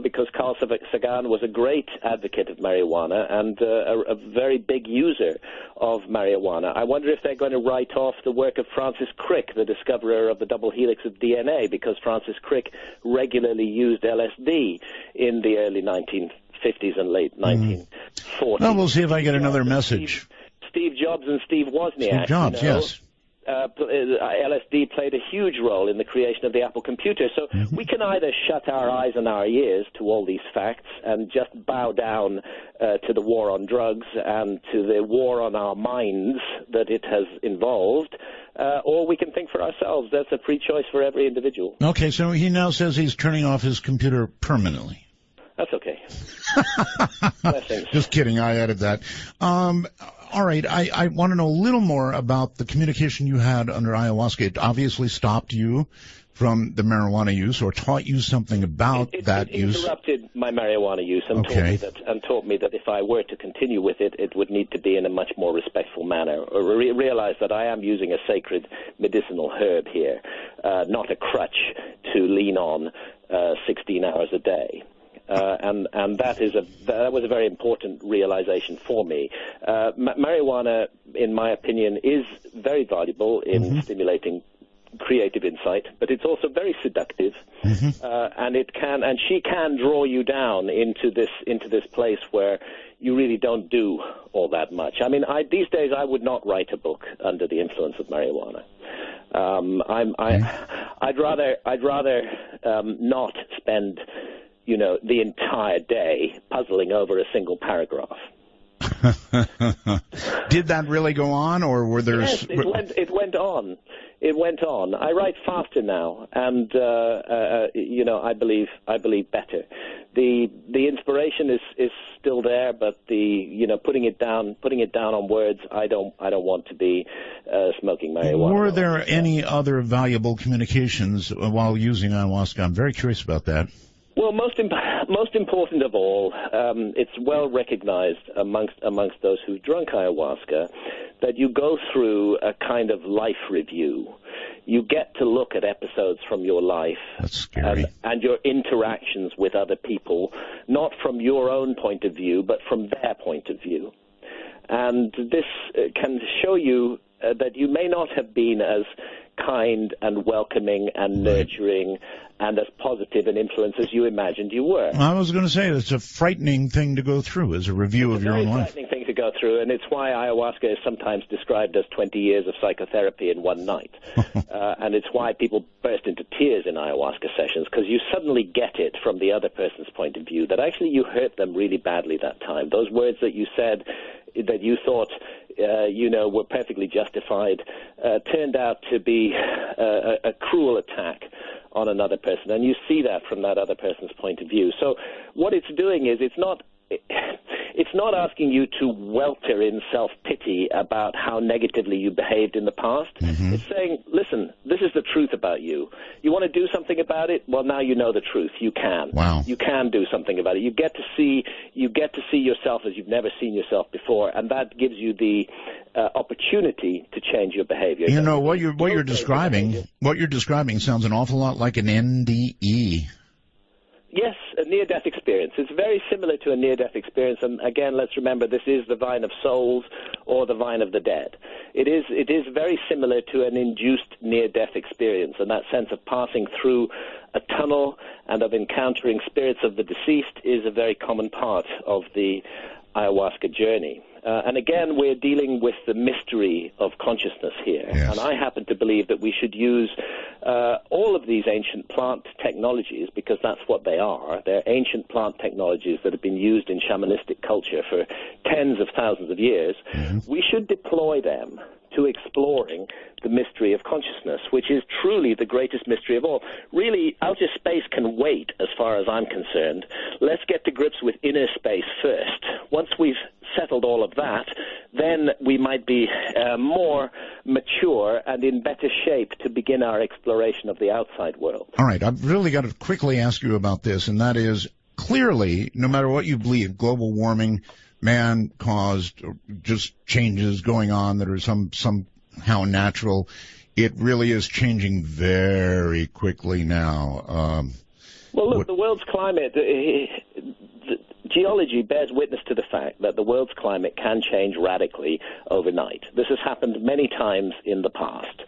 because Carl Sagan was a great advocate of marijuana and a very big user of marijuana. I wonder if they're going to write off the work of Francis Crick, the discoverer of the double helix of DNA, because Francis Crick regularly used LSD in the early 1950s and late 1940s. Well, we'll see if I get another message. Steve Jobs and Steve Wozniak. Steve Jobs, yes. LSD played a huge role in the creation of the Apple computer. So we can either shut our eyes and our ears to all these facts and just bow down to the war on drugs and to the war on our minds that it has involved, or we can think for ourselves. That's a free choice for every individual. Okay, so he now says he's turning off his computer permanently. That's okay. Just kidding, I added that. All right, I want to know a little more about the communication you had under ayahuasca. It obviously stopped you from the marijuana use or taught you something about that use. It interrupted my marijuana use and taught me that if I were to continue with it, it would need to be in a much more respectful manner. Or realize that I am using a sacred medicinal herb here, not a crutch to lean on 16 hours a day. And that was a very important realization for me. Marijuana, in my opinion, is very valuable in stimulating creative insight, but it's also very seductive, and she can draw you down into this place where you really don't do all that much. I mean, these days I would not write a book under the influence of marijuana. I'd rather not spend the entire day puzzling over a single paragraph. Did that really go on, or were there? Yes, it went on. It went on. I write faster now, and I believe better. The inspiration is still there, but putting it down on words, I don't want to be smoking marijuana. Were there any other valuable communications while using ayahuasca? I'm very curious about that. Well, most important of all, it's well recognized amongst those who've drunk ayahuasca that you go through a kind of life review. You get to look at episodes from your life. That's scary. And your interactions with other people, not from your own point of view, but from their point of view. And this can show you that you may not have been as kind and welcoming and nurturing and as positive an influence as you imagined you were. I was going to say, it's a frightening thing to go through as a review of your own life. It's a frightening thing to go through, and it's why ayahuasca is sometimes described as 20 years of psychotherapy in one night. And it's why people burst into tears in ayahuasca sessions, because you suddenly get it from the other person's point of view, that actually you hurt them really badly that time. Those words that you said that you thought were perfectly justified turned out to be a cruel attack on another person, and you see that from that other person's point of view. So what it's doing is it's not asking you to welter in self-pity about how negatively you behaved in the past. It's saying, listen, this is the truth about you. You want to do something about it? Well, now you know the truth. You can. Wow. You can do something about it. You get to see yourself as you've never seen yourself before, and that gives you the opportunity to change your behavior. You know, what you're describing sounds an awful lot like an NDE. Yes, a near-death experience. It's very similar to a near-death experience, and again, let's remember this is the vine of souls or the vine of the dead. It is very similar to an induced near-death experience, and that sense of passing through a tunnel and of encountering spirits of the deceased is a very common part of the ayahuasca journey. And again, we're dealing with the mystery of consciousness here. Yes. And I happen to believe that we should use all of these ancient plant technologies, because that's what they are. They're ancient plant technologies that have been used in shamanistic culture for tens of thousands of years. Mm-hmm. We should deploy them to exploring the mystery of consciousness, which is truly the greatest mystery of all. Really, outer space can wait as far as I'm concerned. Let's get to grips with inner space first. Once we've settled all of that, then we might be more mature and in better shape to begin our exploration of the outside world. All right, I've really got to quickly ask you about this, and that is, clearly, no matter what you believe, global warming, man-caused, just changes going on that are somehow natural. It really is changing very quickly now. Well, look, the world's climate, geology bears witness to the fact that the world's climate can change radically overnight. This has happened many times in the past.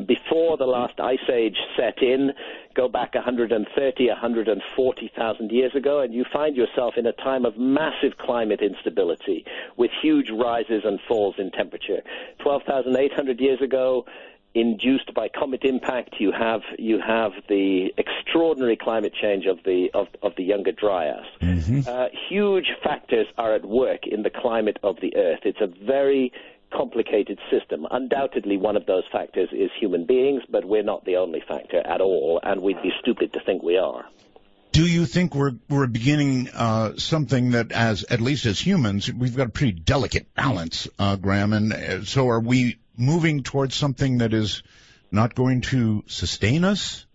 Before the last ice age set in, go back 140,000 years ago, and you find yourself in a time of massive climate instability with huge rises and falls in temperature. 12,800 years ago, induced by comet impact, you have the extraordinary climate change of the Younger Dryas. Mm-hmm. Huge factors are at work in the climate of the Earth. It's a very complicated system. Undoubtedly, one of those factors is human beings, but we're not the only factor at all, and we'd be stupid to think we are. Do you think we're beginning something that, at least as humans, we've got a pretty delicate balance, Graham, and so are we moving towards something that is not going to sustain us?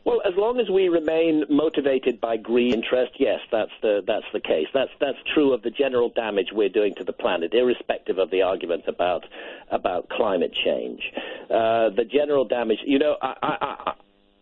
Well, as long as we remain motivated by greed interest, yes, that's the case. That's true of the general damage we're doing to the planet, irrespective of the argument about climate change. The general damage,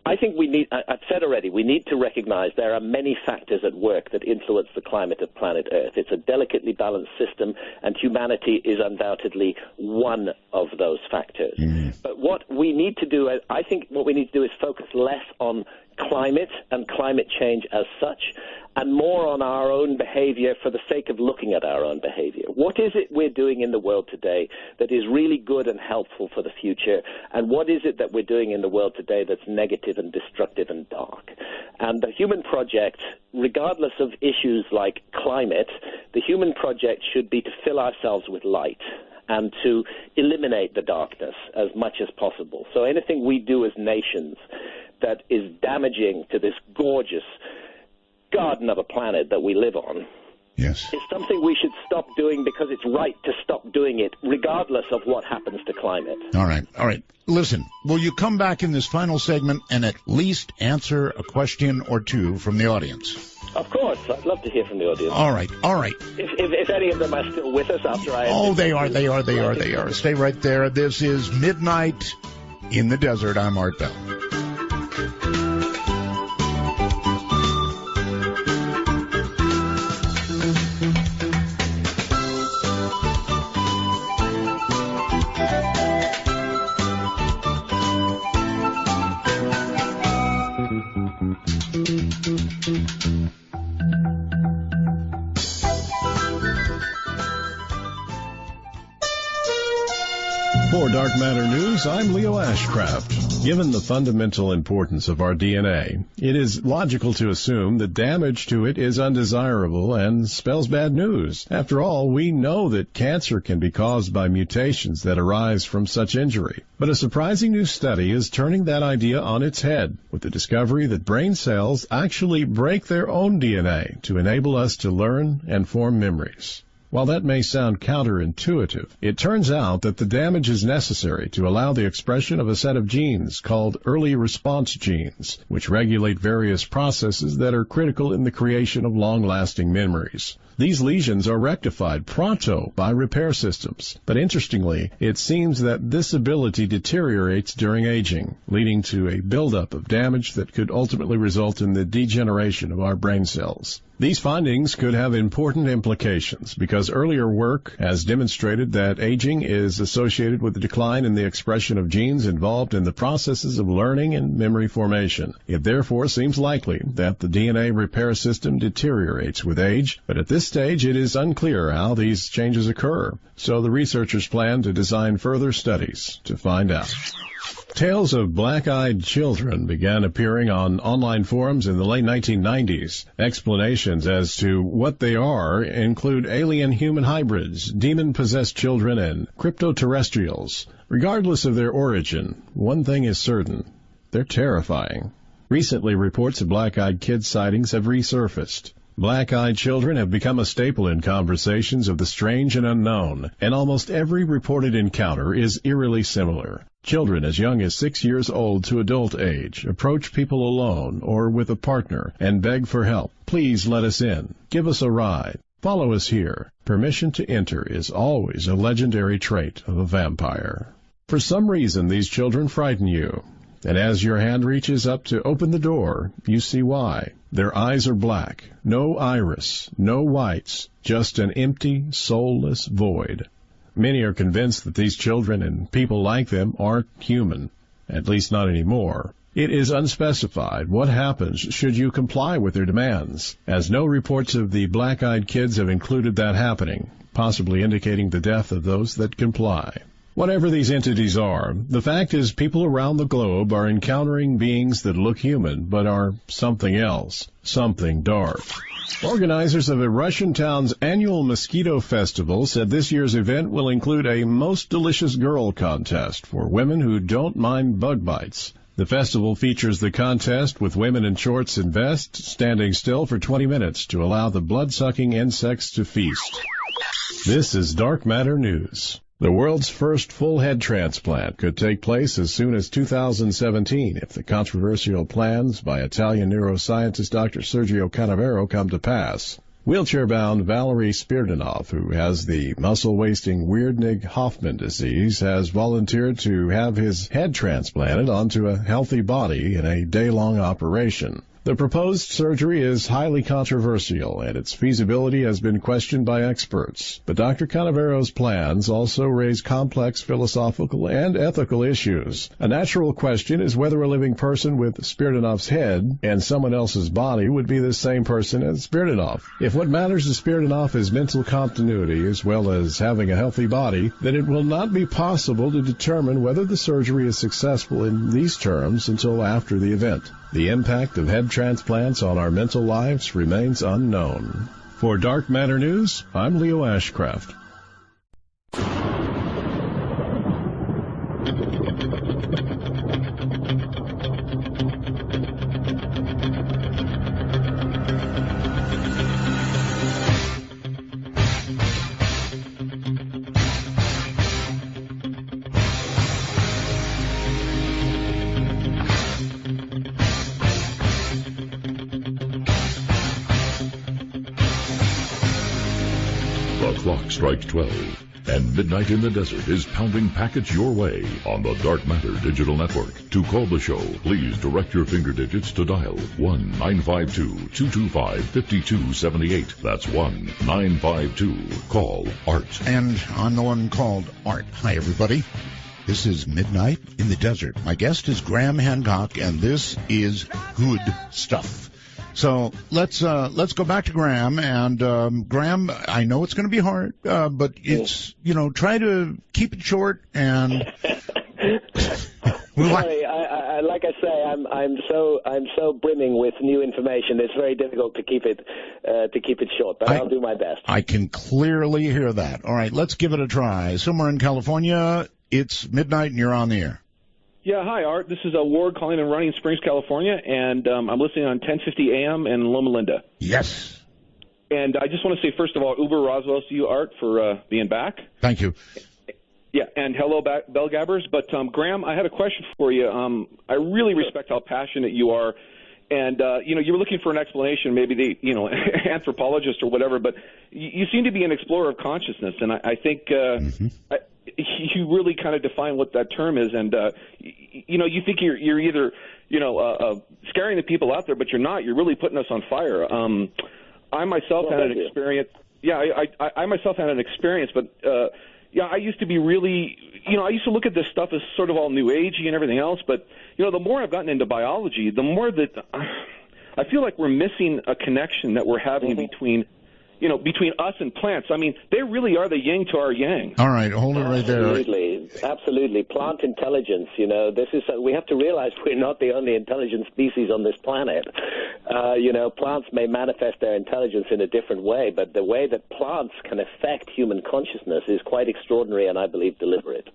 I think I've said already, we need to recognize there are many factors at work that influence the climate of planet Earth. It's a delicately balanced system, and humanity is undoubtedly one of those factors. Mm-hmm. But what we need to do, I think what we need to do is focus less on climate and climate change as such, and more on our own behavior for the sake of looking at our own behavior. What is it we're doing in the world today that is really good and helpful for the future, and what is it that we're doing in the world today that's negative and destructive and dark? And the human project, regardless of issues like climate, the human project should be to fill ourselves with light and to eliminate the darkness as much as possible. So anything we do as nations that is damaging to this gorgeous garden of a planet that we live on, yes, is something we should stop doing, because it's right to stop doing it regardless of what happens to climate. All right. Listen, will you come back in this final segment and at least answer a question or two from the audience? Of course. I'd love to hear from the audience. All right. If any of them are still with us after I... Oh, they are. Stay right there. This is Midnight in the Desert. I'm Art Bell. For Dark Matter News, I'm Leo Ashcraft. Given the fundamental importance of our DNA, it is logical to assume that damage to it is undesirable and spells bad news. After all, we know that cancer can be caused by mutations that arise from such injury. But a surprising new study is turning that idea on its head, with the discovery that brain cells actually break their own DNA to enable us to learn and form memories. While that may sound counterintuitive, it turns out that the damage is necessary to allow the expression of a set of genes called early response genes, which regulate various processes that are critical in the creation of long-lasting memories. These lesions are rectified pronto by repair systems, but interestingly, it seems that this ability deteriorates during aging, leading to a buildup of damage that could ultimately result in the degeneration of our brain cells. These findings could have important implications because earlier work has demonstrated that aging is associated with a decline in the expression of genes involved in the processes of learning and memory formation. It therefore seems likely that the DNA repair system deteriorates with age, but at this stage it is unclear how these changes occur, so the researchers plan to design further studies to find out. Tales of black-eyed children began appearing on online forums in the late 1990s. Explanations as to what they are include alien-human hybrids, demon-possessed children, and cryptoterrestrials. Regardless of their origin, one thing is certain: they're terrifying. Recently, reports of black-eyed kid sightings have resurfaced. Black-eyed children have become a staple in conversations of the strange and unknown, and almost every reported encounter is eerily similar. Children as young as 6 years old to adult age approach people alone or with a partner and beg for help. Please let us in. Give us a ride. Follow us here. Permission to enter is always a legendary trait of a vampire. For some reason, these children frighten you. And as your hand reaches up to open the door, you see why. Their eyes are black, no iris, no whites, just an empty, soulless void. Many are convinced that these children and people like them aren't human, at least not anymore. It is unspecified what happens should you comply with their demands, as no reports of the black-eyed kids have included that happening, possibly indicating the death of those that comply. Whatever these entities are, the fact is people around the globe are encountering beings that look human but are something else, something dark. Organizers of a Russian town's annual mosquito festival said this year's event will include a Most Delicious Girl contest for women who don't mind bug bites. The festival features the contest with women in shorts and vests standing still for 20 minutes to allow the blood-sucking insects to feast. This is Dark Matter News. The world's first full head transplant could take place as soon as 2017 if the controversial plans by Italian neuroscientist Dr. Sergio Canavero come to pass. Wheelchair-bound Valery Spiridonov, who has the muscle-wasting Weirdnig-Hoffman disease, has volunteered to have his head transplanted onto a healthy body in a day-long operation. The proposed surgery is highly controversial, and its feasibility has been questioned by experts. But Dr. Canavero's plans also raise complex philosophical and ethical issues. A natural question is whether a living person with Spiridonov's head and someone else's body would be the same person as Spiridonov. If what matters to Spiridonov is mental continuity as well as having a healthy body, then it will not be possible to determine whether the surgery is successful in these terms until after the event. The impact of head transplants on our mental lives remains unknown. For Dark Matter News, I'm Leo Ashcraft. Clock strikes 12, and Midnight in the Desert is pounding packets your way on the Dark Matter Digital Network. To call the show, please direct your finger digits to dial 1-952-225-5278. That's 1-952. Call Art. And I'm the one called Art. Hi, everybody. This is Midnight in the Desert. My guest is Graham Hancock, and this is good stuff. So let's go back to Graham, and Graham, I know it's going to be hard, but it's, try to keep it short and. Sorry, I like I say, I'm so brimming with new information. It's very difficult to keep it short, but I'll do my best. I can clearly hear that. All right, let's give it a try. Somewhere in California, it's midnight, and you're on the air. Yeah, hi, Art. This is Ward calling in Running Springs, California, and I'm listening on 1050 AM in Loma Linda. Yes. And I just want to say, first of all, Uber Roswell to you, Art, for being back. Thank you. Yeah, and hello, Bell Gabbers. But, Graham, I had a question for you. I really respect how passionate you are. And, you were looking for an explanation, maybe anthropologist or whatever, but you seem to be an explorer of consciousness. And I think you really kind of define what that term is. And, you think you're either, scaring the people out there, but you're not. You're really putting us on fire. I myself had an experience. Yeah, I myself had an experience, but I used to be really, I used to look at this stuff as sort of all new agey and everything else. But the more I've gotten into biology, the more that I feel like we're missing a connection that we're having between us and plants. I mean, they really are the yin to our yang. All right, hold it right there. Absolutely. Plant intelligence, this is, we have to realize we're not the only intelligent species on this planet. Plants may manifest their intelligence in a different way, but the way that plants can affect human consciousness is quite extraordinary and I believe deliberate.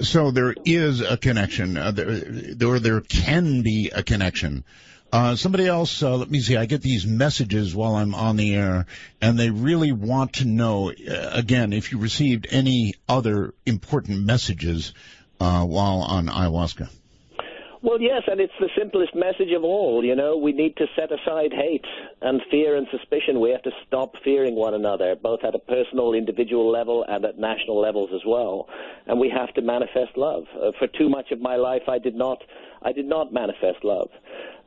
So there is a connection, there can be a connection. Somebody else, let me see, I get these messages while I'm on the air, and they really want to know, again, if you received any other important messages while on ayahuasca. Well, yes, and it's the simplest message of all. We need to set aside hate and fear and suspicion. We have to stop fearing one another, both at a personal, individual level and at national levels as well. And we have to manifest love. For too much of my life, I did not manifest love.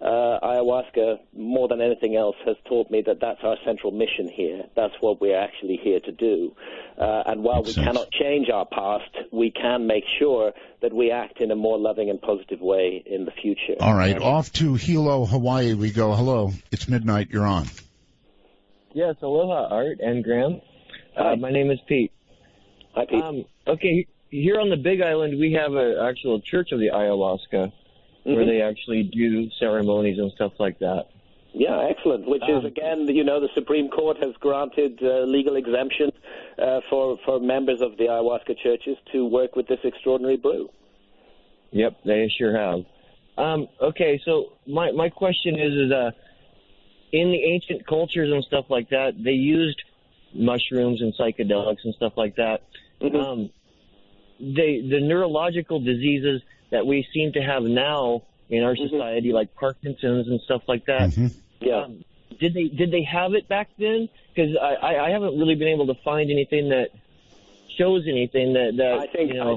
Ayahuasca, more than anything else, has taught me that that's our central mission here. That's what we're actually here to do. And while we cannot change our past, we can make sure that we act in a more loving and positive way in the future. All right, off to Hilo, Hawaii we go. Hello, it's midnight, you're on. Yes, aloha, Art and Graham. My name is Pete. Hi, Pete. Okay, here on the Big Island, we have an actual Church of the Ayahuasca, where they actually do ceremonies and stuff like that. Yeah, excellent. Which is, again, the Supreme Court has granted legal exemption for members of the ayahuasca churches to work with this extraordinary brew. Yep, they sure have. Okay, so my question is in the ancient cultures and stuff like that, they used mushrooms and psychedelics and stuff like that. The neurological diseases that we seem to have now in our society, like Parkinson's and stuff like that. Did they have it back then? Because I haven't really been able to find anything that shows anything that I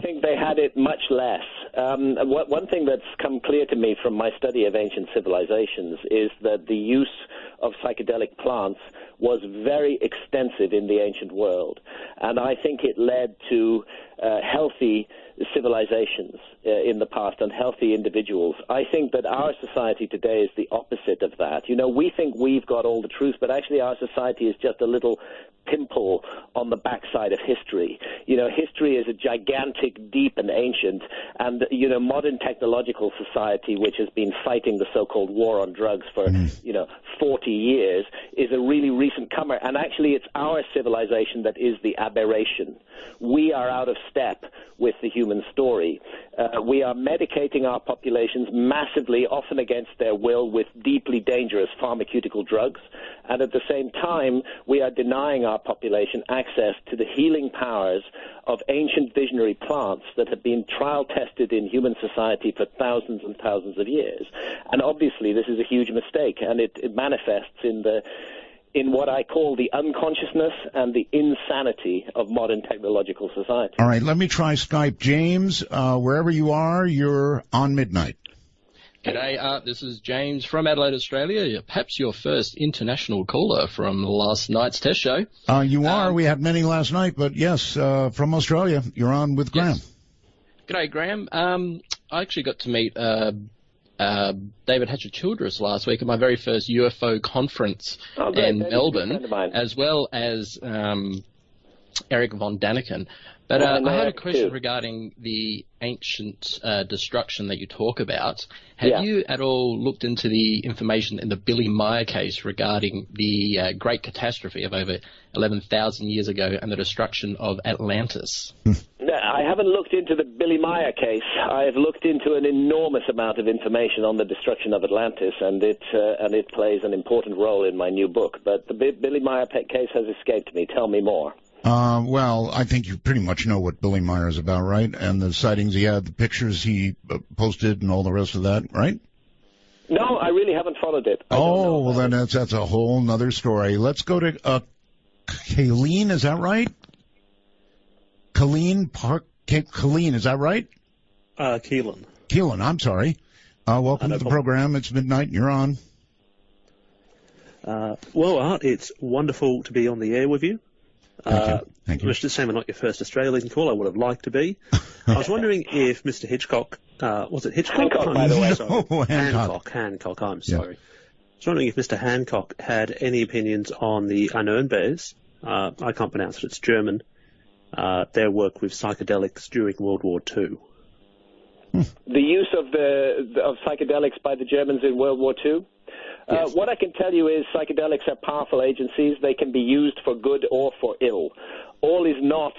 think they had it much less. One thing that's come clear to me from my study of ancient civilizations is that the use of psychedelic plants was very extensive in the ancient world, and I think it led to healthy civilizations in the past and healthy individuals. I think that our society today is the opposite of that. We think we've got all the truth, but actually our society is just a little pimple on the backside of history. History is a gigantic, deep, and ancient, and modern technological society, which has been fighting the so-called war on drugs for 40 years, is a really recent comer. And actually, it's our civilization that is the aberration. We are out of step with the human story. We are medicating our populations massively, often against their will, with deeply dangerous pharmaceutical drugs. And at the same time, we are denying our population access to the healing powers of ancient visionary plants that have been trial-tested in human society for thousands and thousands of years. And obviously, this is a huge mistake, and it manifests in what I call the unconsciousness and the insanity of modern technological society. All right, let me try Skype. James, wherever you are, you're on midnight. G'day, Art. This is James from Adelaide, Australia. Perhaps your first international caller from last night's test show. You are. We had many last night, but yes, from Australia. You're on with Graham. Yes. G'day, Graham. I actually got to meet David Hatcher-Childress last week at my very first UFO conference in Melbourne, as well as Eric von Daniken. But I had a question regarding the ancient destruction that you talk about. Have you at all looked into the information in the Billy Meyer case regarding the great catastrophe of over 11,000 years ago and the destruction of Atlantis? I haven't looked into the Billy Meyer case. I've looked into an enormous amount of information on the destruction of Atlantis, and it plays an important role in my new book. But the Billy Meyer case has escaped me. Tell me more. Well, I think you pretty much know what Billy Meyer is about, right? And the sightings he had, the pictures he posted, and all the rest of that, right? No, I really haven't followed it. Oh, well, then that's a whole nother story. Let's go to Kayleen, is that right? Kayleen, is that right? Keelan, I'm sorry. Welcome to the program. It's midnight, and you're on. Well, Art, it's wonderful to be on the air with you. Thank you. Mr. Sam, I'm not your first Australian call. I would have liked to be. I was wondering if Mr. Hitchcock, was it Hitchcock? Hancock, by the way. Sorry. Hancock, I'm sorry. I was wondering if Mr. Hancock had any opinions on the Unearnbares. I can't pronounce it, it's German. Their work with psychedelics during World War II. The use of psychedelics by the Germans in World War II? Yes. What I can tell you is psychedelics are powerful agencies. They can be used for good or for ill. All is not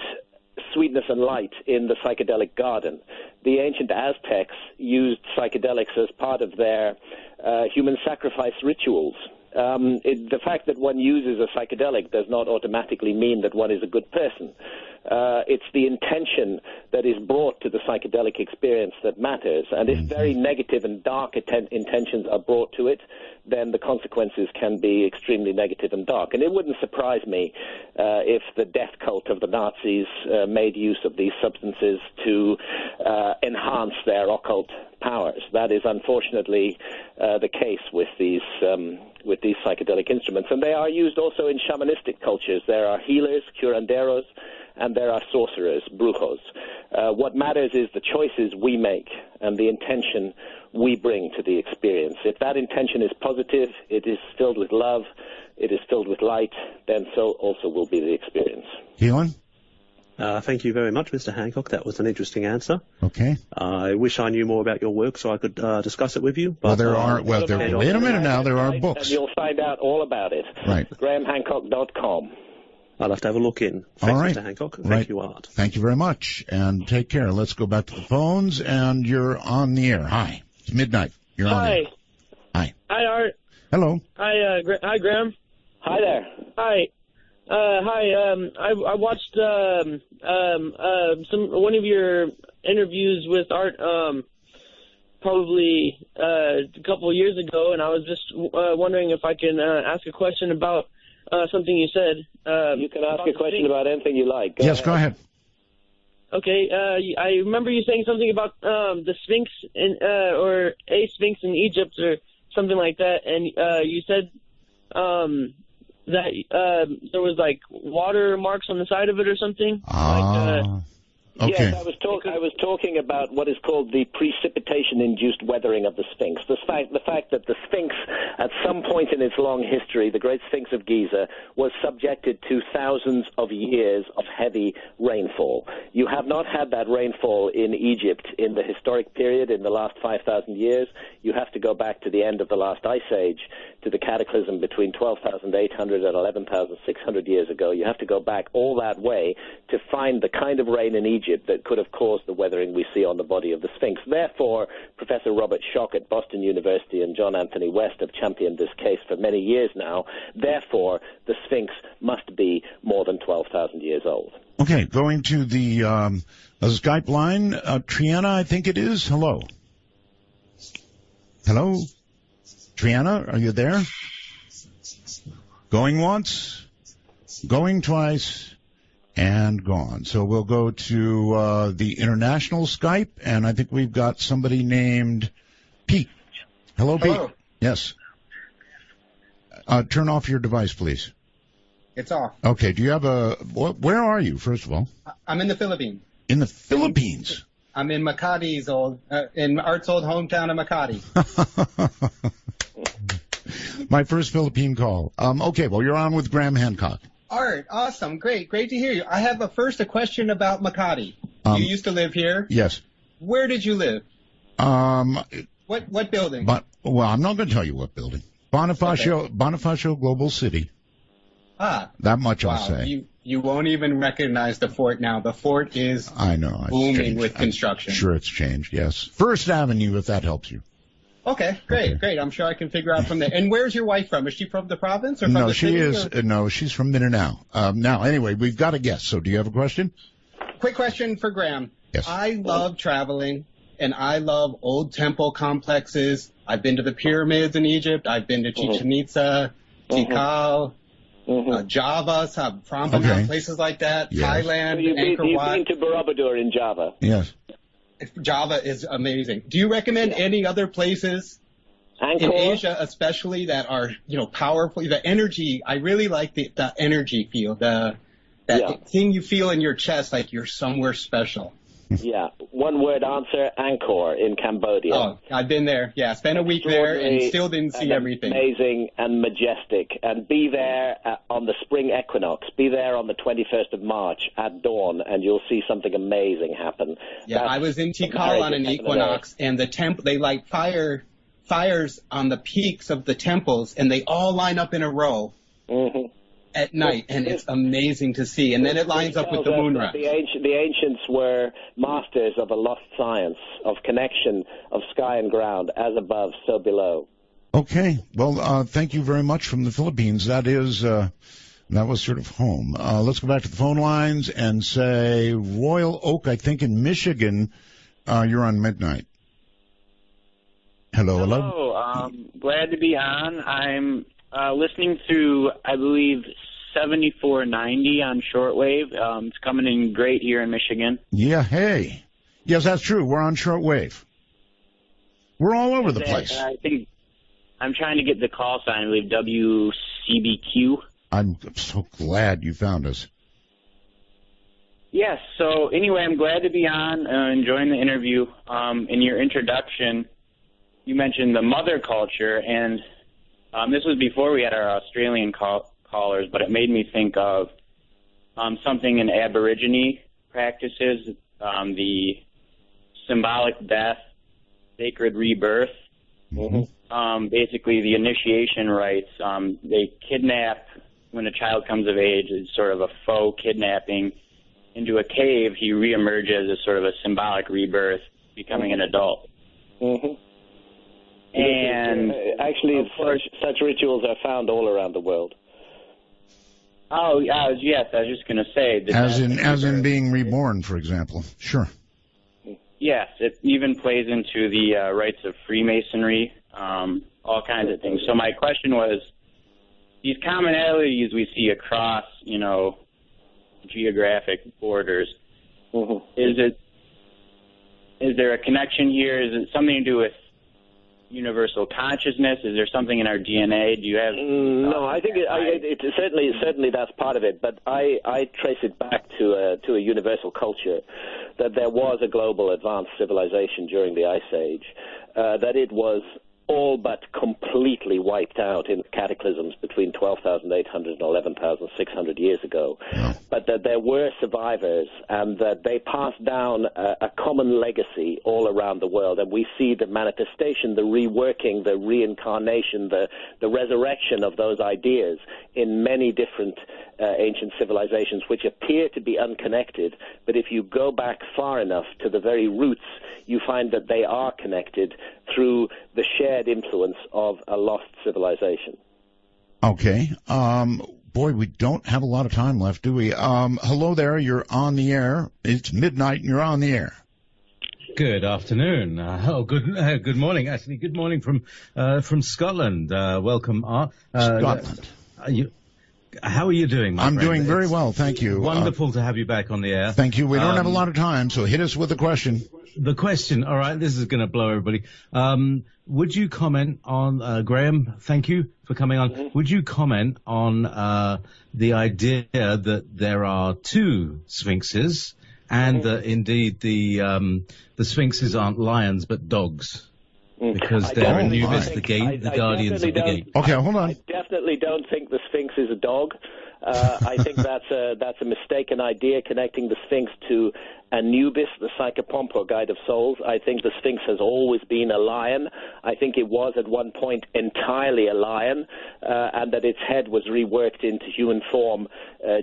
sweetness and light in the psychedelic garden. The ancient Aztecs used psychedelics as part of their human sacrifice rituals. The fact that one uses a psychedelic does not automatically mean that one is a good person. It's the intention that is brought to the psychedelic experience that matters. And if very negative and dark intentions are brought to it, then the consequences can be extremely negative and dark. And it wouldn't surprise me if the death cult of the Nazis made use of these substances to enhance their occult powers. That is unfortunately the case with these psychedelic instruments. And they are used also in shamanistic cultures. There are healers, curanderos, and there are sorcerers, brujos. What matters is the choices we make and the intention we bring to the experience. If that intention is positive, it is filled with love, it is filled with light, then so also will be the experience. Keelan? Thank you very much, Mr. Hancock. That was an interesting answer. Okay. I wish I knew more about your work so I could discuss it with you. But, wait a minute now, there are books. And you'll find out all about it. Right. GrahamHancock.com. I'll have to have a look in. Thanks, all right. Mr. Hancock. Thank you, Art. Thank you very much, and take care. Let's go back to the phones, and you're on the air. Hi. It's midnight. You're on the air. Hi. Hi, Art. Hello. Hi, hi, Graham. Hi there. Hi. I watched one of your interviews with Art probably a couple of years ago, and I was just wondering if I can ask a question about something you said. You can ask a question about anything you like. Go ahead. Okay. I remember you saying something about the Sphinx or a Sphinx in Egypt or something like that, and you said that there was like water marks on the side of it or something. Okay. Yes, I was talking about what is called the precipitation-induced weathering of the Sphinx. The fact that the Sphinx, at some point in its long history, the Great Sphinx of Giza, was subjected to thousands of years of heavy rainfall. You have not had that rainfall in Egypt in the historic period in the last 5,000 years. You have to go back to the end of the last ice age, to the cataclysm between 12,800 and 11,600 years ago. You have to go back all that way to find the kind of rain in Egypt that could have caused the weathering we see on the body of the Sphinx. Therefore, Professor Robert Schoch at Boston University and John Anthony West have championed this case for many years now. Therefore, the Sphinx must be more than 12,000 years old. Okay, going to the Skype line. Triana, I think it is. Hello. Hello? Triana, are you there? Going once, going twice, and gone. So we'll go to the international Skype, and I think we've got somebody named Pete. Hello, Pete. Hello. Yes. Turn off your device, please. It's off. Okay. Do you have where are you, first of all? I'm in the Philippines. In the Philippines? I'm in Makati's in Art's old hometown of Makati. My first Philippine call. Okay, well, you're on with Graham Hancock. Art, awesome, great to hear you. I have a question about Makati. You used to live here? Yes. Where did you live? What building? Well, I'm not going to tell you what building. Bonifacio Global City. Ah. That much wow. I'll say. You won't even recognize the fort now. The fort is booming with construction. I'm sure it's changed, yes. First Avenue, if that helps you. Okay, great. I'm sure I can figure out from there. And where's your wife from? Is she from the province or from No, the she city? is. No, she's from Mindanao. Now, anyway, we've got a guest. So do you have a question? Quick question for Graham. Yes. I love traveling, and I love old temple complexes. I've been to the pyramids in Egypt. I've been to Chichen Itza, Tikal, Java, Prambanan, places like that, Thailand, Angkor Wat. You've been to Borobudur in Java. Yes. Java is amazing. Do you recommend any other places in Asia, especially that are, powerful? The energy, I really like the energy feel, that thing you feel in your chest, like you're somewhere special. Yeah, one word answer, Angkor in Cambodia. Oh, I've been there. Yeah, spent a week there and still didn't see everything. Amazing and majestic. And be there on the spring equinox. Be there on the 21st of March at dawn, and you'll see something amazing happen. Yeah, I was in Tikal on an equinox, and the they light fires on the peaks of the temples, and they all line up in a row. At night, and it's amazing to see. And then it lines up with the moonrise. The ancients were masters of a lost science, of connection of sky and ground, as above, so below. Okay. Well, thank you very much from the Philippines. That was sort of home. Let's go back to the phone lines and say Royal Oak, I think in Michigan, you're on midnight. Hello. Glad to be on. I'm listening to, I believe, 7490 on shortwave. It's coming in great here in Michigan. Yeah, hey. Yes, that's true. We're on shortwave. We're all over the place. I think I'm trying to get the call sign, I believe, WCBQ. I'm so glad you found us. Yes, so anyway, I'm glad to be on, enjoying the interview. In your introduction, you mentioned the mother culture, and this was before we had our Australian callers, but it made me think of something in Aborigine practices, the symbolic death, sacred rebirth. Basically, the initiation rites, they kidnap when a child comes of age. It's sort of a faux kidnapping. Into a cave, he reemerges as sort of a symbolic rebirth, becoming an adult. And actually, such rituals are found all around the world. Oh, yes, I was just going to say. As in being reborn, for example. Sure. Yes, it even plays into the rites of Freemasonry, all kinds of things. So my question was, these commonalities we see across, geographic borders, is there a connection here? Is it something to do with universal consciousness? Is there something in our DNA? Do you have? No, I think it certainly that's part of it. But I trace it back to a universal culture, that there was a global advanced civilization during the Ice Age, that it was all but completely wiped out in cataclysms between 12,800 and 11,600 years ago. But that there were survivors, and that they passed down a common legacy all around the world. And we see the manifestation, the reworking, the reincarnation, the resurrection of those ideas in many different ancient civilizations, which appear to be unconnected. But if you go back far enough to the very roots, you find that they are connected through the shared influence of a lost civilization. Okay. Boy, we don't have a lot of time left, do we? Hello there. You're on the air. It's midnight and you're on the air. Good afternoon. Good morning. Actually, good morning from Scotland. Welcome, Art. Scotland. How are you doing, my friend? I'm doing very well, thank you. Wonderful to have you back on the air. Thank you. We don't have a lot of time, so hit us with a question. The question, all right, this is going to blow everybody. Would you comment on, Graham, thank you for coming on. Would you comment on the idea that there are two sphinxes and that indeed the sphinxes aren't lions but dogs? Because they're Anubis, the guardians of the gate. Okay, hold on. I definitely don't think the Sphinx is a dog. I think that's a mistaken idea, connecting the Sphinx to Anubis, the psychopomp or guide of souls. I think the Sphinx has always been a lion. I think it was at one point entirely a lion, and that its head was reworked into human form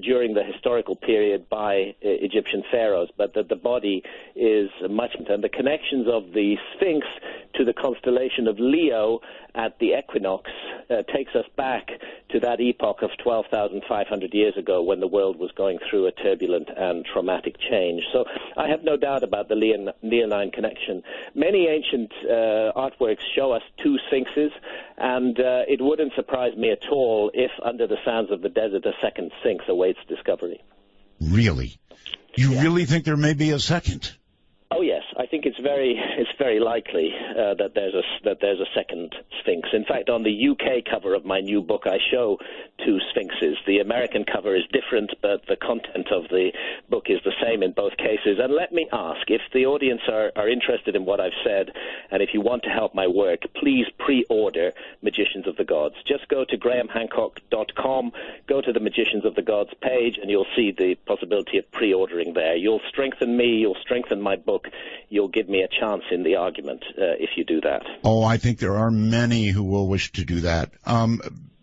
during the historical period by Egyptian pharaohs, but that the body is much, and the connections of the Sphinx to the constellation of Leo at the equinox takes us back to that epoch of 12,500 years ago when the world was going through a turbulent and traumatic change. So I have no doubt about the Leonine connection. Many ancient artworks show us two sphinxes, and it wouldn't surprise me at all if under the sands of the desert a second sphinx awaits discovery. Really? You really think there may be a second? Oh yes, I think it's very likely that there's a second Sphinx. In fact, on the UK cover of my new book, I show two Sphinxes. The American cover is different, but the content of the book is the same in both cases. And let me ask, if the audience are interested in what I've said, and if you want to help my work, please pre-order Magicians of the Gods. Just go to grahamhancock.com, go to the Magicians of the Gods page, and you'll see the possibility of pre-ordering there. You'll strengthen me, you'll strengthen my book, you'll give me a chance in the argument if you do that. Oh, I think there are many who will wish to do that.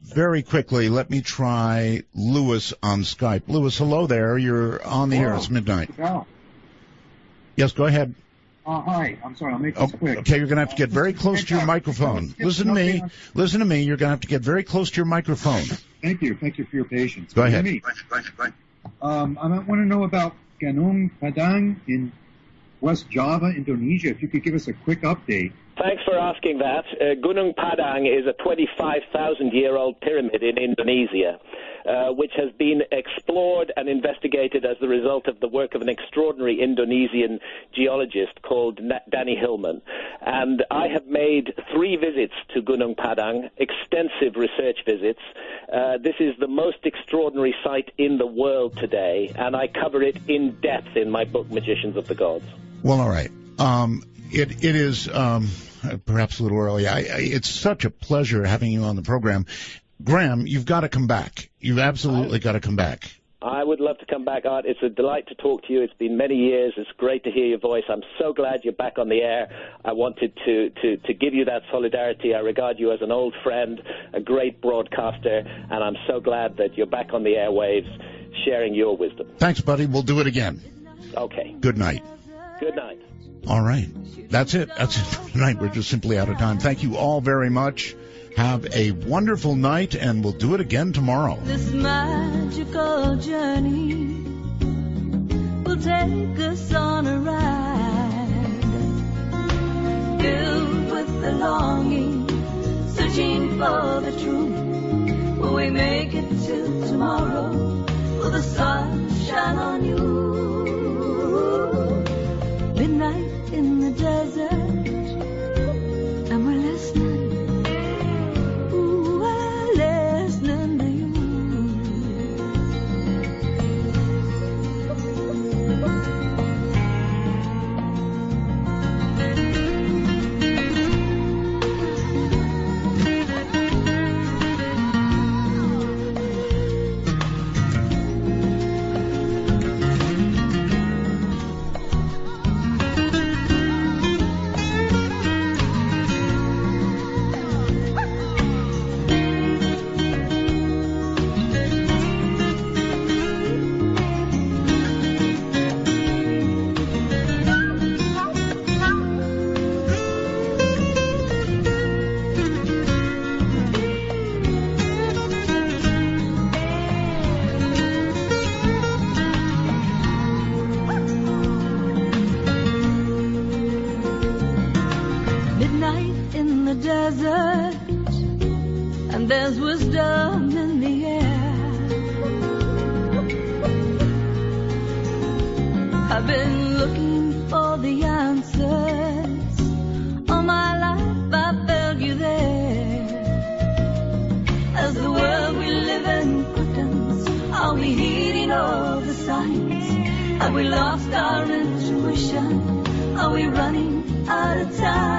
Very quickly, let me try Lewis on Skype. Lewis, hello there. You're on the air. It's midnight. Yes, go ahead. Hi. I'm sorry. I'll make this quick. Okay, you're going to have to get very close to your microphone. Listen to me. Listen to me. You're going to have to get very close to your microphone. Thank you. Thank you for your patience. Go ahead. I want to know about Gunung Padang in West Java, Indonesia. If you could give us a quick update. Thanks for asking that. Gunung Padang is a 25,000-year-old pyramid in Indonesia, which has been explored and investigated as the result of the work of an extraordinary Indonesian geologist called Danny Hillman. And I have made 3 visits to Gunung Padang, extensive research visits. This is the most extraordinary site in the world today, and I cover it in depth in my book, Magicians of the Gods. Well, all right. It is perhaps a little early. It's such a pleasure having you on the program. Graham, you've got to come back. You've absolutely got to come back. I would love to come back, Art. It's a delight to talk to you. It's been many years. It's great to hear your voice. I'm so glad you're back on the air. I wanted to give you that solidarity. I regard you as an old friend, a great broadcaster, and I'm so glad that you're back on the airwaves sharing your wisdom. Thanks, buddy. We'll do it again. Okay. Good night. Good night. All right. That's it. That's it for tonight. We're just simply out of time. Thank you all very much. Have a wonderful night, and we'll do it again tomorrow. This magical journey will take us on a ride, filled with the longing, searching for the truth. Will we make it till tomorrow? Will the sun shine on you? Midnight in the desert, and we're listening. Ooh, we're listening to you. Desert, and there's wisdom in the air. I've been looking for the answers all my life. I felt you there. As the world we live in quickens, are we heeding all the signs? Have we lost our intuition? Are we running out of time?